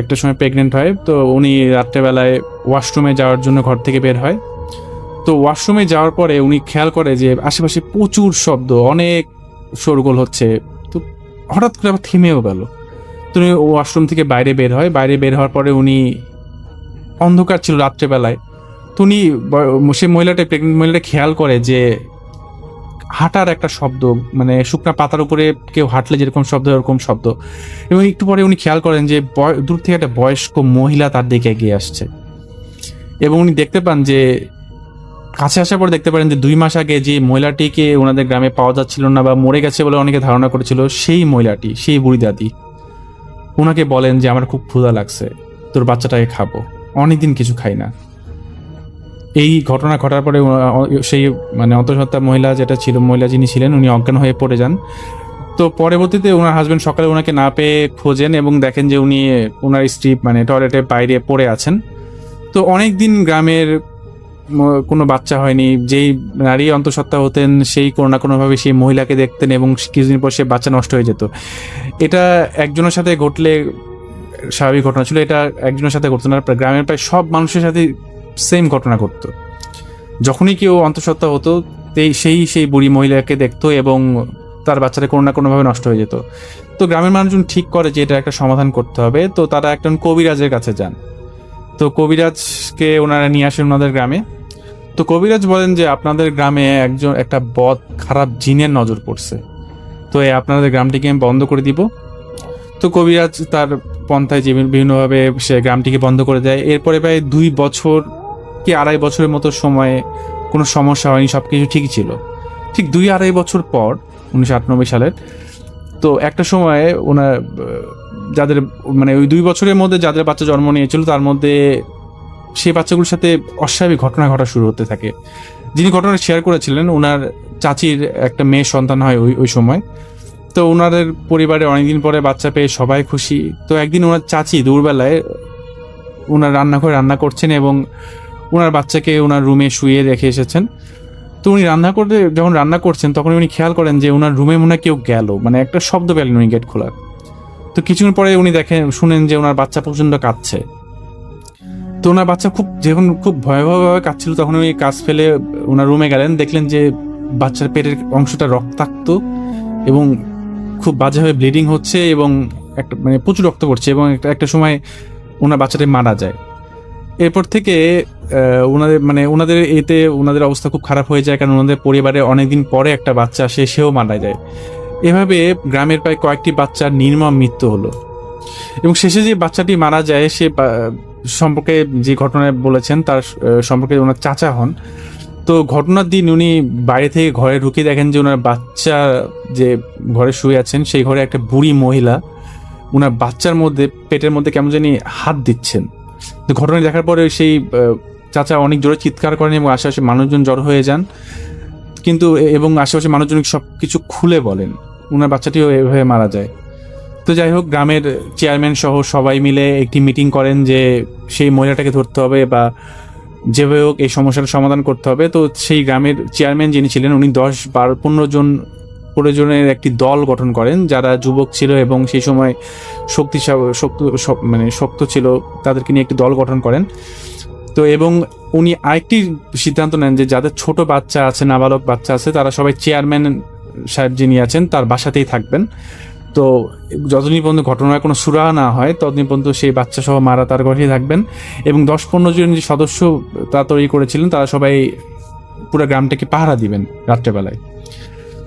একটা সময় প্রেগনেন্ট হয়। তো উনি রাত্রেবেলায় ওয়াশরুমে যাওয়ার জন্য ঘর থেকে বের হয়। তো ওয়াশরুমে যাওয়ার পরে উনি খেয়াল করে যে আশেপাশে প্রচুর শব্দ, অনেক শোরগোল হচ্ছে। তো হঠাৎ করে আবার থেমেও গেল। তো উনি ওয়াশরুম থেকে বাইরে বের হয়। বাইরে বের হওয়ার পরে উনি, অন্ধকার ছিল রাত্রেবেলায়, তো উনি সেই প্রেগনেন্ট মহিলাটা খেয়াল করে যে হাঁটার একটা শব্দ, মানে শুকনা পাতার উপরে কেউ হাঁটলে যেরকম শব্দ এরকম শব্দ। এবং একটু পরে উনি খেয়াল করেন যে দূর থেকে একটা বয়স্ক মহিলা তার দিকে এগিয়ে আসছে। এবং উনি দেখতে পান যে কাছে আসার পর দেখতে পারেন যে 2 মাস আগে যে মহিলাটিকে ওনাদের গ্রামে পাওয়া যাচ্ছিল না বা মরে গেছে বলে অনেকে ধারণা করেছিল, সেই মহিলাটি, সেই বুড়ি দাদি ওনাকে বলেন যে আমার খুব ক্ষুধা লাগছে, তোর বাচ্চাটাকে খাবো, অনেকদিন কিছু খাই না। এই ঘটনা ঘটার পরে সেই মানে অন্তঃসত্ত্বা মহিলা যেটা ছিল, মহিলা যিনি ছিলেন, উনি অজ্ঞান হয়ে পড়ে যান। তো পরবর্তীতে ওনার হাজবেন্ড সকালে ওনাকে না পেয়ে খোঁজেন এবং দেখেন যে উনি ওনার স্ত্রী মানে টয়লেটের বাইরে পড়ে আছেন। তো অনেক দিন গ্রামের কোনো বাচ্চা হয়নি। যেই নারী অন্তঃসত্ত্বা হতেন সেই কোনো না কোনোভাবে সেই মহিলাকে দেখতেন এবং কিছুদিন পর সে বাচ্চা নষ্ট হয়ে যেত। এটা একজনের সাথে ঘটলে স্বাভাবিক ঘটনা ছিল, এটা একজনের সাথে ঘটতো না, গ্রামের প্রায় সব মানুষের সাথে সেম ঘটনা ঘটতো। যখনই কেউ অন্তঃসত্ত্বা হতো সেই বুড়ি মহিলাকে দেখতো এবং তার বাচ্চাটা কোনো না কোনোভাবে নষ্ট হয়ে যেত। তো গ্রামের মানুষজন ঠিক করে যে এটা একটা সমাধান করতে হবে। তো তারা একজন কবিরাজের কাছে যান। তো কবিরাজকে ওনারা নিয়ে আসেন ওনাদের গ্রামে। তো কবিরাজ বলেন যে আপনাদের গ্রামে একটা খারাপ জিনের নজর পড়ছে, তো আপনাদের গ্রামটিকে আমি বন্ধ করে দিব। তো কবিরাজ তার পন্থায় যে বিভিন্নভাবে সে গ্রামটিকে বন্ধ করে দেয়। এরপরে প্রায় 2 বছর কি 2.5 বছরের মতো সময়ে কোনো সমস্যা হয়নি, সবকিছু ঠিকই ছিল। ঠিক 2-2.5 বছর পর 1998 সালের তো একটা সময়ে ওনার যাদের মানে ওই 2 বছরের মধ্যে যাদের বাচ্চা জন্ম নিয়েছিল তার মধ্যে সেই বাচ্চাগুলোর সাথে অস্বাভাবিক ঘটনা ঘটা শুরু হতে থাকে। যিনি ঘটনা শেয়ার করেছিলেন ওনার চাচির একটা মেয়ে সন্তান হয় ওই সময়। তো ওনাদের পরিবারে অনেকদিন পরে বাচ্চা পেয়ে সবাই খুশি। তো একদিন ওনার চাচি দুপুরবেলায় ওনার রান্নাঘরে রান্না করছেন এবং ওনার বাচ্চাকে ওনার রুমে শুয়ে রেখে এসেছেন। তো উনি যখন রান্না করছেন তখন উনি খেয়াল করেন যে ওনার রুমে মনে হয় কেউ গেল, মানে একটা শব্দ পেলেন উনি গেট খোলার। তো কিছুক্ষণ পরে উনি শুনেন যে ওনার বাচ্চা প্রচন্ড কাঁদছে। তো ওনার বাচ্চা খুব ভয়াবহভাবে কাঁদছিল। তখন উনি কাজ ফেলে ওনার রুমে গেলেন, দেখলেন যে বাচ্চার পেটের অংশটা রক্তাক্ত এবং খুব বাজেভাবে ব্লিডিং হচ্ছে এবং একটা মানে প্রচুর রক্ত পড়ছে এবং একটা সময় ওনার বাচ্চাটা মারা যায়। এরপর থেকে ওনাদের অবস্থা খুব খারাপ হয়ে যায়, কারণ ওনাদের পরিবারে অনেকদিন পরে একটা বাচ্চা আসে, সেও মারা যায়। এভাবে গ্রামের প্রায় কয়েকটি বাচ্চার নির্মম মৃত্যু হলো এবং শেষে যে বাচ্চাটি মারা যায় সে সম্পর্কে যে ঘটনা বলেছেন তার সম্পর্কে ওনার চাচা হন। তো ঘটনার দিন উনি বাইরে থেকে ঘরে ঢুকে দেখেন যে ওনার বাচ্চা যে ঘরে শুয়ে আছেন সেই ঘরে একটা বুড়ি মহিলা ওনার বাচ্চার মধ্যে পেটের মধ্যে কেমন জানি হাত দিচ্ছেন। তো ঘটনা দেখার পরে সেই চাচা অনেক জোরে চিৎকার করেন এবং আশেপাশে মানুষজন জড়ো হয়ে যান, এবং আশেপাশে মানুষজন সব কিছু খুলে বলেন। ওনার বাচ্চাটিও এভাবে মারা যায়। তো যাই হোক, গ্রামের চেয়ারম্যান সহ সবাই মিলে একটি মিটিং করেন যে সেই মহিলাটাকে ধরতে হবে বা যেভাবে হোক এই সমস্যার সমাধান করতে হবে। তো সেই গ্রামের চেয়ারম্যান যিনি ছিলেন উনি 10-12-15 জনের একটি দল গঠন করেন যারা যুবক ছিল এবং সেই সময় শক্ত ছিল, তাদেরকে নিয়ে একটি দল গঠন করেন। তো এবং উনি আরেকটি সিদ্ধান্ত নেন যে যাদের ছোট বাচ্চা আছে, নাবালক বাচ্চা আছে, তারা সবাই চেয়ারম্যান সাহেব যিনি আছেন তার বাসাতেই থাকবেন। তো যতদিন পর্যন্ত ঘটনার কোনো সুরাহা না হয় ততদিন পর্যন্ত সেই বাচ্চা সহ মারা তার ঘরেই থাকবেন। এবং 10-15 জন যে সদস্য তা তৈরি করেছিলেন তারা সবাই পুরো গ্রামটাকে পাহারা দিবেন রাত্রেবেলায়।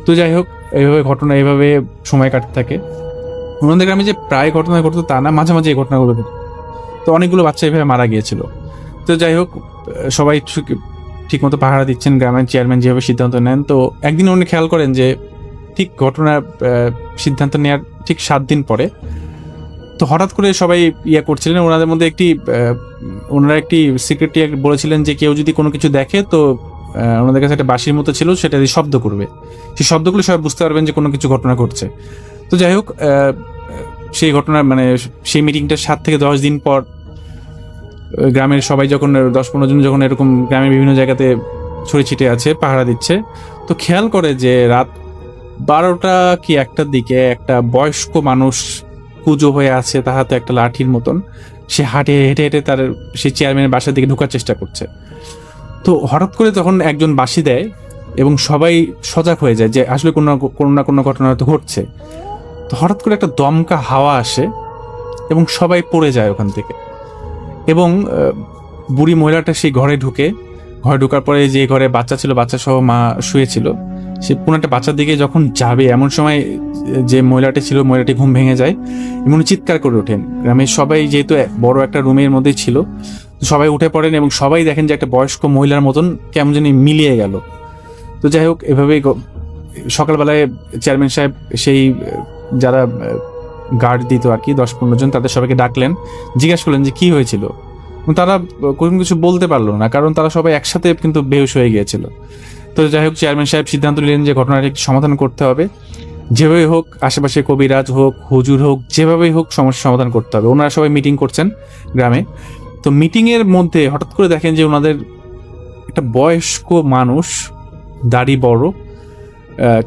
তো যাই হোক, এইভাবে সময় কাটতে থাকে। ওনাদের গ্রামে যে প্রায় ঘটনা ঘটতো তা না, মাঝে মাঝে এই ঘটনাগুলো ঘটতো। তো অনেকগুলো বাচ্চা এইভাবে মারা গিয়েছিল। তো যাই হোক, সবাই ঠিক মতো পাহারা দিচ্ছেন, গ্রামের চেয়ারম্যান যেভাবে সিদ্ধান্ত নেন। তো একদিন উনি খেয়াল করেন যে ঠিক ঘটনার সিদ্ধান্ত নেওয়ার ঠিক 7 দিন পরে তো হঠাৎ করে সবাই করছিলেন, ওনাদের মধ্যে ওনারা একটি সিক্রেটলি বলেছিলেন যে কেউ যদি কোনো কিছু দেখে তো ওনাদের কাছে একটা বাঁশির মতো ছিল, সেটা দিয়ে শব্দ করবে। সেই শব্দগুলো সবাই বুঝতে পারবেন যে কোনো কিছু ঘটনা ঘটছে। তো যাই হোক, সেই ঘটনা সেই মিটিংটার 7 থেকে 10 দিন পর গ্রামের সবাই যখন 10-15 জন যখন এরকম গ্রামের বিভিন্ন জায়গাতে ছড়িয়ে ছিটে আছে, পাহারা দিচ্ছে, তো খেয়াল করে যে রাত 12টা কি 1টার দিকে একটা বয়স্ক মানুষ কুজো হয়ে আছে, তার হাতে একটা লাঠির মতন, সে হেঁটে হেঁটে তার সেই চেয়ারম্যানের বাসার দিকে ঢোকার চেষ্টা করছে। তো হঠাৎ করে তখন একজন বাঁশি দেয় এবং সবাই সজাগ হয়ে যায় যে আসলে কোনো না কোনো ঘটনা হয়তো ঘটছে। তো হঠাৎ করে একটা দমকা হাওয়া আসে এবং সবাই পড়ে যায় ওখান থেকে। এবং বুড়ি মহিলাটা সেই ঘরে ঢোকার পরে যে ঘরে বাচ্চা ছিল, বাচ্চা সহ মা শুয়েছিল, সে কোনো একটা বাচ্চার দিকে যখন যাবে, এমন সময় যে মহিলাটি ছিল, মহিলাটি ঘুম ভেঙে যায় এবং উনি চিৎকার করে ওঠেন। গ্রামের সবাই যেহেতু বড় একটা রুমের মধ্যেই ছিল, তো সবাই উঠে পড়েন এবং সবাই দেখেন যে একটা বয়স্ক মহিলার মতন কেমন জানি মিলিয়ে গেল। তো যাই হোক, এভাবেই সকালবেলায় চেয়ারম্যান সাহেব সেই যারা গার্ড দিত আর কি 10-15 জন, তাদের সবাইকে ডাকলেন, জিজ্ঞাসা করলেন যে কি হয়েছিল। তারা কোনো কিছু বলতে পারলো না, কারণ তারা সবাই একসাথে কিন্তু বেহুশ হয়ে গিয়েছিল। তো যাই হোক, চেয়ারম্যান সাহেব সিদ্ধান্ত নিলেন যে ঘটনার একটি সমাধান করতে হবে, যেভাবে হোক, আশেপাশে কবিরাজ হোক, হুজুর হোক, যেভাবেই হোক সমস্যার সমাধান করতে হবে। ওনারা সবাই মিটিং করছেন গ্রামে। তো মিটিংয়ের মধ্যে হঠাৎ করে দেখেন যে ওনাদের একটা বয়স্ক মানুষ, দাড়ি বড়,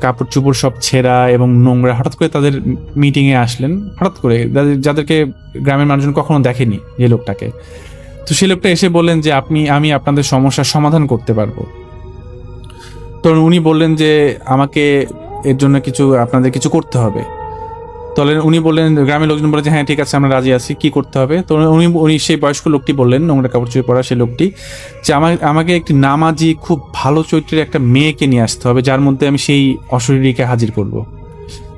কাপড় চোপড় সব ছেঁড়া এবং নোংরা, হঠাৎ করে তাদের মিটিংয়ে আসলেন। হঠাৎ করে যাদেরকে গ্রামের মানুষজন কখনো দেখেনি যে লোকটাকে। তো সেই লোকটা এসে বললেন যে আমি আপনাদের সমস্যার সমাধান করতে পারবো। তো উনি বললেন যে আমাকে এর জন্য আপনাদের কিছু করতে হবে। তাহলে উনি বললেন, গ্রামের লোকজন বলে যে হ্যাঁ ঠিক আছে, আমরা রাজি আছি, কি করতে হবে। তো উনি সেই বয়স্ক লোকটি বললেন, নোংরা কাপড় চোপড় পরা সেই লোকটি, যে আমাকে একটি নামাজি খুব ভালো চরিত্রের একটা মেয়েকে নিয়ে আসতে হবে, যার মধ্যে আমি সেই অশরীরীকে হাজির করব।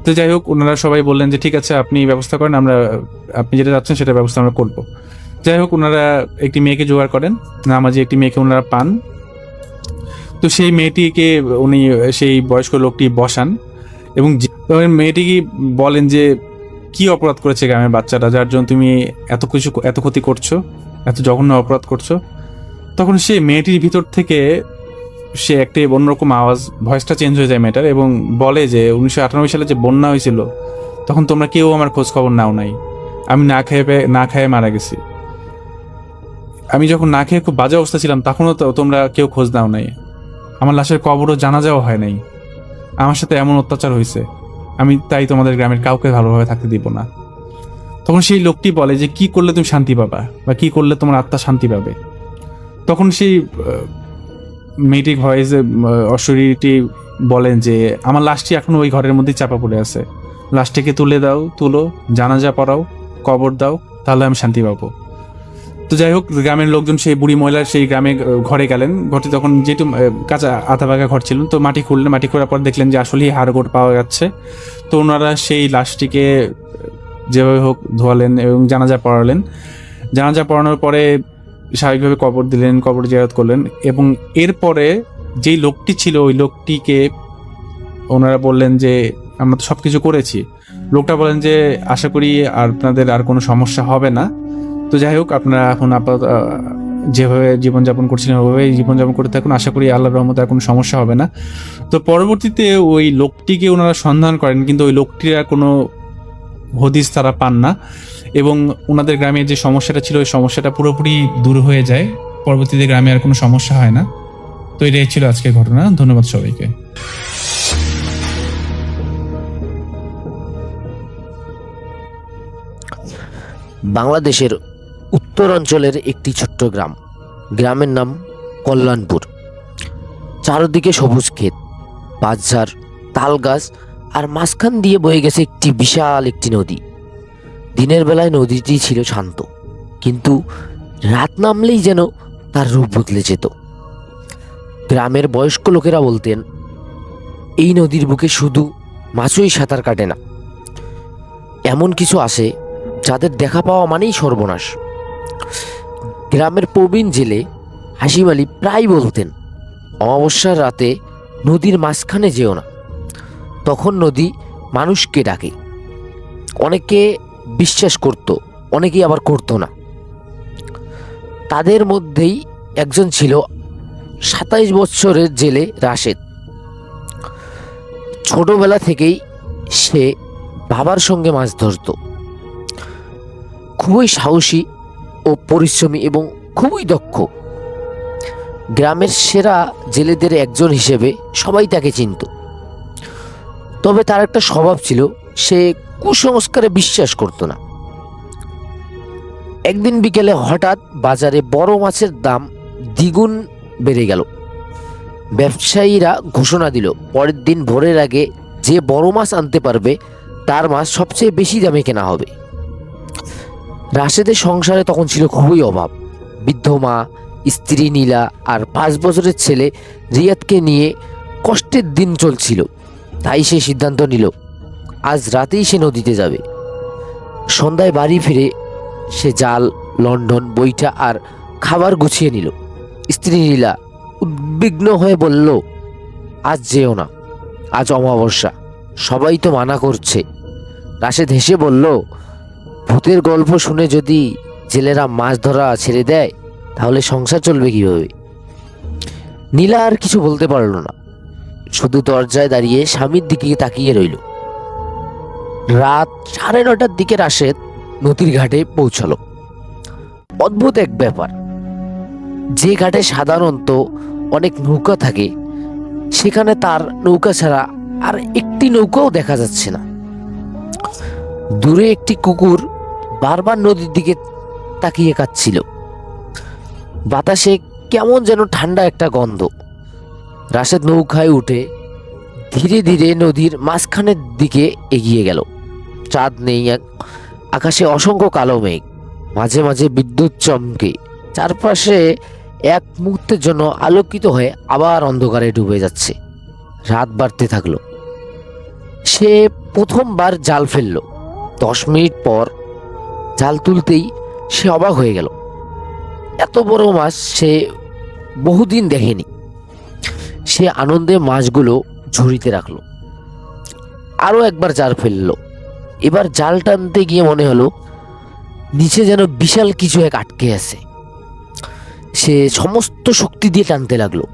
তো যাই হোক, ওনারা সবাই বললেন যে ঠিক আছে, আপনি ব্যবস্থা করেন, আপনি যেটা চাচ্ছেন সেটা ব্যবস্থা আমরা করব। যাই হোক, ওনারা একটি মেয়েকে জোগাড় করেন, নামাজি একটি মেয়েকে ওনারা পান। তো সেই মেয়েটিকে উনি সেই বয়স্ক লোকটি বসান এবং মেয়েটিকে বলেন যে কি অপরাধ করেছে গ্রামের বাচ্চাটা, যার জন্য তুমি এত ক্ষতি করছো, এত জঘন্য অপরাধ করছো। তখন সেই মেয়েটির ভিতর থেকে সে একটি অন্যরকম আওয়াজ, ভয়েসটা চেঞ্জ হয়ে যায় মেয়েটার, এবং বলে যে 1998 সালে যে বন্যা হয়েছিল, তখন তোমরা কেউ আমার খোঁজ খবর নাও নাই, আমি না খেয়ে মারা গেছি। আমি যখন না খেয়ে খুব বাজে অবস্থা ছিলাম, তখনও তোমরা কেউ খোঁজ নাও নাই, আমার লাশের কবরও জানাজাও হয় নাই, আমার সাথে এমন অত্যাচার হয়েছে, আমি তাই তোমাদের গ্রামের কাউকে ভালোভাবে থাকতে দিব না। তখন সেই লোকটি বলে যে কি করলে তুমি শান্তি পাবা, বা কি করলে তোমার আত্মা শান্তি পাবে। তখন সেই মেয়েটি ভয়েসে অশরীরটি বলেন যে আমার লাশটি এখনো ওই ঘরের মধ্যেই চাপা পড়ে আছে, লাশটিকে তুলো, জানাজা পড়াও, কবর দাও, তাহলে আমি শান্তি পাবো। তো যাই হোক, গ্রামের লোকজন সেই বুড়ি মহিলার সেই গ্রামে ঘরে গেলেন। ঘরটি তখন যেহেতু কাঁচা আধা ভাঙা ঘর ছিল, তো মাটি খুললেন, মাটি খোঁড়ার পর দেখলেন যে আসলেই হাড়গোড় পাওয়া যাচ্ছে। তো ওনারা সেই লাশটিকে যেভাবে হোক ধোয়ালেন এবং জানাজা পড়ালেন। জানাজা পড়ানোর পরে স্বাভাবিকভাবে কবর দিলেন, কবর জিয়ারত করলেন, এবং এরপরে যেই লোকটি ছিল ওই লোকটিকে ওনারা বললেন যে আমরা তো সবকিছু করেছি। লোকটা বলেন যে আশা করি আপনাদের আর কোনো সমস্যা হবে না। তো যাই হোক, আপনারা এখন আপাতত যেভাবে জীবনযাপন করছিলেন ওইভাবে জীবনযাপন করতে থাকুন, আশা করি আল্লাহর রহমতে আর কোনো সমস্যা হবে না। তো পরবর্তীতে ওই লোকটিকে ওনারা সন্ধান করেন, কিন্তু ওই লোকটির আর কোনো হদিস তারা পান না, এবং ওনাদের গ্রামে যে সমস্যাটা ছিল ওই সমস্যাটা পুরোপুরি দূর হয়ে যায়। পরবর্তীতে গ্রামে আর কোনো সমস্যা হয় না। তো এটাই ছিল আজকের ঘটনা। ধন্যবাদ সবাইকে। বাংলাদেশের উত্তরাঞ্চলের একটি ছোট্ট গ্রাম, গ্রামের নাম কল্যাণপুর। চারদিকে সবুজ ক্ষেত, বাঁশঝাড়, তাল গাছ, আর মাঝখান দিয়ে বয়ে গেছে একটি বিশাল একটি নদী। দিনের বেলায় নদীটি ছিল শান্ত, কিন্তু রাত নামলেই যেন তার রূপ বদলে যেত। গ্রামের বয়স্ক লোকেরা বলতেন, এই নদীর বুকে শুধু মাছই সাঁতার কাটে না, এমন কিছু আসে যাদের দেখা পাওয়া মানেই সর্বনাশ। গ্রামের প্রবীণ জেলে হাসিম আলী প্রায় বলতেন, অমাবস্যার রাতে নদীর মাঝখানে যেও না, তখন নদী মানুষকে ডাকে। অনেকে বিশ্বাস করত, অনেকেই আবার করতো না। তাদের মধ্যেই একজন ছিল 27 বছরের জেলে রাশেদ। ছোটবেলা থেকেই সে বাবার সঙ্গে মাছ ধরত। খুবই সাহসী ও পরিশ্রমী এবং খুবই দক্ষ। গ্রামের সেরা জেলেদের একজন হিসেবে সবাই তাকে চিনত। তবে তার একটা স্বভাব ছিল, সে কুসংস্কারে বিশ্বাস করত না। একদিন বিকেলে হঠাৎ বাজারে বড় মাছের দাম দ্বিগুণ বেড়ে গেল। ব্যবসায়ীরা ঘোষণা দিল, পরের দিন ভোরের আগে যে বড় মাছ আনতে পারবে তার মাছ সবচেয়ে বেশি দামে কেনা হবে। রাশেদের সংসারে তখন ছিল খুবই অভাব। বৃদ্ধ মা, স্ত্রী নীলা আর 5 বছরের ছেলে রিয়াদকে নিয়ে কষ্টের দিন চলছিল, তাই সে সিদ্ধান্ত নিল আজ রাতেই সে নদীতে যাবে। সন্ধ্যায় বাড়ি ফিরে সে জাল, লণ্ঠন, বইটা আর খাবার গুছিয়ে নিল। স্ত্রী নীলা উদ্বিগ্ন হয়ে বলল, আজ যেও না, আজ অমাবস্যা, সবাই তো মানা করছে। রাশেদ হেসে বলল, ভূতের গল্প শুনে যদি জেলেরা মাছ ধরা ছেড়ে দেয় তাহলে সংসার চলবে কিভাবে? নীলা আর কিছু বলতে পারল না, শুধু দরজায় দাঁড়িয়ে স্বামীর দিকে তাকিয়ে রইল। রাত 9:30টার দিকে রাশেদ নদীর ঘাটে পৌঁছালো। অদ্ভুত এক ব্যাপার, যে ঘাটে সাধারণত অনেক নৌকা থাকে সেখানে তার নৌকা ছাড়া আর একটি নৌকাও দেখা যাচ্ছে না। দূরে একটি কুকুর বারবার নদীর দিকে তাকিয়ে কাঁদছিল। বাতাসে কেমন যেন ঠান্ডা একটা গন্ধ। রাশেদ নৌকায় উঠে ধীরে ধীরে নদীর মাঝখানের দিকে এগিয়ে গেল। চাঁদ নেই, আকাশে অসংখ্য কালো মেঘ, মাঝে মাঝে বিদ্যুৎ চমকে চারপাশে এক মুহূর্তের জন্য আলোকিত হয়ে আবার অন্ধকারে ডুবে যাচ্ছে। রাত বাড়তে থাকলো। সে প্রথমবার জাল ফেলল। 10 মিনিট পর জাল তুলতেই সে অবাক হয়ে গেল। এত বড় মাছ সে বহুদিন দেখেনি। সে আনন্দে মাছগুলো ঝুড়িতে রাখলো। আরো একবার জাল ফেললো। এবার জাল টানতে গিয়ে মনে হলো নিচে যেন বিশাল কিছু এক আটকে আছে। সে সমস্ত শক্তি দিয়ে টানতে লাগলো।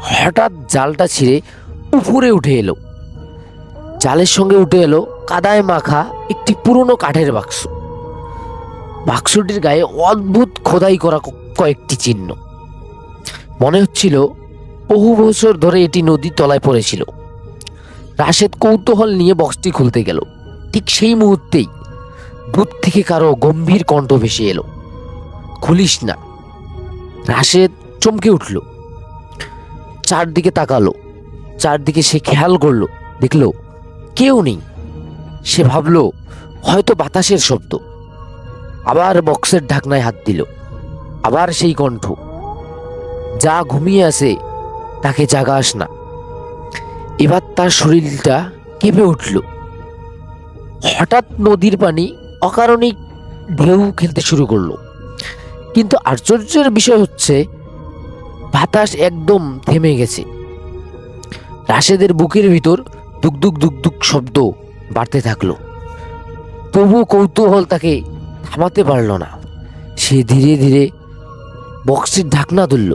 হঠাৎ জালটা ছিঁড়ে উপরে উঠে এলো। জালের সঙ্গে উঠে এলো কাদায় মাখা একটি পুরনো কাঠের বাক্স। বাক্সটির গায়ে অদ্ভুত খোদাই করা কয়েকটি চিহ্ন। মনে হচ্ছিল বহু বছর ধরে এটি নদীর তলায় পড়েছিল। রাশেদ কৌতূহল নিয়ে বক্সটি খুলতে গেল। ঠিক সেই মুহূর্তেই দূর থেকে কারো গম্ভীর কণ্ঠ ভেসে এলো, খুলিস না। রাশেদ চমকে উঠল, চারদিকে তাকালো। চারদিকে সে খেয়াল করলো, দেখলো কেউ নেই। সে ভাবলো হয়তো বাতাসের শব্দ। আবার বক্সের ঢাকনায় হাত দিল। আবার সেই কণ্ঠ, যা ঘুমিয়ে আছে তাকে জাগাস না। এবার তার শরীরটা কেঁপে উঠল। হঠাৎ নদীর পানি অকারণে ঢেউ খেলতে শুরু করলো। কিন্তু আশ্চর্যের বিষয় হচ্ছে বাতাস একদম থেমে গেছে। রাশেদের বুকের ভিতর দুকদুক দুকদুক শব্দ বাড়তে থাকলো। তবু কৌতূহল তাকে থামাতে পারল না। সে ধীরে ধীরে বক্সের ঢাকনা তুলল।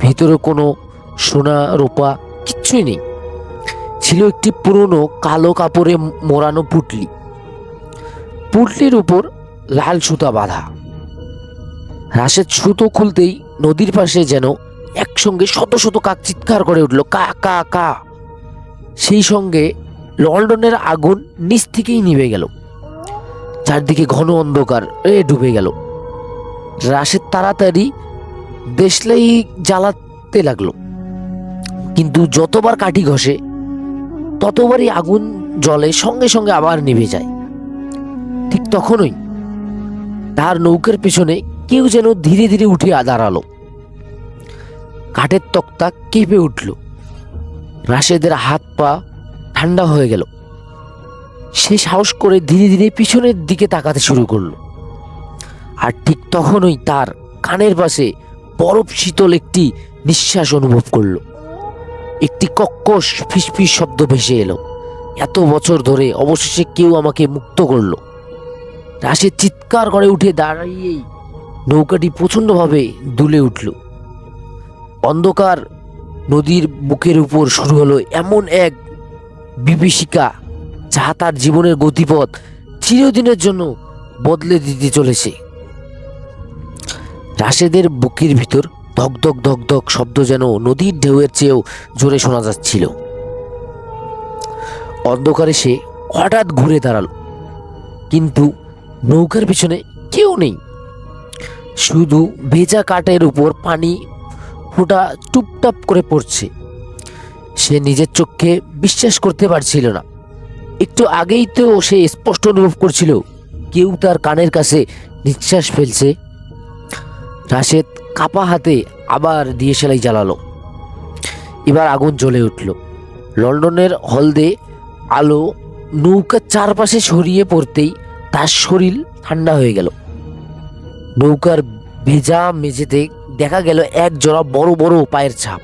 ভিতরে কোনো সোনা রূপা কিচ্ছুই নেই। ছিল একটি পুরনো কালো কাপড়ে মোড়ানো পুটলি। পুটলির উপর লাল সুতা বাঁধা। রাশেদ সুতো খুলতেই নদীর পাশে যেন একসঙ্গে শত শত কাক চিৎকার করে উঠল, কা কা কা। সেই সঙ্গে লন্ডনের আগুন নিচ থেকেই নিভে গেল। চারদিকে ঘন অন্ধকার ডুবে গেল। রাশেদ তাড়াতাড়ি দেশলাই জ্বালাতে লাগলো, কিন্তু যতবার কাঠি ঘষে ততবারই আগুন জ্বলে, সঙ্গে সঙ্গে আবার নিভে যায়। ঠিক তখনই তার নৌকার পেছনে কেউ যেন ধীরে ধীরে উঠে দাঁড়ালো। কাঠের তক্তা কেঁপে উঠল। রাশেদের হাত পা ঠান্ডা হয়ে গেল। সে সাহস করে ধীরে ধীরে পিছনের দিকে তাকাতে শুরু করলো। আর ঠিক তখনই তার কানের পাশে বরফ শীতল একটি নিঃশ্বাস অনুভব করলো। একটি কর্কশ ফিসফিস শব্দ ভেসে এলো, এত বছর ধরে অবশেষে কেউ আমাকে মুক্ত করলো। রাশেদ চিৎকার করে উঠে দাঁড়িয়েই নৌকাটি প্রচণ্ডভাবে দুলে উঠল। অন্ধকার নদীর বুকের উপর শুরু হলো এমন এক বিভীষিকা যা তার জীবনের গতিপথ চিরদিনের জন্য বদলে দিতে চলেছে। রাশেদের বুকের ভিতর ধকধক ধকধক শব্দ যেন নদীর ঢেউয়ের চেয়েও জোরে শোনা যাচ্ছিল। অন্ধকারে সে হঠাৎ ঘুরে দাঁড়ালো, কিন্তু নৌকার পিছনে কেউ নেই। শুধু ভেজা কাঠের উপর পানি ফোঁটা টুপটাপ করে পড়ছে। সে নিজের চোখকে বিশ্বাস করতে পারছিল না। একটু আগেই তো সে স্পষ্ট অনুভব করছিল কেউ তার কানের কাছে নিঃশ্বাস ফেলছে। রাশেদ কাপা হাতে আবার দিয়েশালাই জ্বালালো। এবার আগুন জ্বলে উঠল। লন্ডনের হলদে আলো নৌকার চারপাশে ছড়িয়ে পড়তেই তার শরীর ঠান্ডা হয়ে গেল। নৌকার ভেজা মেঝেতে দেখা গেল এক জোড়া বড় বড় পায়ের ছাপ,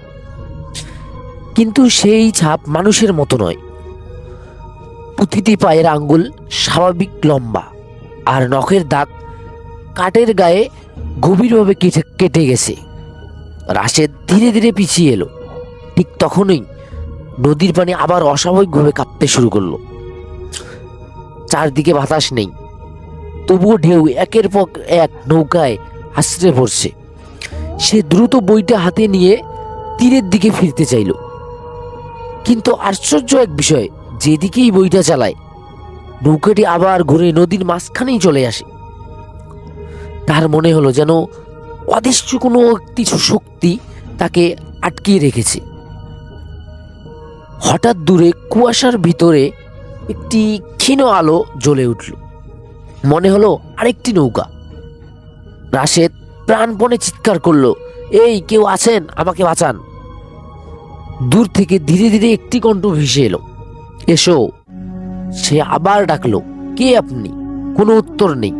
কিন্তু সেই ছাপ মানুষের মতো নয়। প্রতিটি পায়ের আঙ্গুল স্বাভাবিক লম্বা, আর নখের দাগ কাঠের গায়ে গভীরভাবে কেটে গেছে। রাশেদ ধীরে ধীরে পিছিয়ে এলো। ঠিক তখনই নদীর পানি আবার অস্বাভাবিকভাবে কাঁপতে শুরু করলো। চারদিকে বাতাস নেই, তবুও ঢেউ একের পর এক নৌকায় আছড়ে পড়ছে। সে দ্রুত বইটা হাতে নিয়ে তীরের দিকে ফিরতে চাইল, কিন্তু আশ্চর্য এক বিষয়, যেদিকেই বইটা চালায় নৌকাটি আবার ঘুরে নদীর মাঝখানেই চলে আসে। তার মনে হলো যেন অদৃশ্য কোনো একটি শক্তি তাকে আটকিয়ে রেখেছে। হঠাৎ দূরে কুয়াশার ভিতরে একটি ক্ষীণ আলো জ্বলে উঠল। মনে হলো আরেকটি নৌকা। রাশেদ প্রাণপণে চিৎকার করলো, এই কেউ আছেন, আমাকে বাঁচান। দূর থেকে ধীরে ধীরে একটি কণ্ঠ ভেসে এলো, এসো। সে আবার ডাকলো, কে আপনি? কোনো উত্তর নেই,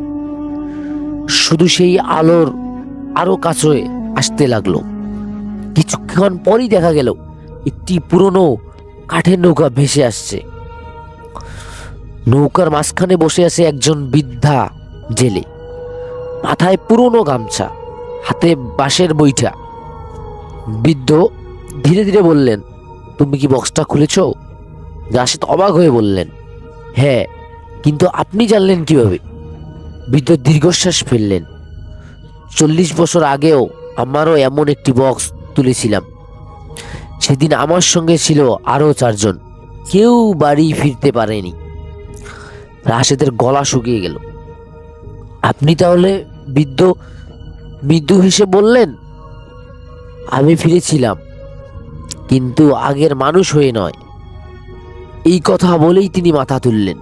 শুধু সেই আলোর আরো কাছে আসতে লাগলো। কিছুক্ষণ পরই দেখা গেল একটি পুরনো কাঠের নৌকা ভেসে আসছে। নৌকার মাঝখানে বসে আছে একজন বৃদ্ধা জেলে, মাথায় পুরনো গামছা, হাতে বাঁশের বৈঠা। বৃদ্ধ ধীরে ধীরে বললেন, তুমি কি বক্সটা খুলেছ? রাশেদ অবাক হয়ে বললেন, হ্যাঁ, কিন্তু আপনি জানলেন কিভাবে? বৃদ্ধ দীর্ঘশ্বাস ফেললেন, 40 বছর আগেও আমারও এমন একটি বক্স তুলেছিলাম। সেদিন আমার সঙ্গে ছিল আরো 4 জন, কেউ বাড়ি ফিরতে পারেনি। রাশেদের গলা শুকিয়ে গেল। আপনি তাহলে? বৃদ্ধ মৃদু হেসে বললেন, আমি ফিরেছিলাম, কিন্তু আগের মানুষ হয়ে নয়। এই কথা বলেই তিনি মাথা তুললেন।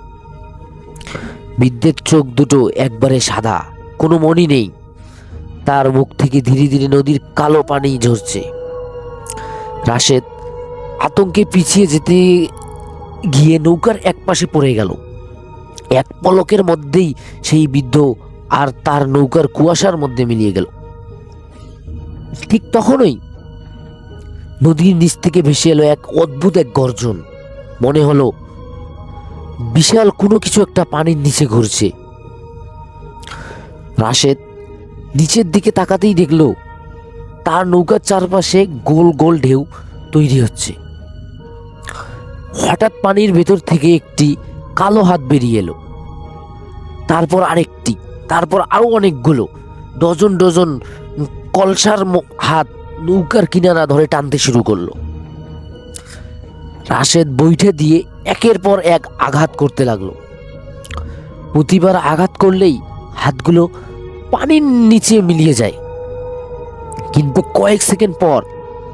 বৃদ্ধের চোখ দুটো একবারে সাদা, কোনো মনি নেই। তার মুখ থেকে ধীরে ধীরে নদীর কালো পানি ঝরছে। রাশেদ আতঙ্কে পিছিয়ে যেতে গিয়ে নৌকার এক পাশে পড়ে গেল। এক পলকের মধ্যেই সেই বৃদ্ধ আর তার নৌকার কুয়াশার মধ্যে মিলিয়ে গেল। ঠিক তখনই নদীর নিচ থেকে ভেসে এলো এক অদ্ভুত এক গর্জন। মনে হলো বিশাল কোনো কিছু একটা পানির নিচে ঘুরছে। রাশেদ নিচের দিকে তাকাতেই দেখলো তার নৌকার চারপাশে গোল গোল ঢেউ তৈরি হচ্ছে। হঠাৎ পানির ভেতর থেকে একটি কালো হাত বেরিয়ে এলো, তারপর আরেকটি, তারপর আরো অনেকগুলো, ডজন ডজন কলসার হাত নৌকার কিনারা ধরে টানতে শুরু করলো। রাশেদ বৈঠে দিয়ে একের পর এক আঘাত করতে লাগলো। প্রতিবার আঘাত করলেই হাতগুলো পানির নিচে মিলিয়ে যায়, কিন্তু কয়েক সেকেন্ড পর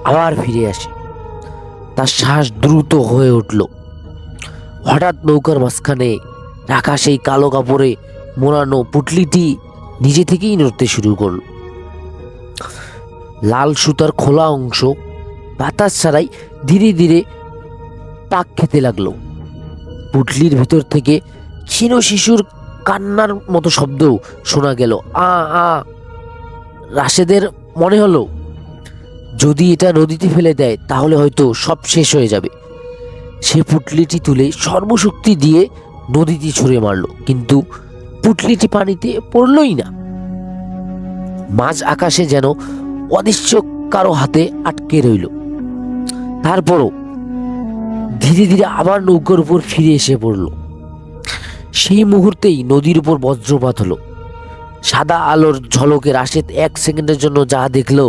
আবার ফিরে আসে। তার শ্বাস দ্রুত হয়ে উঠল। হঠাৎ নৌকার মাঝখানে রাখা সেই কালো কাপড়ে মোড়ানো পুটলিটি নিজে থেকেই নড়তে শুরু করল। লাল সুতার খোলা অংশ বাতাস ছাড়াই ধীরে ধীরে পাক খেতে লাগলো। পুটলির ভেতর থেকে ক্ষীণ শিশুর কান্নার মতো শব্দ শোনা গেল, আ আ। রাশেদের মনে হলো যদি এটা নদীতে ফেলে দেয় তাহলে হয়তো সব শেষ হয়ে যাবে। সে পুটলিটি তুলে সর্বশক্তি দিয়ে নদীতে ছুঁড়ে মারল, কিন্তু পুটলিটি পানিতে পড়লই না। মাঝ আকাশে যেন অদৃশ্য কারো হাতে আটকে রইল। তারপরও ধীরে ধীরে আবার নৌকার উপর ফিরে এসে পড়ল। সেই মুহূর্তেই নদীর উপর বজ্রপাত হলো। সাদা আলোর ঝলকে রাশেদ 1 সেকেন্ডের জন্য যা দেখলো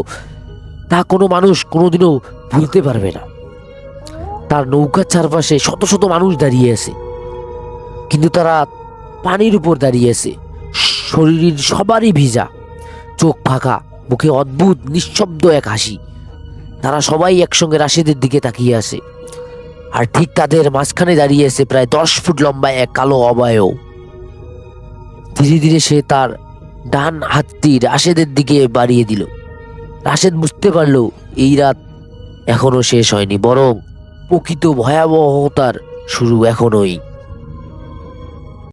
তা কোনো মানুষ কোনোদিনও ভুলতে পারবে না। তার নৌকার চারপাশে শত শত মানুষ দাঁড়িয়ে আছে, কিন্তু তারা পানির উপর দাঁড়িয়ে আছে। শরীর সবারই ভিজা, চোখ ফাঁকা, মুখে অদ্ভুত নিঃশব্দ এক হাসি। তারা সবাই একসঙ্গে রাশেদের দিকে তাকিয়ে আছে, আর ঠিক তাদের মাঝখানে দাঁড়িয়ে আছে প্রায় 10 ফুট লম্বা এক কালো অবয়ব। ধীরে ধীরে সে তার ডান হাতটি রাশেদের দিকে বাড়িয়ে দিল। রাশেদ বুঝতে পারল এই রাত এখনো শেষ হয়নি, বরং প্রকৃত ভয়াবহতার শুরু এখনোই।